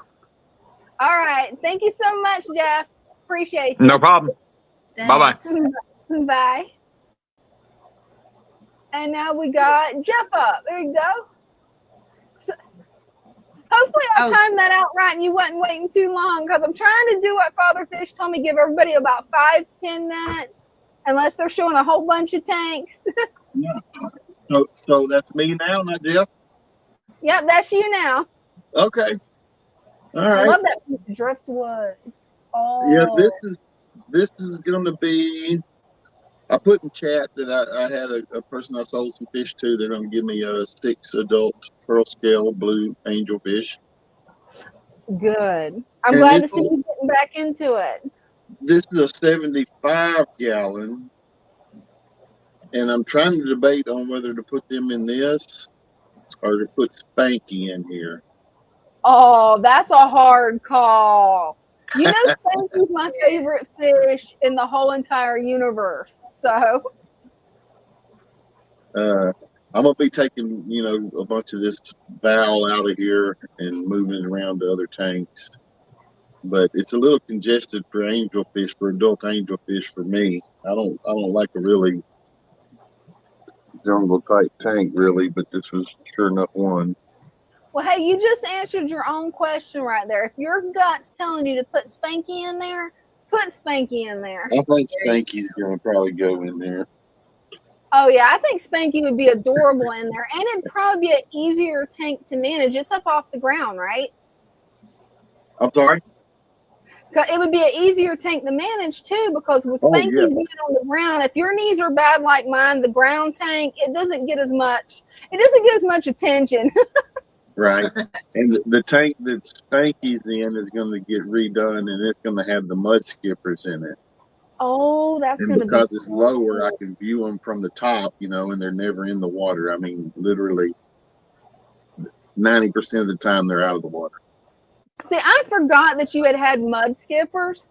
All right, thank you so much, Jeff. Appreciate you. No problem. Bye-bye. Bye. And now we got Jeff up. There you go. So, hopefully I timed that out right and you wasn't waiting too long, because I'm trying to do what Father Fish told me, give everybody about 5 to 10 minutes, unless they're showing a whole bunch of tanks. Yeah. So that's me now, not Jeff? Yep, that's you now. Okay. All right. I love that piece of driftwood. Oh. Yeah, this is gonna be. I put in chat that I had a person I sold some fish to. They're gonna give me a 6 adult pearl scale blue angelfish. Good. I'm glad to see you getting back into it. This is a 75 gallon, and I'm trying to debate on whether to put them in this or to put Spanky in here. Oh, that's a hard call. You know, Spanky's my favorite fish in the whole entire universe. So I'm gonna be taking, a bunch of this bow out of here and moving it around to other tanks. But it's a little congested for angelfish, for adult angelfish for me. I don't like a really jungle type tank really, but this was sure enough one. well, hey, you just answered your own question right there. If your gut's telling you to put Spanky in there, put Spanky in there. I think Spanky's gonna probably go in there. Oh yeah, I think Spanky would be adorable in there, and it'd probably be an easier tank to manage. It's up off the ground, right? I'm sorry? It would be an easier tank to manage too, because with Spanky's being on the ground, if your knees are bad like mine, the ground tank, it doesn't get as much attention. Right. And the tank that Spanky's in is going to get redone, and it's going to have the mud skippers in it. Oh, that's going to be. Because it's lower, I can view them from the top, and they're never in the water. I mean, literally 90% of the time they're out of the water. See, I forgot that you had mud skippers.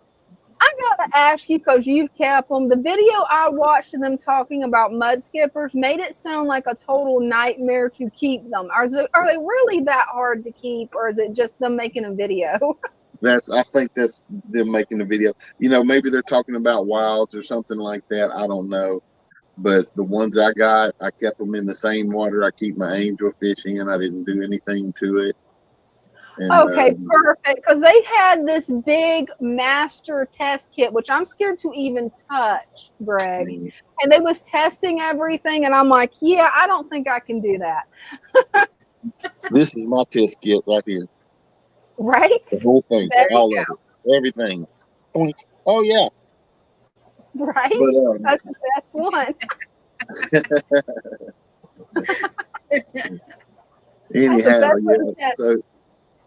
I got to ask you, because you've kept them. The video I watched of them talking about mud skippers made it sound like a total nightmare to keep them. Are they really that hard to keep, or is it just them making a video? I think that's them making a video. Maybe they're talking about wilds or something like that. I don't know. But the ones I got, I kept them in the same water I keep my angelfish in. I didn't do anything to it. And, okay, perfect. Because they had this big master test kit, which I'm scared to even touch, Greg. And they was testing everything, and I'm like, yeah, I don't think I can do that. This is my test kit right here. Right? The whole thing, all of it, everything. Oh yeah. Right? But, that's the best one. Anyhow, yeah.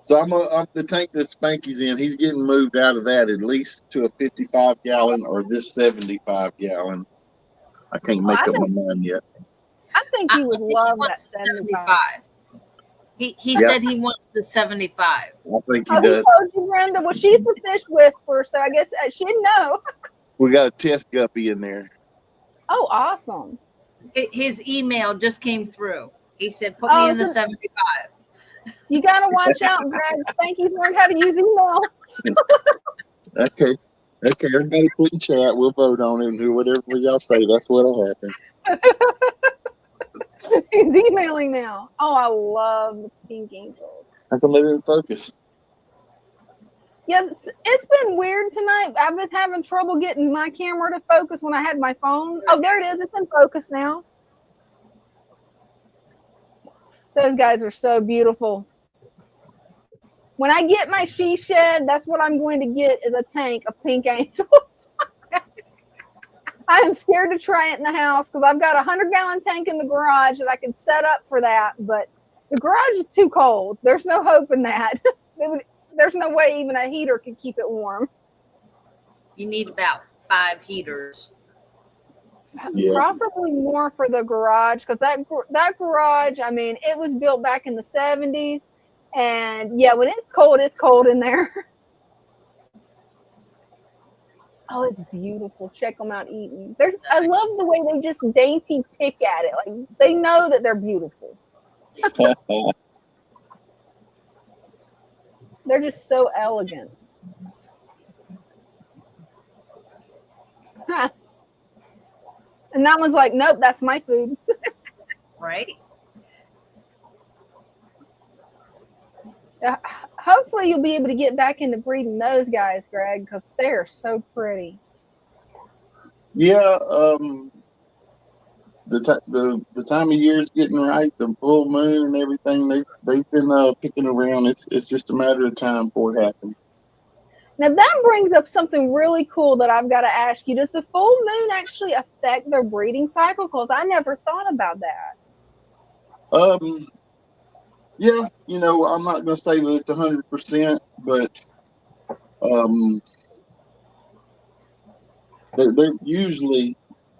So I'm the tank that Spanky's in. He's getting moved out of that at least to a 55 gallon or this 75 gallon. I can't make up my mind yet. I think he would love that 75. He said he wants the 75. I think he does. does. Told you, Brenda? Well, she's the fish whisperer, so I guess she'd know. We got a test guppy in there. Oh, awesome. His email just came through. He said, put me in the 75. You got to watch out, Brad. Spanky's learned how to use email. Okay, everybody put in chat. We'll vote on it and do whatever y'all say. That's what'll happen. He's emailing now. Oh, I love the pink angels. I can let it in focus. Yes, it's been weird tonight. I've been having trouble getting my camera to focus when I had my phone. Oh, there it is. It's in focus now. Those guys are so beautiful. When I get my she shed, that's what I'm going to get is a tank of pink angels. I am scared to try it in the house because I've got a 100-gallon tank in the garage that I can set up for that, but the garage is too cold. There's no hope in that. There's no way even a heater could keep it warm. You need about 5 heaters. Yeah. Possibly more for the garage because that garage, I mean, it was built back in the 70s. And yeah, when it's cold in there. Oh, it's beautiful. Check them out eating. I love the way they just dainty pick at it. Like they know that they're beautiful. They're just so elegant. And that one's like, nope, that's my food. Right? Hopefully you'll be able to get back into breeding those guys, Greg, because they're so pretty. Yeah, the time of year is getting right. The full moon and everything. They've been picking around. It's just a matter of time before it happens. Now that brings up something really cool that I've got to ask you. Does the full moon actually affect their breeding cycle? Because I never thought about that. Yeah, I'm not going to say that it's 100%, but they're usually,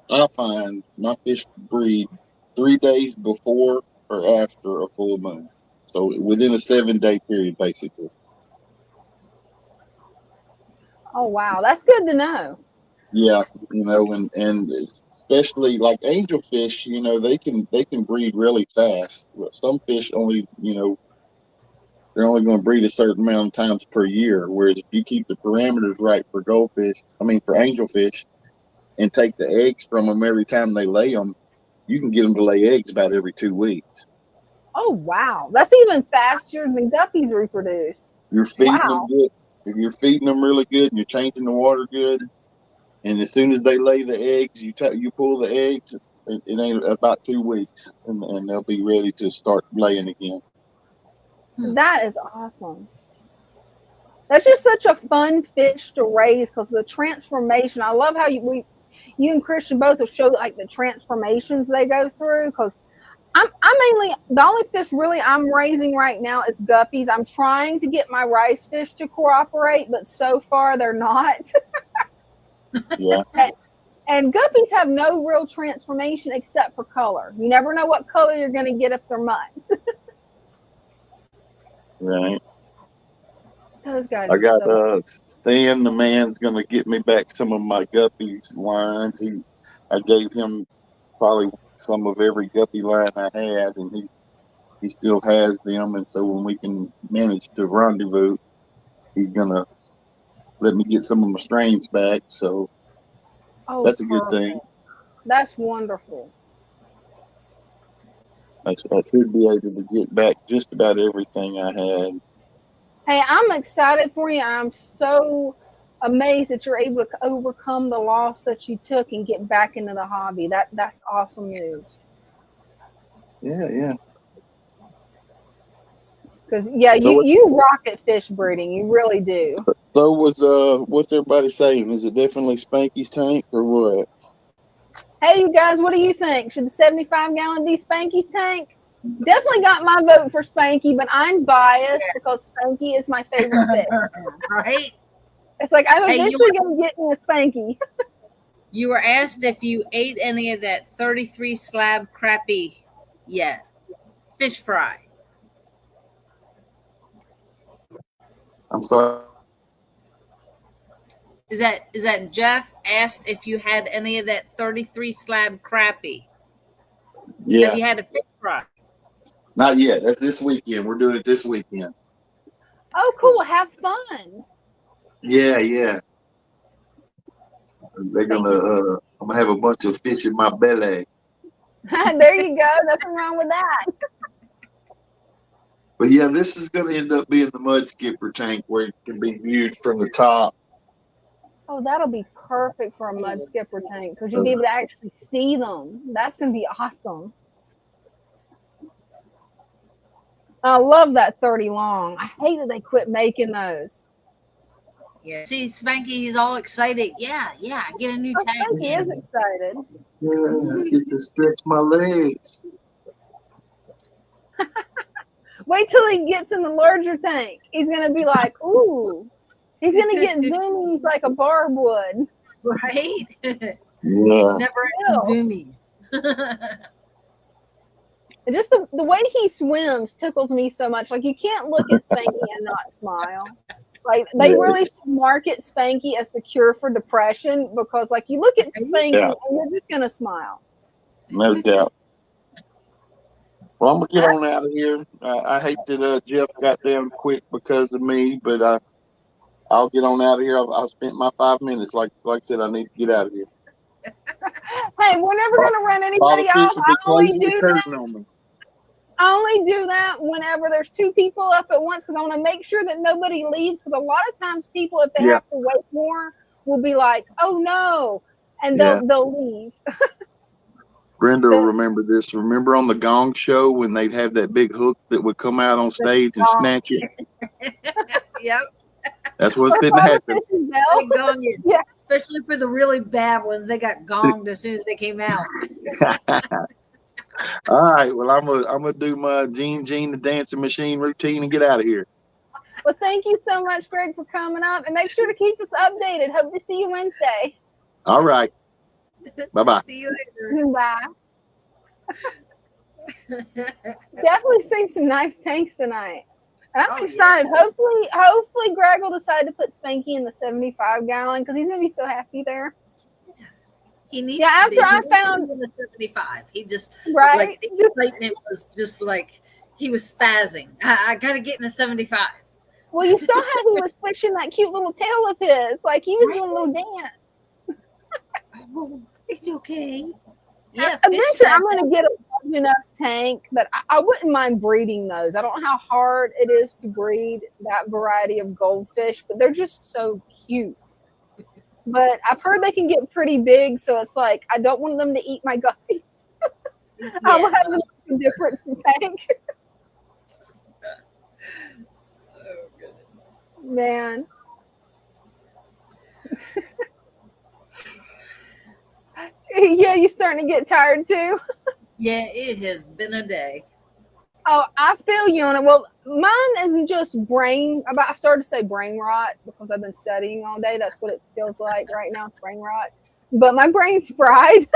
I find my fish breed 3 days before or after a full moon. So within a 7-day period, basically. Oh wow, that's good to know. Yeah, and especially like angelfish, they can breed really fast. Some fish only, they're only going to breed a certain amount of times per year. Whereas if you keep the parameters right for for angelfish, and take the eggs from them every time they lay them, you can get them to lay eggs about every 2 weeks. Oh wow, that's even faster than guppies reproduce. You're feeding them good. If you're feeding them really good and you're changing the water good, and as soon as they lay the eggs, you pull the eggs. It ain't about 2 weeks, and they'll be ready to start laying again. That is awesome. That's just such a fun fish to raise because the transformation. I love how you and Christian both have showed like the transformations they go through. Because I'm mainly the only fish really I'm raising right now is guppies. I'm trying to get my rice fish to cooperate, but so far they're not. Yeah. And guppies have no real transformation except for color. You never know what color you're going to get if they're mutts. Right. Those guys. I got Stan, the man's going to get me back some of my guppies lines. I gave him probably some of every guppy line I had, and he still has them. And so when we can manage to rendezvous, he's gonna let me get some of my strains back. So that's a good thing. That's wonderful. I should be able to get back just about everything I had. Hey, I'm excited for you. I'm so amazed that you're able to overcome the loss that you took and get back into the hobby. That's awesome news. Yeah. Because you rock at fish breeding. You really do. So what's everybody saying? Is it definitely Spanky's tank or what? Hey, you guys, what do you think? Should the 75-gallon be Spanky's tank? Definitely got my vote for Spanky, but I'm biased because Spanky is my favorite fish. Right? It's like I'm eventually going to get me a Spanky. You were asked if you ate any of that 33 slab crappie yet. Fish fry. I'm sorry. Is that Jeff asked if you had any of that 33 slab crappie? Yeah. Have you had a fish fry? Not yet. That's this weekend. We're doing it this weekend. Oh, cool. Have fun. Yeah. They're gonna I'm gonna have a bunch of fish in my belly. There you go. Nothing wrong with that. But yeah, this is going to end up being the mud skipper tank where it can be viewed from the top. Oh, that'll be perfect for a mud skipper tank because you'll be able to actually see them. That's going to be awesome. I love that 30 long. I hate that they quit making those. Yeah. See, Spanky, he's all excited. Yeah, get a new tank. He is excited. Yeah, I get to stretch my legs. Wait till he gets in the larger tank. He's going to be like, ooh. He's going to get zoomies like a barb would. Right? Yeah. Never zoomies. Just the way he swims tickles me so much. Like, you can't look at Spanky and not smile. Like, they really should market Spanky as the cure for depression because, like, you look at Spanky and you're just going to smile. No doubt. Well, I'm going to get on out of here. I hate that Jeff got down quick because of me, but I'll get on out of here. I spent my 5 minutes. Like I said, I need to get out of here. Hey, we're never going to run anybody off. I only do that whenever there's 2 people up at once because I want to make sure that nobody leaves because a lot of times people, if they have to wait more, will be like, oh no, and they'll leave. Brenda will remember this. Remember on the Gong Show when they'd have that big hook that would come out on stage and snatch it? Yep. That's what's going to happen. Yeah. Especially for the really bad ones. They got gonged as soon as they came out. All right. Well, I'm gonna do my Gene the Dancing Machine routine and get out of here. Well, thank you so much, Greg, for coming up. And make sure to keep us updated. Hope to see you Wednesday. All right. Bye-bye. See you later. Bye. Definitely seen some nice tanks tonight. And I'm excited. Yeah. Hopefully Greg will decide to put Spanky in the 75-gallon because he's going to be so happy there. He needs to after I found the 75. He just right. The excitement was just like he was spazzing. I got to get in the 75. Well, you saw how he was switching that cute little tail of his. Like he was doing a little dance. Oh, it's okay. Yeah. Eventually, I'm going to get a large enough tank that I wouldn't mind breeding those. I don't know how hard it is to breed that variety of goldfish, but they're just so cute. But I've heard they can get pretty big, so it's like I don't want them to eat my guppies. I will have a different tank. Oh goodness, man. Yeah, you starting to get tired too? Yeah, it has been a day. Oh, I feel you on it. Well, mine isn't just I started to say brain rot because I've been studying all day. That's what it feels like right now, brain rot. But my brain's fried.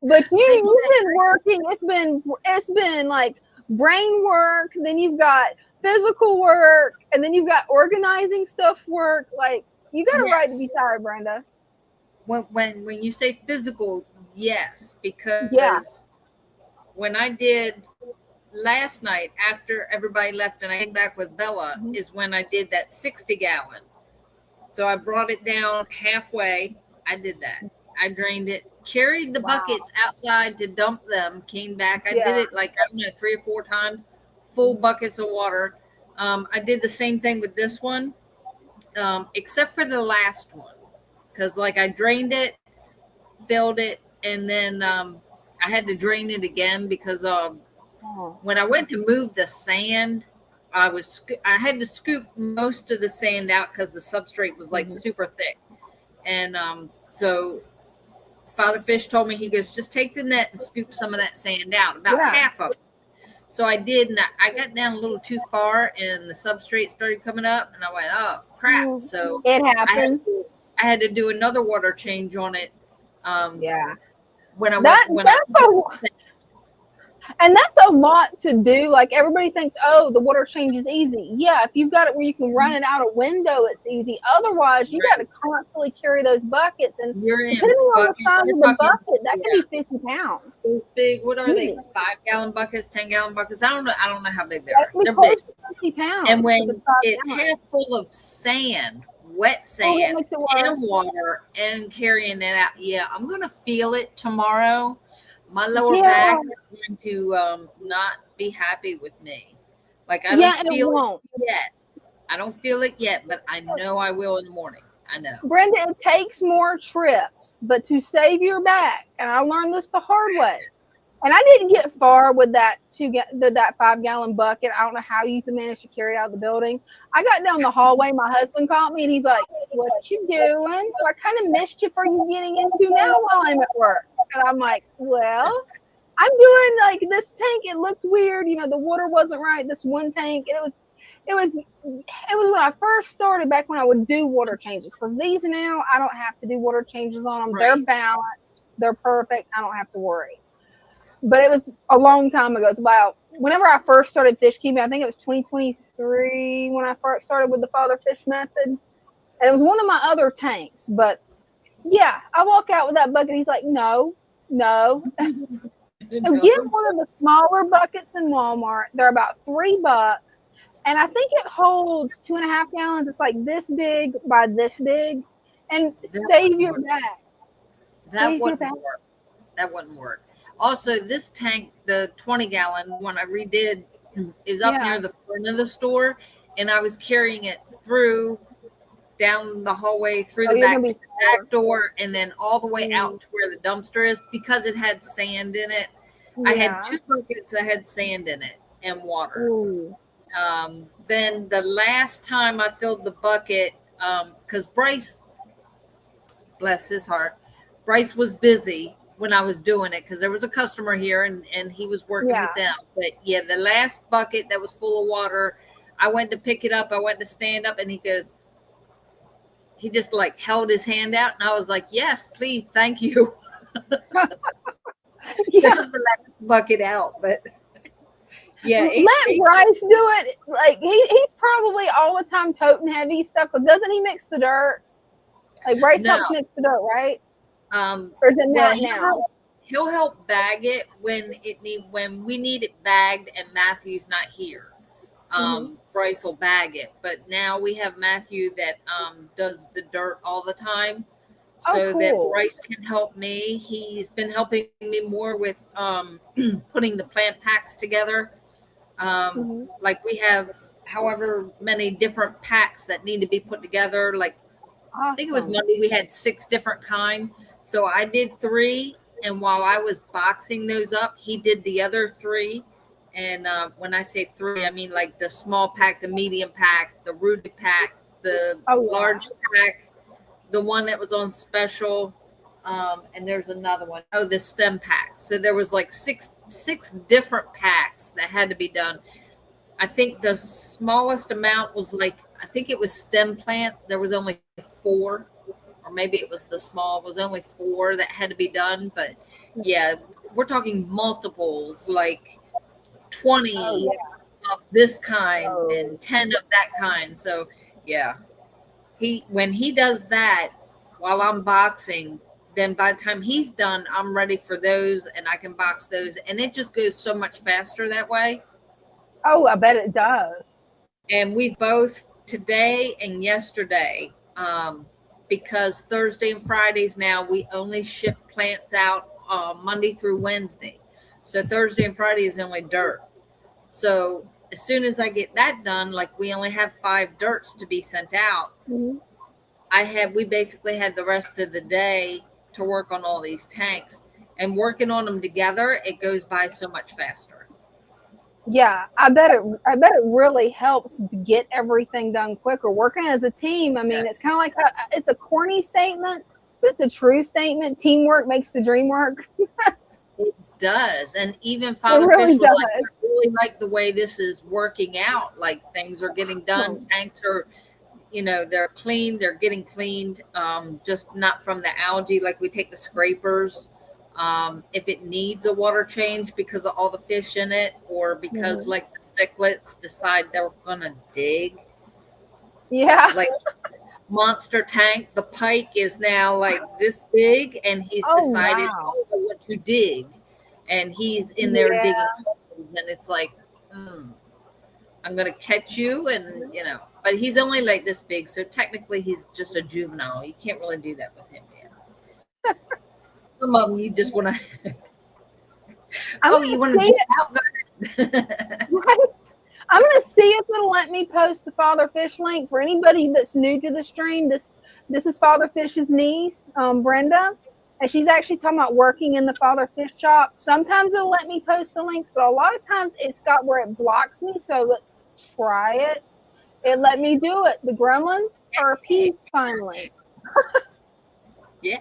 But you've been working. It's been like brain work. Then you've got physical work, and then you've got organizing stuff work. Like you got a right to be tired, Brenda. When you say physical, yes, because when I did last night after everybody left and I came back with Bella is when I did that 60-gallon. So I brought it down halfway. I did that. I drained it, carried the buckets outside to dump them, came back. I did it like, I don't know, 3 or 4 times, full buckets of water. I did the same thing with this one, except for the last one. Because like I drained it, filled it, and then I had to drain it again because when I went to move the sand, I had to scoop most of the sand out because the substrate was like super thick. And so Father Fish told me, he goes, just take the net and scoop some of that sand out, about half of it. So I did, and I got down a little too far and the substrate started coming up and I went, oh crap. So it happens. I had to do another water change on it. When I and that's a lot to do. Like everybody thinks, oh, the water change is easy. Yeah, if you've got it where you can run it out a window, it's easy. Otherwise, you got to constantly carry those buckets, and depending on the size of the bucket, that can be 50 pounds. Those big, what are they? 5-gallon buckets, 10-gallon buckets? I don't know how big they are. They're big. 50 pounds. And when it's half full of sand, wet sand and water, and carrying it out, I'm gonna feel it tomorrow. My lower back is going to not be happy with me. Like I Yeah, don't and it feel won't. it yet. I don't feel it yet, but I know I will in the morning. I know. Brenda, it takes more trips, but to save your back, and I learned this the hard way. And I didn't get far with that 5-gallon bucket. I don't know how you can manage to carry it out of the building. I got down the hallway. My husband caught me, and he's like, "What you doing? What kind of mischief are you getting into now while I'm at work?" And I'm like, "Well, I'm doing like this tank. It looked weird. You know, the water wasn't right. This one tank, it was when I first started, back when I would do water changes. Because these now, I don't have to do water changes on them. Right. They're balanced. They're perfect. I don't have to worry." But it was a long time ago. It's about whenever I first started fish keeping. I think it was 2023 when I first started with the father fish method. And it was one of my other tanks. But yeah, I walk out with that bucket. He's like, no. So get one of the smaller buckets in Walmart. They're about $3. And I think it holds 2.5 gallons. It's like this big by this big. And save your back. That wouldn't work. That wouldn't work. Also, this tank, the 20-gallon one I redid, is up near the front of the store, and I was carrying it through down the hallway through the back door, and then all the way out to where the dumpster is, because it had sand in it. I had 2 buckets that had sand in it and water. Then the last time I filled the bucket, because Bryce, bless his heart, Bryce was busy when I was doing it because there was a customer here and he was working with them. But yeah, the last bucket that was full of water, I went to pick it up. I went to stand up, and he just like held his hand out, and I was like, "Yes, please, thank you." Yeah. Took the last bucket out, but yeah, let Bryce do it. Like he's probably all the time toting heavy stuff. But doesn't he mix the dirt? Like Bryce helps mix the dirt, right? Or is it not now? He'll help bag it when we need it bagged and Matthew's not here. Bryce will bag it, but now we have Matthew that does the dirt all the time, so that Bryce can help me. He's been helping me more with putting the plant packs together. Like we have however many different packs that need to be put together. Like I think it was Monday, we had 6 different kind. So I did 3, and while I was boxing those up, he did the other 3. And when I say 3, I mean like the small pack, the medium pack, the rooted pack, the large pack, the one that was on special, and there's another one. Oh, the stem pack. So there was like six different packs that had to be done. I think the smallest amount was like, I think it was stem plant. There was only 4. Or maybe it was the small, it was only 4 that had to be done. But yeah, we're talking multiples, like 20 of this kind and 10 of that kind. So yeah, when he does that while I'm boxing, then by the time he's done, I'm ready for those and I can box those. And it just goes so much faster that way. Oh, I bet it does. And we both today and yesterday, because Thursday and Fridays now we only ship plants out Monday through Wednesday. So Thursday and Friday is only dirt. So as soon as I get that done, like we only have 5 dirts to be sent out. We basically had the rest of the day to work on all these tanks, and working on them together, it goes by so much faster. Yeah, I bet it really helps to get everything done quicker. Working as a team, I mean, it's kind of like it's a corny statement, but it's a true statement. Teamwork makes the dream work. It does. And even Father Fish was like, I really like the way this is working out. Like things are getting done. Tanks are, they're clean. They're getting cleaned. Just not from the algae. Like we take the scrapers. If it needs a water change because of all the fish in it, or because like the cichlids decide they're going to dig. Yeah. Like monster tank, the pike is now like this big, and he's decided what to dig. And he's in there digging holes, and it's like, I'm going to catch you. And, but he's only like this big. So technically he's just a juvenile. You can't really do that with him yet. Some of them you just want to. You want to jump out? Right? I'm gonna see if it'll let me post the Father Fish link for anybody that's new to the stream. This is Father Fish's niece, Brenda, and she's actually talking about working in the Father Fish shop. Sometimes it'll let me post the links, but a lot of times it's got where it blocks me. So let's try it. It let me do it. The gremlins are appeased finally. Yeah.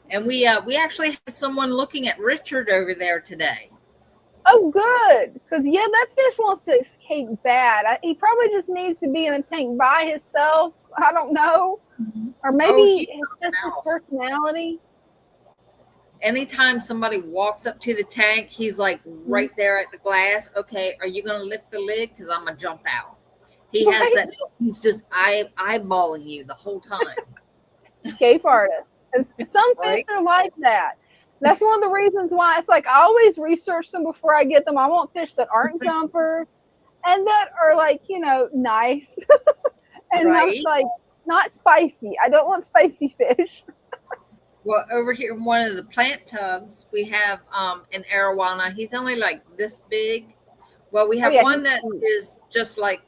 And we actually had someone looking at Richard over there today. Oh, good. Because, yeah, that fish wants to escape bad. He probably just needs to be in a tank by himself. I don't know. Or maybe it's just his personality. Anytime somebody walks up to the tank, he's like right there at the glass. Okay, are you going to lift the lid? Because I'm going to jump out. He has that. He's just eyeballing you the whole time. Escape artist. And some fish are like that. That's one of the reasons why it's like I always research them before I get them. I want fish that aren't jumpers and that are like, you know, nice and not spicy. I don't want spicy fish. Well, over here in one of the plant tubs, we have an arowana. He's only like this big. Well, we have one that is just like,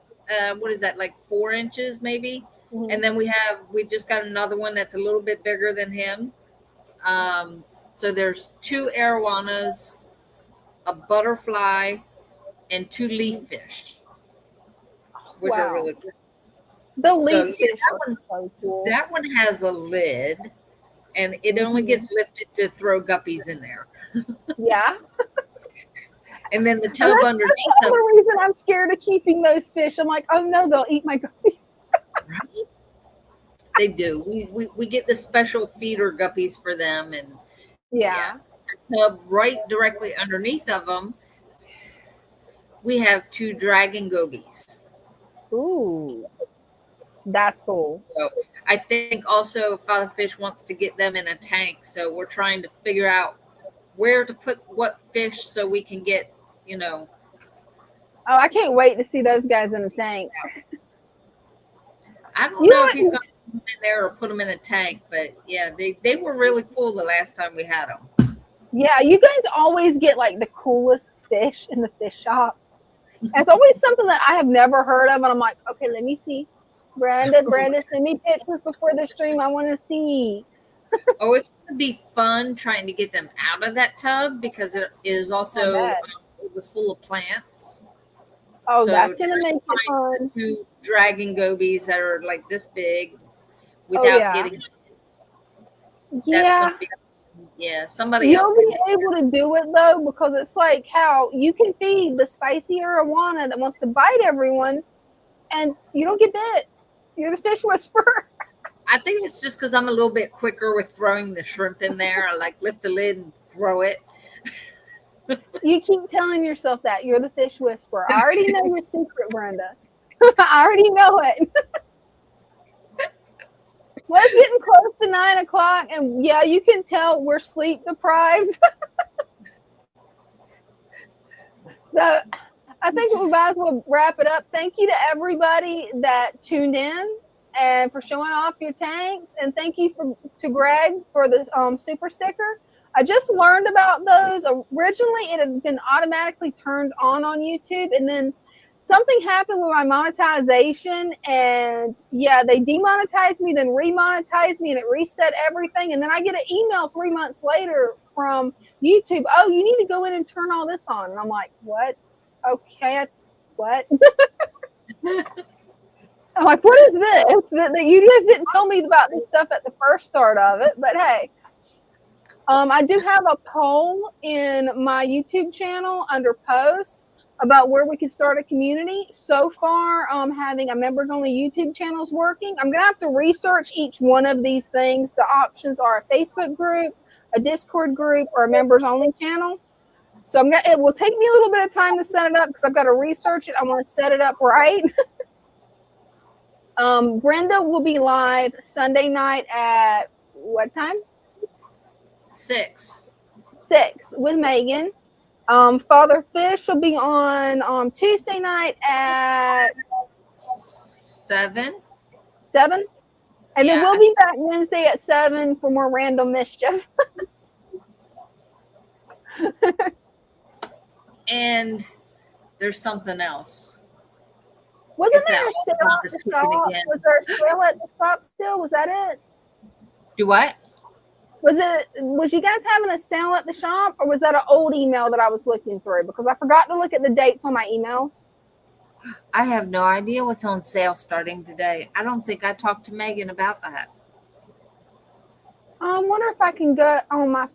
what is that, like 4 inches maybe? Mm-hmm. And then we just got another one that's a little bit bigger than him. So there's 2 arowanas, a butterfly, and 2 leaf fish, which are really good. The leaf fish are so cool. That one has a lid, and it only gets lifted to throw guppies in there. Yeah. And then the tub underneath. That's the reason I'm scared of keeping those fish. I'm like, oh no, they'll eat my guppies. Right? They do. We get the special feeder guppies for them, and the tub right directly underneath of them, we have 2 dragon gobies. Ooh, that's cool. So I think also Father Fish wants to get them in a tank, so we're trying to figure out where to put what fish so we can get, you know. Oh, I can't wait to see those guys in a tank. I don't know if he's going to put them in there or put them in a tank, but yeah, they were really cool the last time we had them. Yeah, you guys always get like the coolest fish in the fish shop. It's always something that I have never heard of, and I'm like, okay, let me see. Brenda, send me pictures before the stream. I want to see. Oh, it's going to be fun trying to get them out of that tub because it is also it was full of plants. Oh, so that's going to make it fun. 2 dragon gobies that are like this big without getting. Yeah. Somebody else. You'll be able to do it though, because it's like how you can feed the spicy arowana that wants to bite everyone, and you don't get bit. You're the fish whisperer. I think it's just because I'm a little bit quicker with throwing the shrimp in there. I like lift the lid and throw it. You keep telling yourself that you're the fish whisperer. I already know your secret, Brenda. I already know it. Well, it's getting close to 9 o'clock, and yeah, you can tell we're sleep deprived. So I think we might as well wrap it up. Thank you to everybody that tuned in and for showing off your tanks, and thank you to Greg for the super sticker. I just learned about those. Originally, it had been automatically turned on YouTube, and then something happened with my monetization, and they demonetized me, then remonetized me, and it reset everything. And then I get an email 3 months later from YouTube, oh, you need to go in and turn all this on. And I'm like, what? Okay, what? I'm like, what is this? That you just didn't tell me about this stuff at the first start of it, but hey. I do have a poll in my YouTube channel under posts about where we can start a community. So far, having a members only YouTube channel is working. I'm gonna have to research each one of these things. The options are a Facebook group, a Discord group, or a members only channel. So it will take me a little bit of time to set it up because I've got to research it. I want to set it up right. Brenda will be live Sunday night at what time? 6 with Megan. Father Fish will be on Tuesday night at 7. And then we'll be back Wednesday at 7 for more Random And There's something else. Wasn't Is there that a sale all at the speaking shop? again? Was there a sale at the shop still? Was that it? Do what? Was you guys having a sale at the shop, or was that an old email that I was looking through? Because I forgot to look at the dates on my emails. I have no idea what's on sale starting today. I don't think I talked to Megan about that. I wonder if I can go on my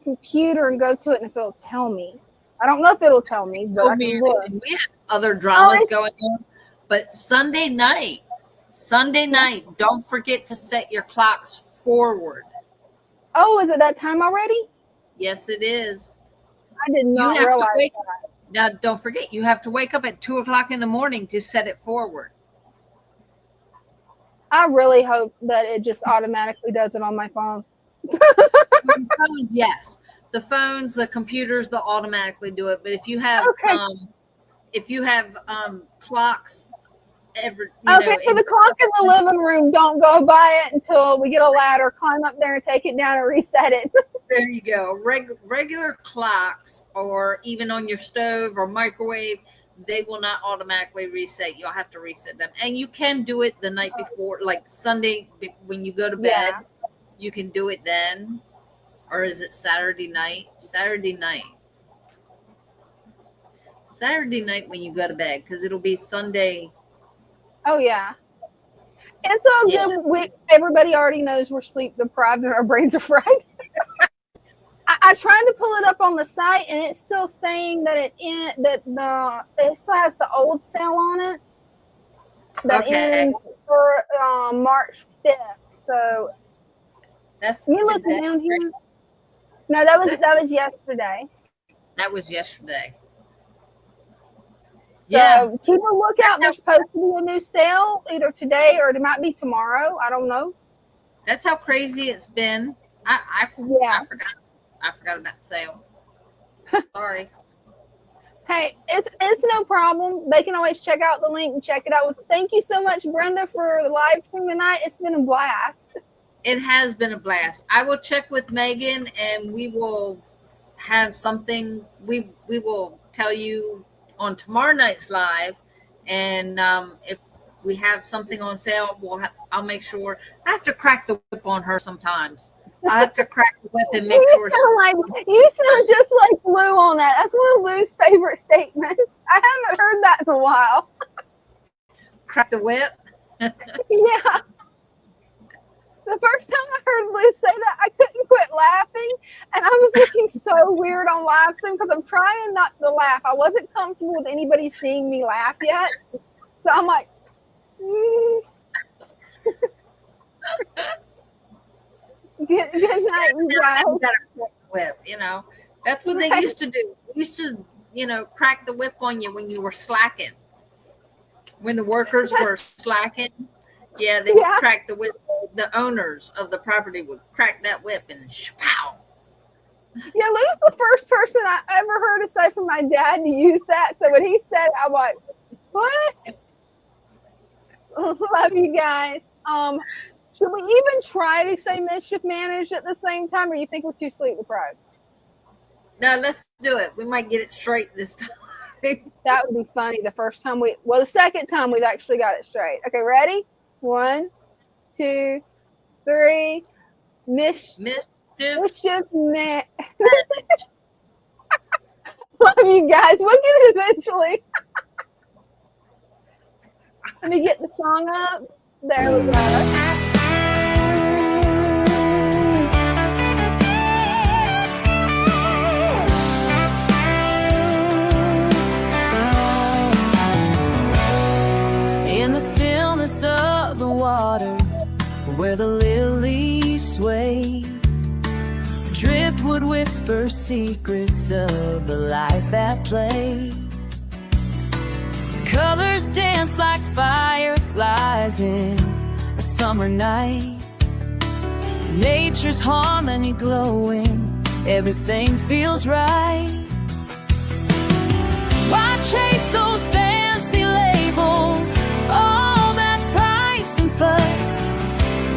computer and go to it and if it'll tell me. I don't know if it'll tell me, but I can look. We had other dramas going on. But Sunday night, don't forget to set your clocks forward. Oh, is it that time already? Yes, it is. I did not realize that. Now, don't forget, you have to wake up at 2 o'clock in the morning to set it forward. I really hope that it just automatically does it on my phone. Yes. The phones, the computers, they'll automatically do it. But if you have clocks so the clock in the living room, don't go by it until we get a ladder, climb up there and take it down and reset it. There you go. Regular clocks, or even on your stove or microwave, they will not automatically reset. You'll have to reset them. And you can do it the night before, like Sunday when you go to bed. Yeah. You can do it then. Or is it Saturday night? Saturday night when you go to bed, because it'll be Sunday. Oh, yeah. It's all good. Everybody already knows we're sleep deprived and our brains are fried. I tried to pull it up on the site, and it's still saying that it still has the old sale on it. That ends for March 5th. So that's you looking down here? No, that was yesterday. That was yesterday. So keep a lookout. There's supposed to be a new sale either today or it might be tomorrow. I don't know. That's how crazy it's been. I forgot about the sale. Sorry. Hey, it's no problem. They can always check out the link and check it out. Thank you so much, Brenda, for the live stream tonight. It's been a blast. It has been a blast. I will check with Megan and we will have something. We will tell you on tomorrow night's live, and if we have something on sale, I'll make sure. I have to crack the whip on her sometimes. I have to crack the whip and make sure. You sound just like Lou on that. That's one of Lou's favorite statements. I haven't heard that in a while. Crack the whip? Yeah. The first time I heard Lou say that, I couldn't quit laughing, and I was looking so weird on live stream because I'm trying not to laugh. I wasn't comfortable with anybody seeing me laugh yet, so I'm like, Good night, you guys. Whip, that's what they used to do. They used to, crack the whip on you when you were slacking. When the workers were slacking, they would crack the whip. The owners of the property would crack that whip and pow. Yeah, Lou's the first person I ever heard to say from my dad to use that. So when he said it, I'm like, what? Love you guys. Should we even try to say mischief managed at the same time, or you think we're too sleep deprived? No, let's do it. We might get it straight this time. That would be funny. The second time we've actually got it straight. Okay, ready? 1, 2, 3. Mischief. Love you guys. We'll get it eventually. Let me get the song up. There we go. In the stillness of the water, where the lilies sway, driftwood whispers secrets of the life at play. Colors dance like fireflies in a summer night. Nature's harmony glowing, everything feels right. Why chase those fancy labels, all that price and fuss,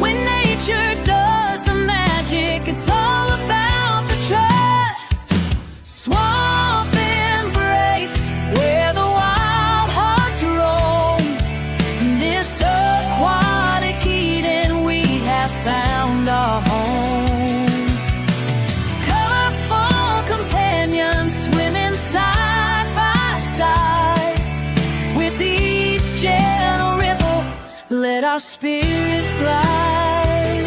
when nature does the magic? It's all about the trust. Swamp embrace, where the water let our spirits glide.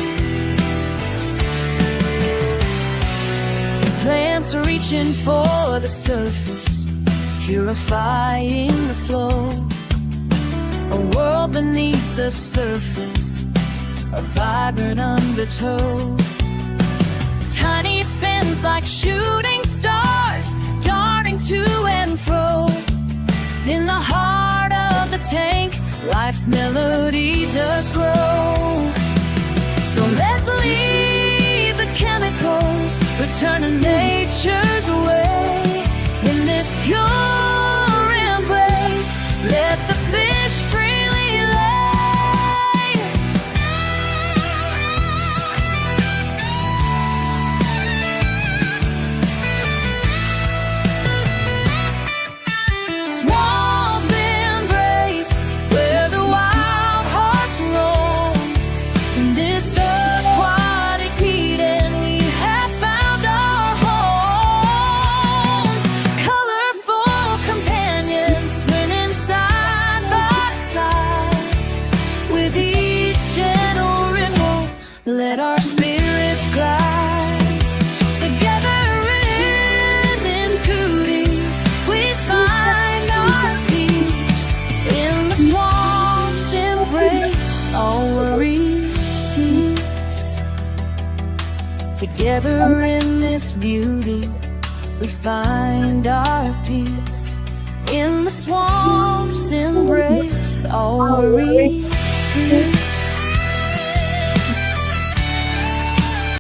Plants are reaching for the surface, purifying the flow. A world beneath the surface, a vibrant undertow. Tiny fins like shooting stars, darting to and fro. In the heart of the tank, life's melody does grow. So let's leave the chemicals, return to nature's way. In this pure embrace, let the fish freely lay. Swamp embrace, where the wild hearts roam. In this aquatic Eden, we have found our home. Colorful companions swimming side by side. With each gentle ripple, let our spirits glide. Together in this cootie, we find our peace. In the swamp's embrace, all worries cease. Together in this beauty, we find our peace. In the swamp's embrace, all worries